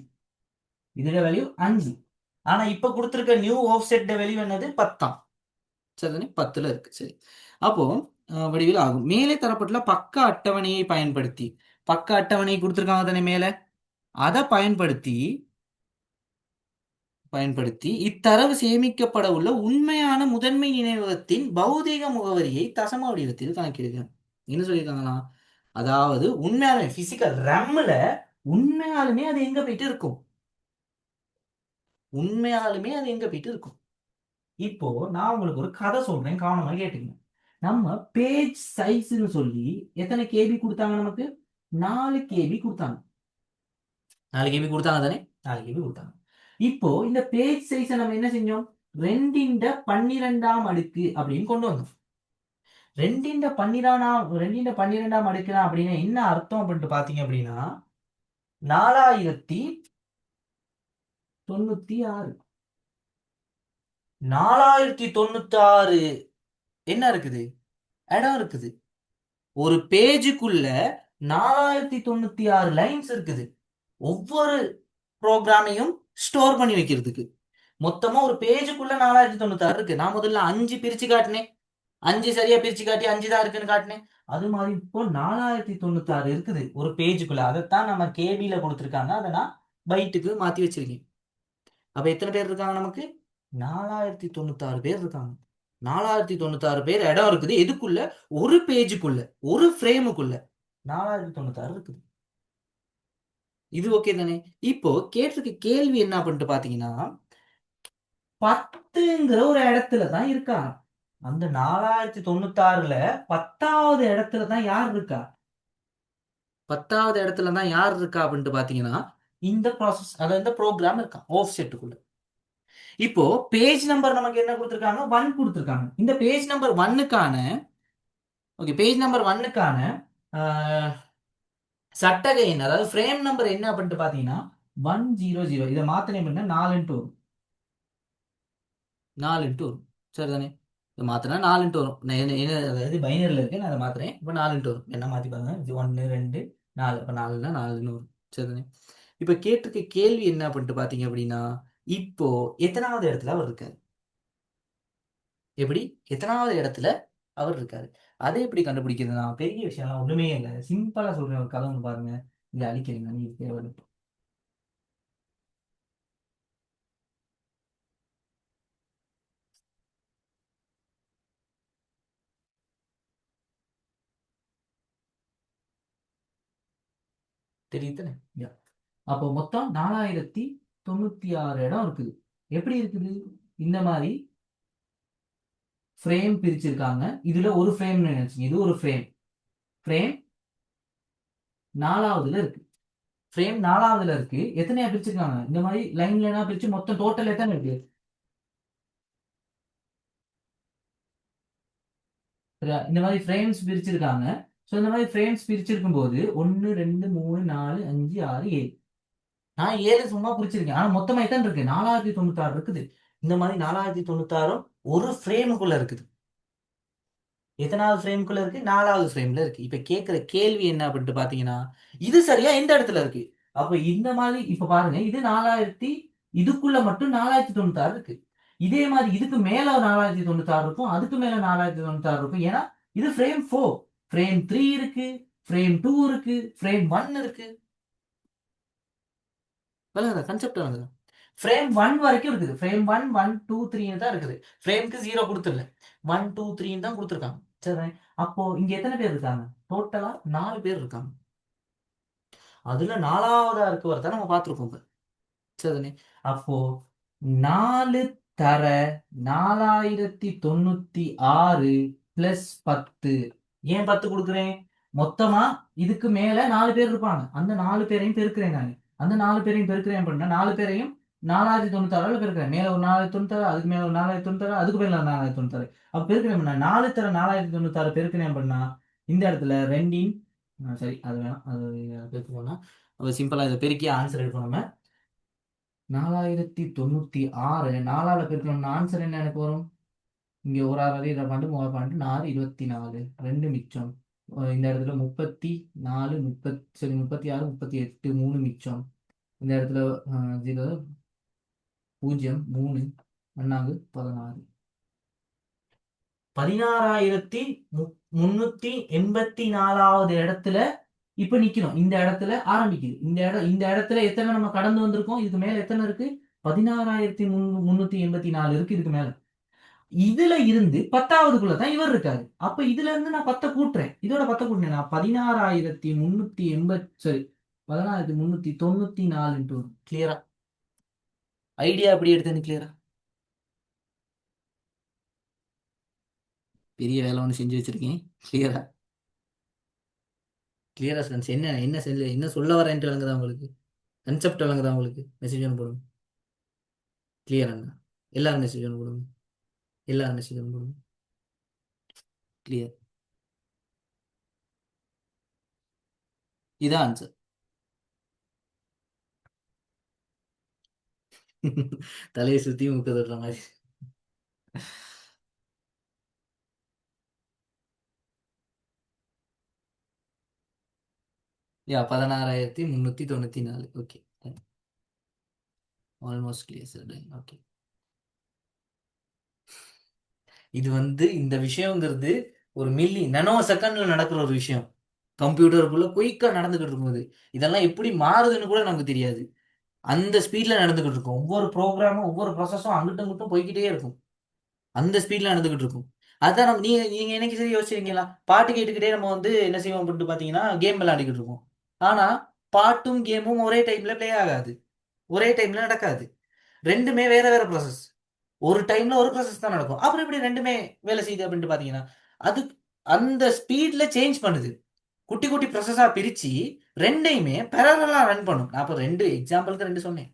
இதோட வேல்யூ 5. ஆனா இப்ப கொடுத்துருக்க நியூ ஆஃப் செட் வேல்யூ என்னது 10. சரிதானே, 10ல் இருக்கு. சரி, அப்போ வடிவில் ஆகும். மேலே தரப்பட்டுள்ள பக்க அட்டவணையை பயன்படுத்தி, பக்க அட்டவணை கொடுத்துருக்காங்க தானே மேலே, அதை பயன்படுத்தி இத்தரவு சேமிக்கப்பட உள்ள உண்மையான முதன்மை நினைவகத்தின் பௌதிக முகவரியை தசம வடிவத்தில் கணக்கிடுக. என்ன சொல்லியிருக்காங்களா, அதாவது உண்மையாலுமே பிசிக்கல் ரம்ல உண்மையாலுமே அது எங்க போயிட்டு இருக்கும், உண்மையாலுமே அது எங்க போயிட்டு இருக்கும். இப்போ நான் உங்களுக்கு ஒரு கதை சொல்றேன், கவனமா கேட்டுங்க. நம்ம பேஜ் சைஸ்ன்னு சொல்லி எத்தனை கேபி கொடுத்தாங்க நமக்கு, 4 கேபி கொடுத்தாங்க. 4 கேபி கொடுத்தாங்க தானே, 4 கேபி கொடுத்தாங்க. இப்போ இந்த பேஜ் சைஸை நம்ம என்ன செஞ்சோம், 2 × 12 அப்படின்னு கொண்டு வந்தோம். 2 × 12 அடுக்குனா அப்படின்னா என்ன அர்த்தம் அப்படின்ட்டு பாத்தீங்க அப்படின்னா 4096. 4096 என்ன இருக்குது, இடம் இருக்குது. ஒரு பேஜுக்குள்ள 4096 லைன்ஸ் இருக்குது. ஒவ்வொரு ப்ரோக்ராமையும் ஸ்டோர் பண்ணி வைக்கிறதுக்கு மொத்தமா ஒரு பேஜுக்குள்ள 4096 இருக்கு. நான் முதல்ல 5 பிரிச்சு காட்டினேன், 5 சரியா பிரிச்சு காட்டி 5 தான் இருக்குன்னு காட்டினேன். அது மாதிரி இப்போ 4096 இருக்குது ஒரு பேஜுக்குள்ள. அதைத்தான் நம்ம கேபியில கொடுத்துருக்காங்க, அதை நான் பைட்டுக்கு மாத்தி வச்சிருக்கேன். அப்ப எத்தனை பேர் இருக்காங்க நமக்கு, 4096 பேர் இருக்காங்க. 4096 பேர் இடம் இருக்குது எதுக்குள்ள, ஒரு பேஜுக்குள்ள, ஒரு ஃப்ரேமுக்குள்ள 4096 இருக்குது. இது ஓகே தானே. இப்போ கேட்டிருக்க கேள்வி என்ன பண்ணிட்டு பாத்தீங்கன்னா, 10ங்கிற ஒரு இடத்துல தான் இருக்காங்க. அந்த 4096ல 10வது இடத்துல தான் யார் இருக்கா, 10வது இடத்துல தான் யார் இருக்கா அப்படின்ட்டு பாத்தீங்கன்னா இந்த ப்ராசஸ், அதாவது இந்த ப்ரோக்ராம் இருக்கா ஆஃப் செட்டுக்குள்ள. இப்போ பேஜ் நம்பர் நமக்கு என்ன கொடுத்துருக்காங்க, 1 கொடுத்துருக்காங்க. இந்த பேஜ் நம்பர் 1க்கான, ஓகே, பேஜ் நம்பர் 1க்கான சட்டக எண், அதாவது ஃப்ரேம் நம்பர் என்ன அப்படின்ட்டு பாத்தீங்கன்னா 100. இதை மாத்தினே பண்ண 4 வரும். 4 வரும். சரிதானே? இதை மாத்தினா 4 வரும். நான் அதாவது பைனரியில் இருக்கு, நான் அதை மாத்துறேன். இப்போ 4 வரும். என்ன மாத்தி பாருங்க. 1 2 4. அப்போ 4னா 4 வரும். சரிதானே? இப்போ கேட்டிருக்க கேள்வி என்ன பண்ணிட்டு பாத்தீங்க அப்படின்னா, இப்போ எத்தனாவது இடத்துல அவர் இருக்காரு? எப்படி எத்தனாவது இடத்துல அவர் இருக்காரு? அதை எப்படி கண்டுபிடிக்கிறதுனா பெரிய விஷயம்லாம் ஒண்ணுமே இல்லை. சிம்பிளா சொல்றேன். ஒரு கதை ஒன்று பாருங்க. இங்க அழிக்கிறீங்க நீ தேவை. தெரியுதுன்னு. அப்போ மொத்தம் 4096 இடம் இருக்குது. எப்படி இருக்குது? இந்த மாதிரி ஃப்ரேம் பிரிச்சிருக்காங்க. இதுல ஒரு ஃப்ரேம் நினைச்சீங்க, இது ஒரு ஃப்ரேம். ஃப்ரேம் 4வதுல இருக்கு. ஃப்ரேம் 4வதுல இருக்கு. எத்தனையா பிரிச்சிருக்காங்க? இந்த மாதிரி லைன் லைனா பிரிச்சு மொத்தம் டோட்டல் எத்தனை இருக்கு? இந்த மாதிரி ஃப்ரேம்ஸ் பிரிச்சிருக்காங்க. ஸோ இந்த மாதிரி ஃப்ரேம்ஸ் பிரிச்சிருக்கும் போது 1 2 3 4 5 6 7. நான் 7 சும்மா பிரிச்சிருக்கேன். ஆனா மொத்தமா எத்தனை இருக்கு? 4096 இருக்குது. இந்த மாதிரி 4096 ஒரு ஃப்ரேமுக்குள்ள இருக்குது. எத்தனாவது ஃப்ரேம்குள்ள இருக்கு? 4வது ஃப்ரேம்ல இருக்கு. இப்ப கேட்கிற கேள்வி என்ன அப்படின்ட்டு பாத்தீங்கன்னா, இது சரியா எந்த இடத்துல இருக்கு? அப்ப இந்த மாதிரி இப்ப பாருங்க, இது 4000, இதுக்குள்ள மட்டும் 4096 இருக்கு. இதே மாதிரி இதுக்கு மேல 4096 இருக்கும், அதுக்கு மேல 4096 இருக்கும். ஏன்னா இது ஃப்ரேம் 4. ஃப்ரேம் 3 இருக்கு, ஃப்ரேம் 2 இருக்கு, ஃப்ரேம் 1 இருக்கு. விளங்குதா? கான்செப்ட் விளங்குதா? ஃப்ரேம் 1 வரைக்கும் இருக்குது. ஃப்ரேம் 1 1 2 3 தான் இருக்குது. ஃப்ரேம்க்கு 0 கொடுத்துடல. 1 2 3 தான் கொடுத்துருக்காங்க. சரி. அப்போ இங்க எத்தனை பேர் இருக்காங்க? டோட்டலா 4 பேர் இருக்காங்க. அதுல 4வதா இருக்கவர் தான் நம்ம பார்த்துருக்கோம் இப்ப. சரிதானே? அப்போ 4 தர 4096 பிளஸ் 10. ஏன் 10 கொடுக்குறேன்? மொத்தமா இதுக்கு மேல 4 பேர் இருப்பாங்க. அந்த 4 பேரையும் பெருக்கிறேன் நான். அந்த 4 பேரையும் பெருக்கிறேன் அப்படின்னா 4 பேரையும் 4096 பெருக்கிறேன். மேல ஒரு 4096, அதுக்கு மேல ஒரு 4096, அதுக்கு மேல ஒரு 4096. அப்ப பெருக்கிறேன் அப்படின்னா 4 தர 4096 பெருக்கிறேன் அப்படின்னா இந்த இடத்துல ரெண்டின் சரி அது வேணாம். அது பெருக்கணும்னா சிம்பிளா இதை பெருக்கி ஆன்சர் எடுக்கணும் நம்ம. 4096 4ஆல பெருக்கணும்னா ஆன்சர் என்ன எனக்கு வரும்? இங்க ஒரு 6 இதை பண்ணிட்டு 3 பண்ணிட்டு 4 24 2 மிச்சம். இந்த இடத்துல 34 சரி 36 38 3 மிச்சம். இந்த இடத்துல 0 0 3 ஒன்னாங்க 16. 16,384வது இடத்துல இப்ப நிக்கணும். இந்த இடத்துல ஆரம்பிக்குது. இந்த இடத்துல எத்தனை நம்ம கடந்து வந்திருக்கோம்? இதுக்கு மேல எத்தனை இருக்கு? 16,384 இருக்கு இதுக்கு மேல. இதுல இருந்து 10வதுக்குள்ளதான் இவர் இருக்காரு. அப்ப இதுல இருந்து நான் 10 கூட்டுறேன். இதோட 10 கூட்டினேன். 16,380 சரி 16,394 கிளியரா? ஐடியா எப்படி எடுத்தேன்னு கிளியரா? பெரிய வேலை ஒன்று செஞ்சு வச்சிருக்கேன். கிளியரா? கிளியரா ஸ்டூடெண்ட்ஸ்? என்ன என்ன செஞ்சு என்ன சொல்ல வரேன்ட்டு விளங்குதா உங்களுக்கு? கன்செப்ட் விளங்குதா உங்களுக்கு? மெசேஜ் ஒன்று போடுங்க. கிளியர் அண்ணா. எல்லாரும் மெசேஜ் ஒன்று போடுங்க. எல்லாரும் மெசேஜ் ஒன்று போடுங்க. கிளியர். இதான் ஆன்சர். தலையை சுத்தி முக்க தொடுற மாதிரி. யா 16,394. Okay, almost clear sir. Okay. இது இந்த விஷயங்கிறது ஒரு மில்லி நானோ செகண்ட்ல நடக்கிற ஒரு விஷயம். கம்ப்யூட்டருக்குள்ள குயிக்கா நடந்துகிட்டு இருக்கும்போது இதெல்லாம் எப்படி மாறுதுன்னு கூட நமக்கு தெரியாது. அந்த ஸ்பீட்ல நடந்துகிட்டு இருக்கும். ஒவ்வொரு ப்ரோக்ராமும் ஒவ்வொரு ப்ராசஸும் அங்கிட்டும் இங்கிட்டும் போய்க்கிட்டே இருக்கும். அந்த ஸ்பீட்ல நடந்துகிட்டு இருக்கும். அதான் நீங்க நீங்க என்னைக்கு சரி யோசிச்சிருக்கீங்களா? பாட்டு கேட்டுக்கிட்டே நம்ம என்ன செய்வோம் அப்படின்ட்டு பாத்தீங்கன்னா கேம் விளையாடிக்கிட்டு இருக்கோம். ஆனா பாட்டும் கேமும் ஒரே டைம்ல பிளே ஆகாது. ஒரே டைம்ல நடக்காது. ரெண்டுமே வேற வேற ப்ராசஸ். ஒரு டைம்ல ஒரு ப்ராசஸ் தான் நடக்கும். அப்புறம் எப்படி ரெண்டுமே வேலை செய்யுது அப்படின்ட்டு பாத்தீங்கன்னா அது அந்த ஸ்பீட்ல சேஞ்ச் பண்ணுது. குட்டி குட்டி ப்ராசஸா பிரிச்சு ரெண்டையுமே பேரலா ரன் பண்ணும். நான் அப்ப ரெண்டு எக்ஸாம்பிளுக்கு ரெண்டு சொன்னேன்.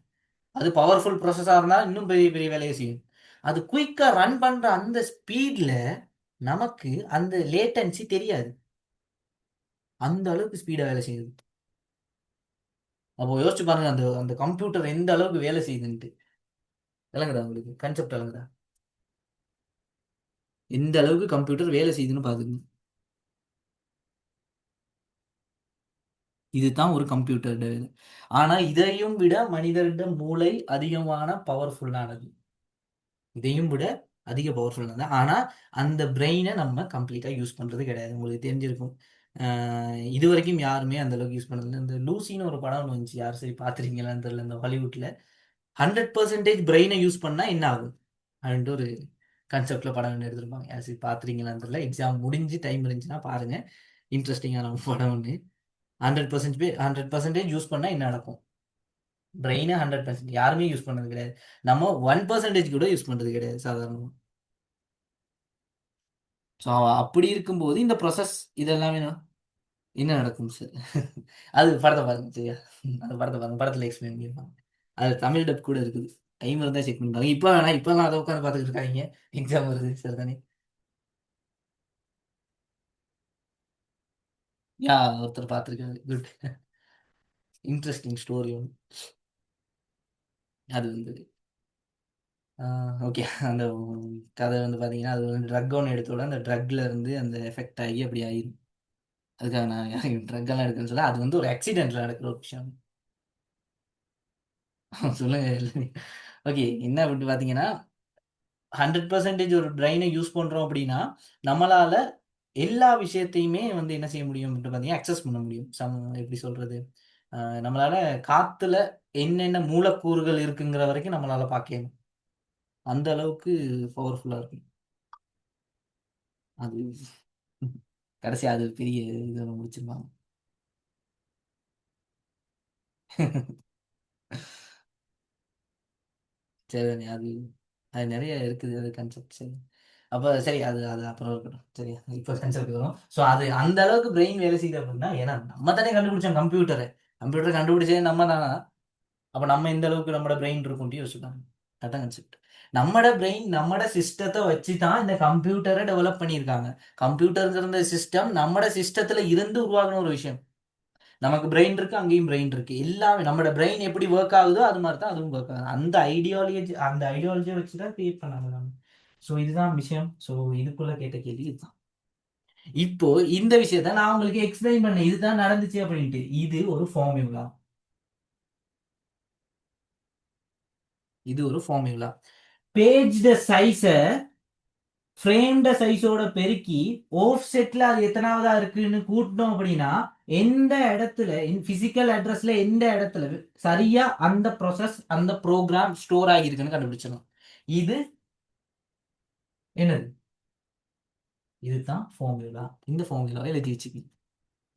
அது பவர்ஃபுல் ப்ராசஸா இருந்தா இன்னும் பெரிய பெரிய வேலையை செய்யும். அது குயிக்கா ரன் பண்ற அந்த ஸ்பீட்ல நமக்கு அந்த லேட்டன்சி தெரியாது. அந்த அளவுக்கு ஸ்பீடா வேலை செய்யுது. அப்போ யோசிச்சு பாருங்க அந்த அந்த கம்ப்யூட்டர் எந்த அளவுக்கு வேலை செய்யுதுன்ட்டு. விளங்குதா உங்களுக்கு கான்செப்ட்? விளங்குதா எந்த அளவுக்கு கம்ப்யூட்டர் வேலை செய்யுதுன்னு பாத்துக்கங்க. இதுதான் ஒரு கம்ப்யூட்டர். ஆனா இதையும் விட மனிதர்கிட்ட மூளை அதிகமான பவர்ஃபுல்லானது. இதையும் விட அதிக பவர்ஃபுல்லானது. ஆனா அந்த பிரெயினை நம்ம கம்ப்ளீட்டா யூஸ் பண்றது கிடையாது. உங்களுக்கு தெரிஞ்சிருக்கும். இது வரைக்கும் யாருமே அந்த அளவுக்கு யூஸ் பண்ணதில்லை. இந்த லூசின்னு ஒரு படம் ஒண்ணு வந்துச்சு, யார் சரி பார்த்துருக்கீங்களான்னு தெரியல, இந்த ஹாலிவுட்ல. 100% பிரெயினை யூஸ் பண்ணா என்ன ஆகும் அப்படின்ட்டு ஒரு கான்செப்ட்ல படம் ஒன்று எடுத்திருப்பாங்க. யார் சரி பார்த்துருக்கீங்களான்னு தெரியல. எக்ஸாம் முடிஞ்சு டைம் இருந்துச்சுன்னா பாருங்க. இன்ட்ரெஸ்டிங்கான படம் ஒன்று. 100% யூஸ் பண்ணா என்ன நடக்கும்? பிரெயினை 100% யாருமே யூஸ் பண்ணது கிடையாது. நம்ம 1% கூட யூஸ் பண்றது கிடையாது சாதாரணமா. ஸோ அப்படி இருக்கும்போது இந்த ப்ரொசஸ் இதெல்லாமே என்ன நடக்கும் சார்? அது படத்தை பாருங்க சரியா? அந்த படத்தை பாருங்க, படத்துல எக்ஸ்பிளைன் பண்ணிருப்பாங்க. அது தமிழ் டப் கூட இருக்குது. டைம் இருந்தா செக் பண்ணி பாருங்க. இப்போ வேணா, இப்பெல்லாம் அதை உட்காந்து பார்த்துட்டு இருக்காங்க. எக்ஸாம் வருது சார் தானே. யா, ஒருத்தர் பார்த்துருக்காரு. குட். இன்ட்ரெஸ்டிங் ஸ்டோரி ஒன்று. அது வந்து ஓகே. அந்த கதை வந்து பார்த்தீங்கன்னா, அது வந்து ட்ரக் ஒன்று எடுத்த உடனே அந்த ட்ரக்ல இருந்து அந்த எஃபெக்ட் ஆகி அப்படி ஆயிரும். அதுக்காக நான் ட்ரக் எல்லாம் எடுக்குன்னு சொல்ல, அது வந்து ஒரு ஆக்சிடென்ட்ல நடக்கிற ஒரு விஷயம். சொல்லுங்க. ஓகே. என்ன அப்படின்னு பார்த்தீங்கன்னா, 100% ஒரு பிரெயினை யூஸ் பண்றோம் அப்படின்னா, நம்மளால எல்லா விஷயத்தையுமே வந்து என்ன செய்ய முடியும் அப்படின்னு பார்த்தீங்கன்னா, அக்சஸ் பண்ண முடியும். எப்படி சொல்றது? நம்மளால காத்துல என்னென்ன மூலக்கூறுகள் இருக்குங்கிற வரைக்கும் நம்மளால பார்க்க அந்த அளவுக்கு பவர்ஃபுல்லா இருக்கும். அது கடைசியா அது பெரிய இத முடிச்சிருப்பாங்க. சரி, அது அது நெறைய இருக்குது அது கான்செப்ட். சரி. அப்ப சரி, அது அது அப்புறம் இருக்கட்டும். சரியா? இப்ப கான்செப்ட்க்கு வரும். ஸோ அது அந்த அளவுக்கு பிரெயின் வேலை செய்யுது அப்படின்னா, ஏன்னா நம்ம தானே கண்டுபிடிச்சோம் கம்ப்யூட்டர. கம்ப்யூட்டர கண்டுபிடிச்சதே நம்ம தானா? அப்ப நம்ம எந்த அளவுக்கு நம்மோட பிரெயின் இருக்கும்ட்டு யோசிச்சுப்பாங்க. அதான் கான்செப்ட். நம்மட பிரெயின் நம்மட சிஸ்டத்த வச்சு தான் இந்த கம்ப்யூட்டர டெவலப் பண்ணியிருக்காங்க. கம்ப்யூட்டர்ங்கிற சிஸ்டம் நம்மட சிஸ்டத்துல இருந்து உருவாகுன ஒரு விஷயம். நமக்கு பிரெயின் இருக்கு, அங்கேயும் பிரெயின் இருக்கு. எல்லாமே நம்மட பிரெயின் எப்படி ஒர்க் ஆகுதோ அது மாதிரி தான் அதுவும் ஒர்க் ஆகுது. அந்த ஐடியாலஜியை வச்சு தான் கிரியேட் பண்ணாங்க நம்ம. ஸோ இதுதான் விஷயம். ஸோ இதுக்குள்ள கேட்ட கேள்வி இதுதான். இப்போ இந்த விஷயத்த நான் உங்களுக்கு எக்ஸ்பிளைன் பண்ணேன். இதுதான் நடந்துச்சு அப்படின்ட்டு. இது ஒரு ஃபார்முலா. இது ஒரு ஃபார்முலா. பேஜ்ட சைஸ ஃப்ரேம்ட சைஸோட பெருக்கி ஆஃப்செட்ல அது எத்தனாவதா இருக்குன்னு கூட்டணும் அப்படின்னா எந்த இடத்துல பிசிக்கல் அட்ரஸ்ல எந்த இடத்துல சரியா அந்த ப்ராசஸ் அந்த ப்ரோக்ராம் ஸ்டோர் ஆகியிருக்குன்னு கண்டுபிடிச்சிடணும். இது என்னது? இதுதான் ஃபார்முலா. இந்த ஃபார்முலாவை எழுதி வச்சுக்கணும்.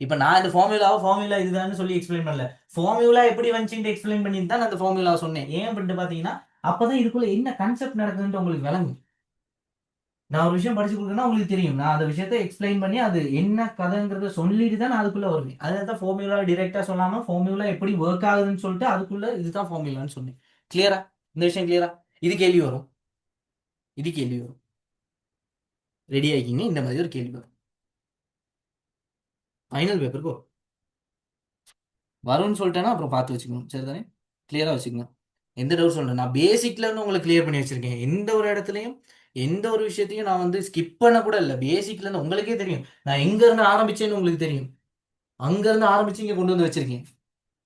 இப்ப நான் இந்த ஃபார்முலா இதுதான் சொல்லி எக்ஸ்பிளைன் பண்ணல. ஃபார்முலா எப்படி வந்துச்சுன்னு எக்ஸ்பிளைன் பண்ணி தான் அந்த ஃபார்முலா சொன்னேன். ஏன் அப்படின்ட்டு பாத்தீங்கன்னா அப்பதான் இதுக்குள்ள என்ன கான்செப்ட் நடக்குதுன்னு உங்களுக்கு விளங்கும். நான் ஒரு விஷயம் படிச்சு கொடுக்குறேன்னா உங்களுக்கு தெரியும். நான் அந்த விஷயத்தை எக்ஸ்பிளைன் பண்ணி அது என்ன கதைங்கிறத சொல்லிட்டு தான் நான் அதுக்குள்ள வருவேன். அதான் ஃபார்முலா டிரெக்டா சொல்லாம ஃபார்முலா எப்படி ஒர்க் ஆகுதுன்னு சொல்லிட்டு அதுக்குள்ள இதுதான் ஃபார்முலான்னு சொன்னேன். கிளியரா? இந்த விஷயம் கிளியரா? இது கேள்வி வரும். இது கேள்வி வரும். ரெடி ஆகிக்கிங்க. இந்த மாதிரி ஒரு கேள்வி வரும். ஃபைனல் பேப்பருக்கு வரும். வரும்னு சொல்லிட்டேன்னா அப்புறம் பார்த்து வச்சுக்கணும். சரிதானே? கிளியரா வச்சுக்கணும். எந்த டவுட் சொல்றேன். நான் பேசிக்ல இருந்து உங்களுக்கு கிளியர் பண்ணி வச்சிருக்கேன். எந்த ஒரு இடத்துலையும் எந்த ஒரு விஷயத்தையும் நான் வந்து ஸ்கிப் பண்ண கூட இல்லை. பேசிக்ல இருந்து உங்களுக்கே தெரியும். நான் எங்க இருந்து ஆரம்பிச்சேன்னு உங்களுக்கு தெரியும். அங்க இருந்து ஆரம்பிச்சு இங்க கொண்டு வந்து வச்சிருக்கேன்.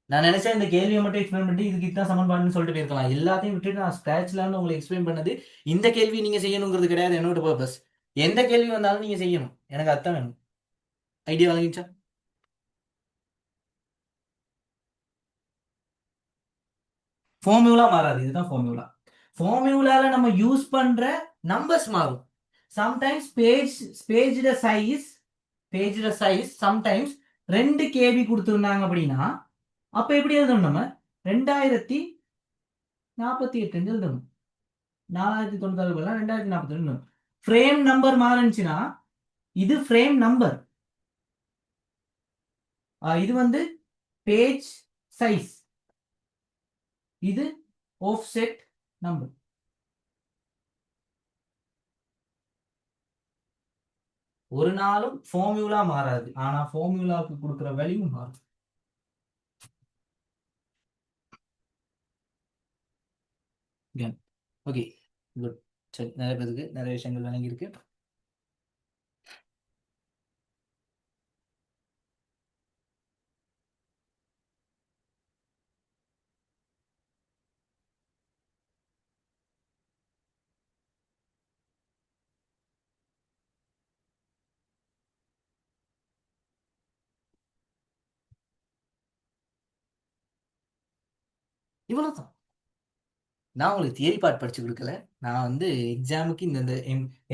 நான் நினைச்சேன் இந்த கேள்வியை மட்டும் எக்ஸ்பிளைன் பண்ணி இதுக்கு இதான் சமன்பாடுன்னு சொல்லிட்டு போயிருக்கலாம். எல்லாத்தையும் விட்டுட்டு நான் ஸ்கிராச்ல இருந்து உங்களுக்கு எக்ஸ்பிளைன் பண்ணது இந்த கேள்வி நீங்க செய்யணுங்கிறது கிடையாது என்னோட பர்பஸ். எந்த கேள்வி வந்தாலும் நீங்க செய்யணும். எனக்கு அர்த்தம் வேணும். ஐடியா வாங்கிச்சா? ஃபார்முலா மாறாது. இதுதான் ஃபார்முலா. ஃபார்முலால நம்ம யூஸ் பண்ற நம்பர்ஸ் மாறும். சம்டைம்ஸ் பேஜ்ட சைஸ் சம்டைம்ஸ் 2 KB கொடுத்துருந்தாங்க அப்படின்னா அப்ப எப்படி எழுதணும்? நம்ம 2048 எழுதணும். 4096 2042. ஃப்ரேம் நம்பர் மாறுச்சுன்னா இது ஃப்ரேம் நம்பர். இது வந்து பேஜ் சைஸ். இது ஆஃப்செட் நம்பர். ஒரு நாளும் ஃபார்முலா மாறாது. ஆனா ஃபார்முலாவுக்கு கொடுக்குற வேல்யூ மாறும். Okay, good. சரி, நிறைய பேருக்கு நிறைய விஷயங்கள் விளங்கியிருக்கு. இவ்வளவுதான். நான் உங்களுக்கு தியரி பார்ட் படிச்சு கொடுக்கல. நான் வந்து எக்ஸாமுக்கு இந்த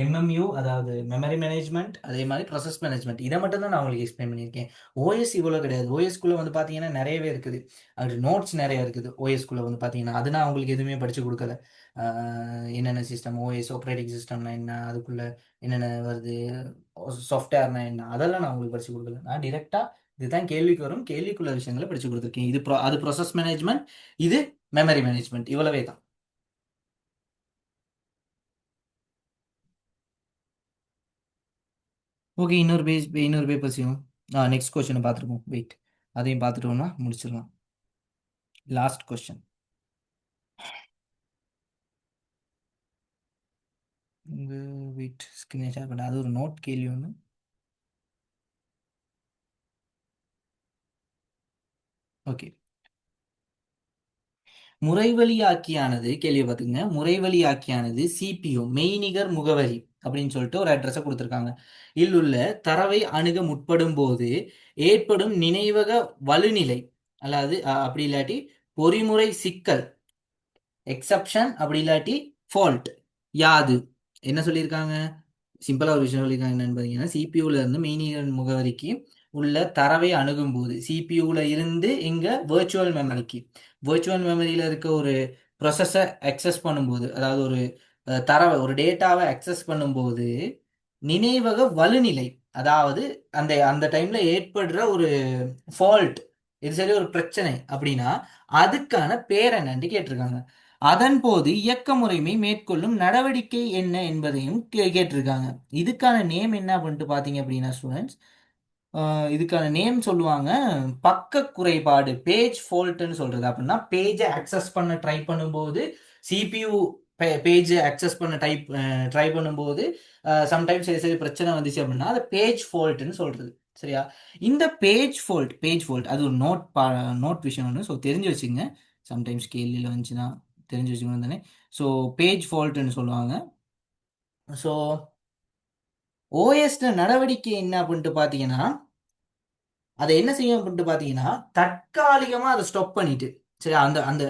எம்எம்யூ, அதாவது மெமரி மேனேஜ்மெண்ட், அதே மாதிரி ப்ராசஸ் மேனேஜ்மெண்ட், இதை மட்டும் தான் நான் உங்களுக்கு எக்ஸ்பிளைன் பண்ணியிருக்கேன். ஓஎஸ் இவ்வளோ கிடையாது. ஓஎஸ்குள்ளே வந்து பார்த்தீங்கன்னா நிறையவே இருக்குது. அது நோட்ஸ் நிறைய இருக்குது. ஓஎஸ்குள்ளே வந்து பார்த்தீங்கன்னா அது நான் உங்களுக்கு எதுவுமே படிச்சு கொடுக்கல. என்னென்ன சிஸ்டம், ஓஎஸ் ஆப்ரேட்டிங் சிஸ்டம்னா என்ன, அதுக்குள்ள என்னென்ன வருது, சாஃப்ட்வேர்னா என்ன, அதெல்லாம் நான் உங்களுக்கு படிச்சு கொடுக்கல. நான் டிரெக்டாக இதுதான் கேள்விக்கு வரும், கேள்விக்குள்ள விஷயங்களை படிச்சு கொடுத்துருக்கேன். அது ப்ராசஸ் மேனேஜ்மெண்ட், இது மெமரி மேனேஜ்மெண்ட், இவ்வளவே தான். ஓகே, இன்னொரு பேப்பர்ஸையும் நெக்ஸ்ட் கொஸ்டினை பார்த்துருக்கோம். வெயிட், அதையும் பார்த்துட்டோம்னா முடிச்சிடலாம். Last question. Wait, screen share பண்ண அது ஒரு நோட் கேள்வி ஒன்று. ஓகே, முறைவழியாக்கியானது கேள்வியை பார்த்துங்க. முறைவழியாக்கியானது சிபியு மெய்நிகர் முகவரி அப்படின்னு சொல்லிட்டு ஒரு அட்ரஸை கொடுத்துருக்காங்க. இல் உள்ள தரவை அணுக முற்படும் போது ஏற்படும் நினைவக வலுநிலை, அல்லாது அப்படி இல்லாட்டி பொறிமுறை சிக்கல், எக்ஸப்ஷன், அப்படி இல்லாட்டி ஃபால்ட் யாது என்ன சொல்லியிருக்காங்க? சிம்பிளா ஒரு விஷயம் சொல்லியிருக்காங்க. என்னன்னு பார்த்தீங்கன்னா, சிபியூல இருந்து மெய்நிகர் முகவரிக்கு உள்ள தரவை அணுகும் போது, சிபியூல இருந்து எங்க வேர்ச்சுவல் மெமரிக்கு, வேர்ச்சுவல் மெமரியில இருக்க ஒரு ப்ரொசஸை அக்சஸ் பண்ணும்போது, அதாவது ஒரு தரவை, ஒரு டேட்டாவை அக்சஸ் பண்ணும்போது நினைவக வலுநிலை, அதாவது அந்த அந்த டைம்ல ஏற்படுற ஒரு ஃபால்ட், இது சரி ஒரு பிரச்சனை அப்படின்னா அதுக்கான பேர் என்னன்னு கேட்டிருக்காங்க. அதன் போது இயக்க முறைமை மேற்கொள்ளும் நடவடிக்கை என்ன என்பதையும் கேட்டிருக்காங்க. இதுக்கான நேம் என்ன அப்படின்ட்டு பார்த்தீங்க அப்படின்னா ஸ்டூடெண்ட்ஸ், இதுக்கான நேம் சொல்லுவாங்க பக்க குறைபாடு, பேஜ் ஃபால்ட்னு சொல்றது. அப்படின்னா பேஜை அக்சஸ் பண்ண ட்ரை பண்ணும்போது, சிபியூ பேஜை அக்சஸ் பண்ண ட்ரை பண்ணும்போது சம்டைம்ஸ் சரி சரி பிரச்சனை வந்துச்சு அப்படின்னா அது பேஜ் ஃபால்ட்னு சொல்றது. சரியா? இந்த பேஜ் ஃபால்ட் அது ஒரு நோட் விஷயம் ஒன்று. ஸோ தெரிஞ்சு வச்சுங்க. சம்டைம்ஸ் கேள்வியில் வந்துச்சுன்னா தெரிஞ்சு வச்சுக்கணும் தானே. ஸோ பேஜ் ஃபால்ட்னு சொல்லுவாங்க. ஸோ ஓஎஸ்ல நடவடிக்கை என்ன அப்படின்ட்டு பார்த்தீங்கன்னா, அதை என்ன செய்யும் அப்படின்ட்டு பார்த்தீங்கன்னா, தற்காலிகமாக அதை ஸ்டாப் பண்ணிட்டு, சரி அந்த அந்த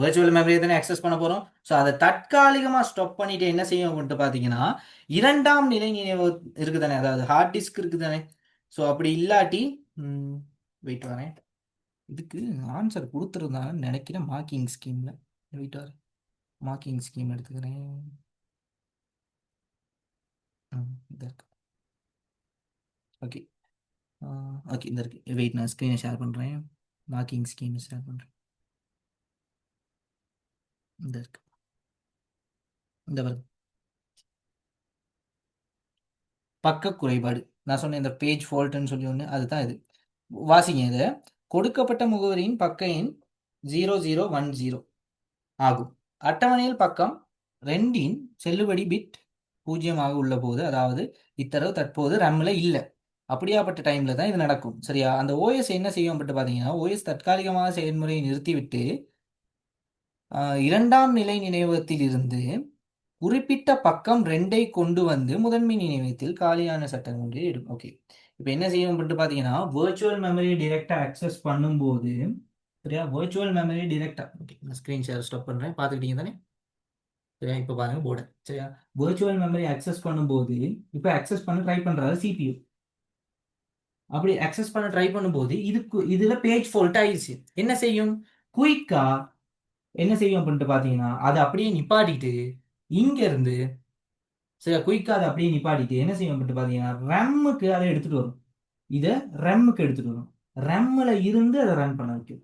விர்ச்சுவல் மெமரியை தானே அக்சஸ் பண்ண போகிறோம். ஸோ அதை தற்காலிகமாக ஸ்டாப் பண்ணிட்டு என்ன செய்யும் அப்படின்ட்டு பார்த்தீங்கன்னா, இரண்டாம் நிலை நினைவு இருக்குது தானே, அதாவது ஹார்ட் டிஸ்க் இருக்குது தானே. ஸோ அப்படி இல்லாட்டி வெயிட் வரேன், இதுக்கு ஆன்சர் கொடுத்துருந்தாங்கன்னு நினைக்கிறேன் மார்க்கிங் ஸ்கீமில். வெயிட் வரேன், மார்க்கிங் ஸ்கீம் எடுத்துக்கிறேன். இந்த இருக்கு. ஓகே, ஓகே இந்த இருக்கு. வெயிட், நான் ஸ்க்ரீனை ஷேர் பண்ணுறேன். மார்க்கிங் ஸ்கீம் ஷேர் பண்ணுறேன். இந்த இருக்கு, இந்த பாருங்க. பக்க குறைபாடு, நான் சொன்னேன் இந்த பேஜ் ஃபால்ட்னு சொல்லி ஒன்று, அதுதான் இது. வாசிங்க இதை. கொடுக்கப்பட்ட முகவரியின் பக்க எண் 0010 ஆகும். அட்டவணையில் பக்கம் 2இன் செல்லுபடி பிட் 0 உள்ள போது, அதாவது இத்தரவு தற்போது ரம்ல இல்லை, அப்படியாப்பட்ட டைம்ல தான் இது நடக்கும். சரியா? அந்த ஓஎஸ் என்ன செய்யும் அப்படின்ட்டு பார்த்தீங்கன்னா, ஓஎஸ் தற்காலிகமாக செயல்முறையை நிறுத்திவிட்டு இரண்டாம் நிலை நினைவகத்தில் இருந்து குறிப்பிட்ட பக்கம் 2ஐ கொண்டு வந்து முதன்மை நினைவகத்தில் காலியான சட்டம் ஒன்றை எடுக்கும். ஓகே, இப்போ என்ன செய்யும் அப்படின்ட்டு பார்த்தீங்கன்னா, வேர்ச்சுவல் மெமரி டிரெக்டா அக்சஸ் பண்ணும்போது, சரியா, வேர்ச்சுவல் மெமரி டிரெக்டா, ஓகே நான் ஸ்க்ரீன் ஷேர் ஸ்டாப் பண்ணுறேன், பார்த்துக்கிட்டீங்க தானே. சரியா, இப்போ பாருங்க போர்டு. சரியா, வேர்ச்சுவல் மெமரி அக்சஸ் பண்ணும்போது, இப்போ அக்சஸ் பண்ண ட்ரை பண்ணுறாரு சிபியூ. அப்படி அக்சஸ் பண்ண ட்ரை பண்ணும்போது இதுல பேஜ் ஃபால்ட் ஆயிடுச்சு. என்ன செய்யும்? குயிக்கா என்ன செய்யும் அப்படின்ட்டு பார்த்தீங்கன்னா, அதை அப்படியே நிப்பாட்டிட்டு இங்க இருந்து, சரி குயிக்காக அதை அப்படியே நிப்பாட்டிட்டு என்ன செய்யும் அப்படின்ட்டு பார்த்தீங்கன்னா, ரெம்முக்கு அதை எடுத்துட்டு வரும். இதை ரெம்முக்கு எடுத்துட்டு வரும். ரெம்மில் இருந்து அதை ரன் பண்ண வைக்கும்.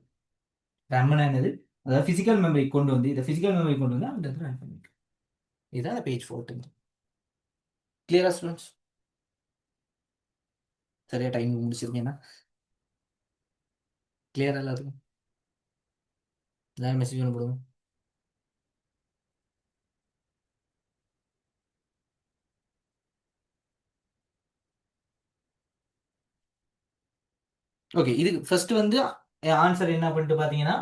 ரெம்னா என்னது? அதாவது பிசிக்கல் மெமரி கொண்டு வந்து, இதை பிசிக்கல் மெமரி கொண்டு வந்து அந்த இடத்துல ரன் பண்ணி வைக்கும். இதுதான் பேஜ் ஃபால்ட்டுங்க. கிளியரா ஸ்டூடெண்ட்ஸ்? சரியா டைம் முடிச்சிருக்கேன்னா கிளியரா எல்லாத்துக்கும்? எல்லாரும் மெசேஜ் பண்ண போடுங்க. ஓகே. இதுக்கு ஃபர்ஸ்ட் வந்து ஆன்சர் என்ன பண்ணிட்டு பார்த்தீங்கன்னா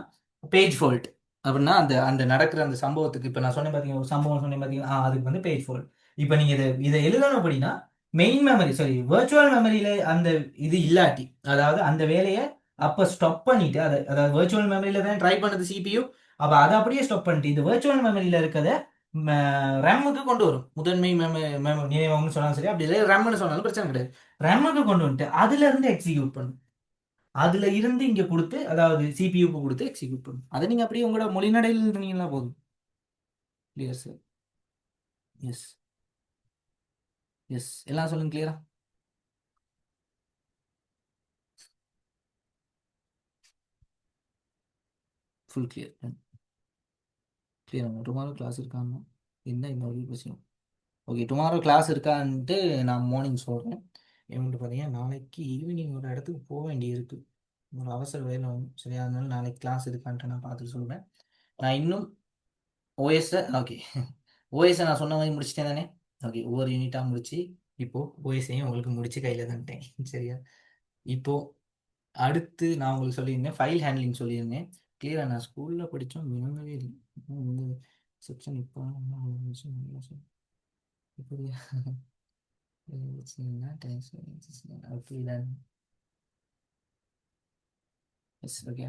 பேஜ் ஃபால்ட் அப்படின்னா அந்த அந்த நடக்கிற அந்த சம்பவத்துக்கு இப்போ நான் சொன்னேன் பார்த்தீங்கன்னா ஒரு சம்பவம் சொன்னேன் பார்த்தீங்கன்னா அதுக்கு வந்து பேஜ் ஃபால்ட். இப்போ நீங்கள் இதை எழுதணும் அப்படின்னா மெயின் மெமரி சாரி வெர்ச்சுவல் மெமரியில அந்த இது இல்லாட்டி அதாவது அந்த வேலையை அப்போ ஸ்டாப் பண்ணிட்டு அதாவது வெர்ச்சுவல் மெமரியில தான் ட்ரை பண்ணது சிபியு. அப்போ அதை அப்படியே ஸ்டாப் பண்ணிட்டு இது வெர்ச்சுவல் மெமரியில இருக்கிறத ரேமுக்கு கொண்டு வரும். முதன்மை நினைவகம்னு சொன்னாலும் சரி அப்படி இல்லை ரேம்னு சொன்னாலும் பிரச்சனை கிடையாது. ரேமுக்கு கொண்டு வந்துட்டு அதுல இருந்து எக்ஸிக்யூட் பண்ணும். அதுல இருந்து இங்க கொடுத்து அதாவது சிபியூக்கு கொடுத்து எக்ஸிக்யூட் பண்ணும். அதை நீங்க அப்படியே உங்களோட மொழிநடையில் இருந்தீங்கன்னா போதும். Clear sir? எஸ். எஸ் எல்லாம் சொல்லுங்க கிளியரா? Full clear. Clear. Tomorrow class இருக்கான்னு என்ன இன்னொரு விஷயம். ஓகே டுமாரோ கிளாஸ் இருக்கான்ட்டு நான் மார்னிங் சொல்கிறேன். ஏன்ட்டு பார்த்தீங்கன்னா நாளைக்கு ஈவினிங் ஒரு இடத்துக்கு போக வேண்டியது இருக்கு. ஒரு அவசர வேலை வரும் சரியா, அதனால நாளைக்கு கிளாஸ் இருக்கான்ட்டு நான் பார்த்துட்டு சொல்கிறேன். நான் இன்னும் ஓஎஸ்ஸை ஓகே ஓஎஸ்ஸை நான் சொன்ன மாதிரி முடிச்சிட்டேன் தானே? ஓகே ஒவ்வொரு யூனிட்டாக முடிச்சு இப்போ ஓஎஸ்ஐயும் உங்களுக்கு முடிச்சு கையில் தந்துட்டேன் சரியா. இப்போ அடுத்து நான் உங்களுக்கு சொல்லியிருந்தேன் ஃபைல் ஹேண்ட்லிங் சொல்லியிருந்தேன். கிளியராக நான் ஸ்கூலில் படித்தோம் விளங்கவே இல்லை. இந்த செக்ஷன் இப்போ இப்படி ஓகே டன். S okay.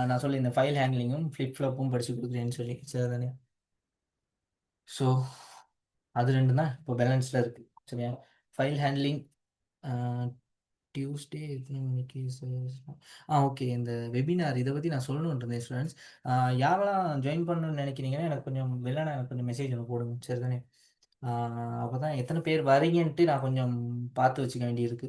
நான் சொல்லியிருந்தேன் ஃபைல் ஹேண்ட்லிங்கும் ஃப்ளிப் ஃப்ளாப்பும் படித்து கொடுக்குறேன்னு சொல்லி சரி தானே. ஸோ அது ரெண்டு தான் இப்போ பேலன்ஸில் இருக்குது சரியா. ஃபைல் ஹேண்ட்லிங் டியூஸ்டே எத்தனை மணிக்கு ஓகே. இந்த வெபினார் இதை பற்றி நான் சொல்லணும்னு இருந்தேன் ஸ்டூடெண்ட்ஸ். யாரெல்லாம் ஜாயின் பண்ணணும்னு நினைக்கிறீங்கன்னா எனக்கு கொஞ்சம் வெள்ளனா எனக்கு கொஞ்சம் மெசேஜ் ஒன்று போடுங்க சரி தானே. அப்போ தான் எத்தனை பேர் வரீங்கன்ட்டு நான் கொஞ்சம் பார்த்து வச்சுக்க வேண்டியிருக்கு.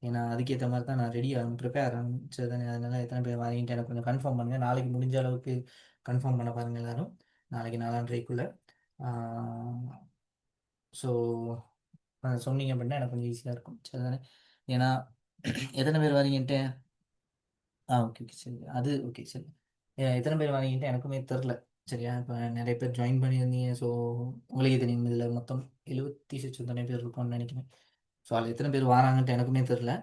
ஏன்னா அதுக்கேற்ற மாதிரி தான் நான் ரெடி ஆகணும் ப்ரிப்பேர் ஆகணும் சரி தானே. அதனால எத்தனை பேர் வரீங்கன்ட்டு எனக்கு கொஞ்சம் கன்ஃபார்ம் பண்ணுங்கள். நாளைக்கு முடிஞ்ச அளவுக்கு கன்ஃபார்ம் பண்ண பாருங்கள் எல்லாரும். நாளைக்கு 4:30க்குள்ளே. ஸோ சொன்னீங்க அப்படின்னா எனக்கு கொஞ்சம் ஈஸியாக இருக்கும் சரி தானே. ஏன்னா எத்தனை பேர் வரீங்கன்ட்டு ஓகே ஓகே சரி அது ஓகே சரி. எத்தனை பேர் வாங்கிட்டு எனக்குமே தெரில சரியா. இப்போ நிறைய பேர் ஜாயின் பண்ணியிருந்தீங்க. ஸோ உங்களுக்கே தெரியும் இதில் மொத்தம் 76 பேர் இருக்கோம்னு நினைக்கிறேன். ஸோ அதில் எத்தனை பேர் வராங்கன்ட்டு எனக்குமே தெரில.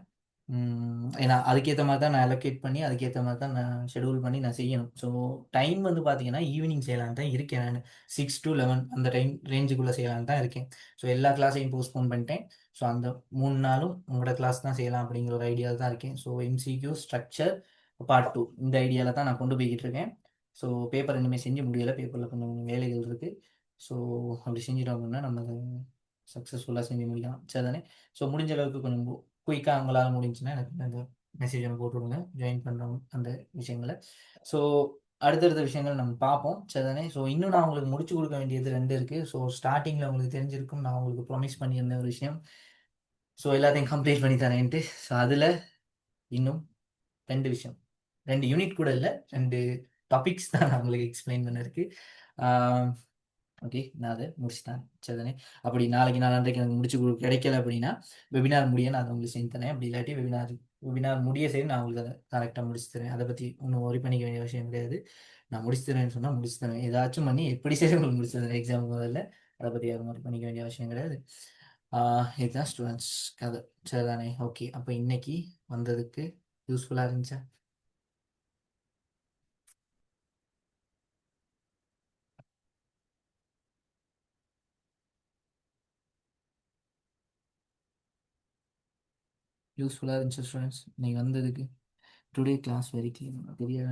ஏன்னா அதுக்கேற்ற மாதிரி தான் நான் அலோகேட் பண்ணி அதுக்கேற்ற மாதிரி தான் நான் ஷெடியூல் பண்ணி நான் செய்யணும். ஸோ டைம் வந்து பார்த்தீங்கன்னா ஈவினிங் செய்யலான்னு தான் இருக்கேன் நான். 6 to 11 அந்த டைம் ரேஞ்சுக்குள்ளே செய்யலான்னு தான் இருக்கேன். ஸோ எல்லா கிளாஸையும் போஸ்ட்போன் பண்ணிட்டேன். ஸோ அந்த 3 நாளும் உங்களோட கிளாஸ் தான் செய்யலாம் அப்படிங்கிற ஒரு ஐடியாவில் தான் இருக்கேன். ஸோ எம்சிக்யூ ஸ்ட்ரக்சர் பார்ட் 2 இந்த ஐடியாவில் தான் நான் கொண்டு போய்கிட்டு இருக்கேன். ஸோ பேப்பர் இன்னுமே செஞ்சு முடியலை. பேப்பரில் கொஞ்சம் வேலைகள் இருக்குது. ஸோ அப்படி செஞ்சிட்டோம் அப்படின்னா நம்ம அதை சக்ஸஸ்ஃபுல்லாக செஞ்சு முடிக்கலாம் சரி தானே. ஸோ முடிஞ்ச அளவுக்கு கொஞ்சம் குயிக்காக உங்களால் முடிஞ்சுன்னா எனக்கு அந்த மெசேஜ் ஒன்று போட்டு விடுங்க ஜாயின் பண்ணுறோம் அந்த விஷயங்களை. ஸோ அடுத்தடுத்த விஷயங்கள் நம்ம பார்ப்போம் சரி தானே. ஸோ இன்னும் நான் உங்களுக்கு முடிச்சு கொடுக்க வேண்டியது 2 இருக்குது. ஸோ ஸ்டார்டிங்கில் உங்களுக்கு தெரிஞ்சிருக்கும் நான் உங்களுக்கு ப்ராமிஸ் பண்ணியிருந்த ஒரு விஷயம். ஸோ எல்லாத்தையும் கம்ப்ளீட் பண்ணி தரேன்ட்டு. ஸோ அதில் இன்னும் 2 விஷயம் 2 யூனிட் கூட இல்லை 2 டாபிக்ஸ் தான் நான் உங்களுக்கு எக்ஸ்பிளைன் பண்ண இருக்கு. ஓகே நான் அதை முடிச்சுட்டேன் சரி தானே. அப்படி நாளைக்கு 4:30க்கு எனக்கு முடிச்சு கிடைக்கல அப்படின்னா வெபினார் முடிய நான் அதை உங்களுக்கு செஞ்சு தரேன். அப்படி இல்லாட்டி வெபினார் முடிய சரி நான் உங்களுக்கு அதை கரெக்டாக முடிச்சு தரேன். அதை பற்றி ஒன்றும் ஒரி பண்ணிக்க வேண்டிய விஷயம் கிடையாது. நான் முடிச்சு தரேன்னு சொன்னால் முடிச்சு தரேன். ஏதாச்சும் பண்ணி எப்படி சரி உங்களுக்கு முடிச்சு தரேன் எக்ஸாம் முதல்ல. அதை பற்றி யாரும் ஒரி பண்ணிக்க வேண்டிய அவசியம் கிடையாது. இதுதான் ஸ்டூடெண்ட்ஸ் கதை சரி தானே. ஓகே அப்போ இன்னைக்கு வந்ததுக்கு யூஸ்ஃபுல்லாக இருந்துச்சா? யூஸ்ஃபுல்லாக இருந்துச்சு ஸ்டூடெண்ட்ஸ் நீங்கள் வந்ததுக்கு. டுடே கிளாஸ் வெரி கிளீன் தெரியாது.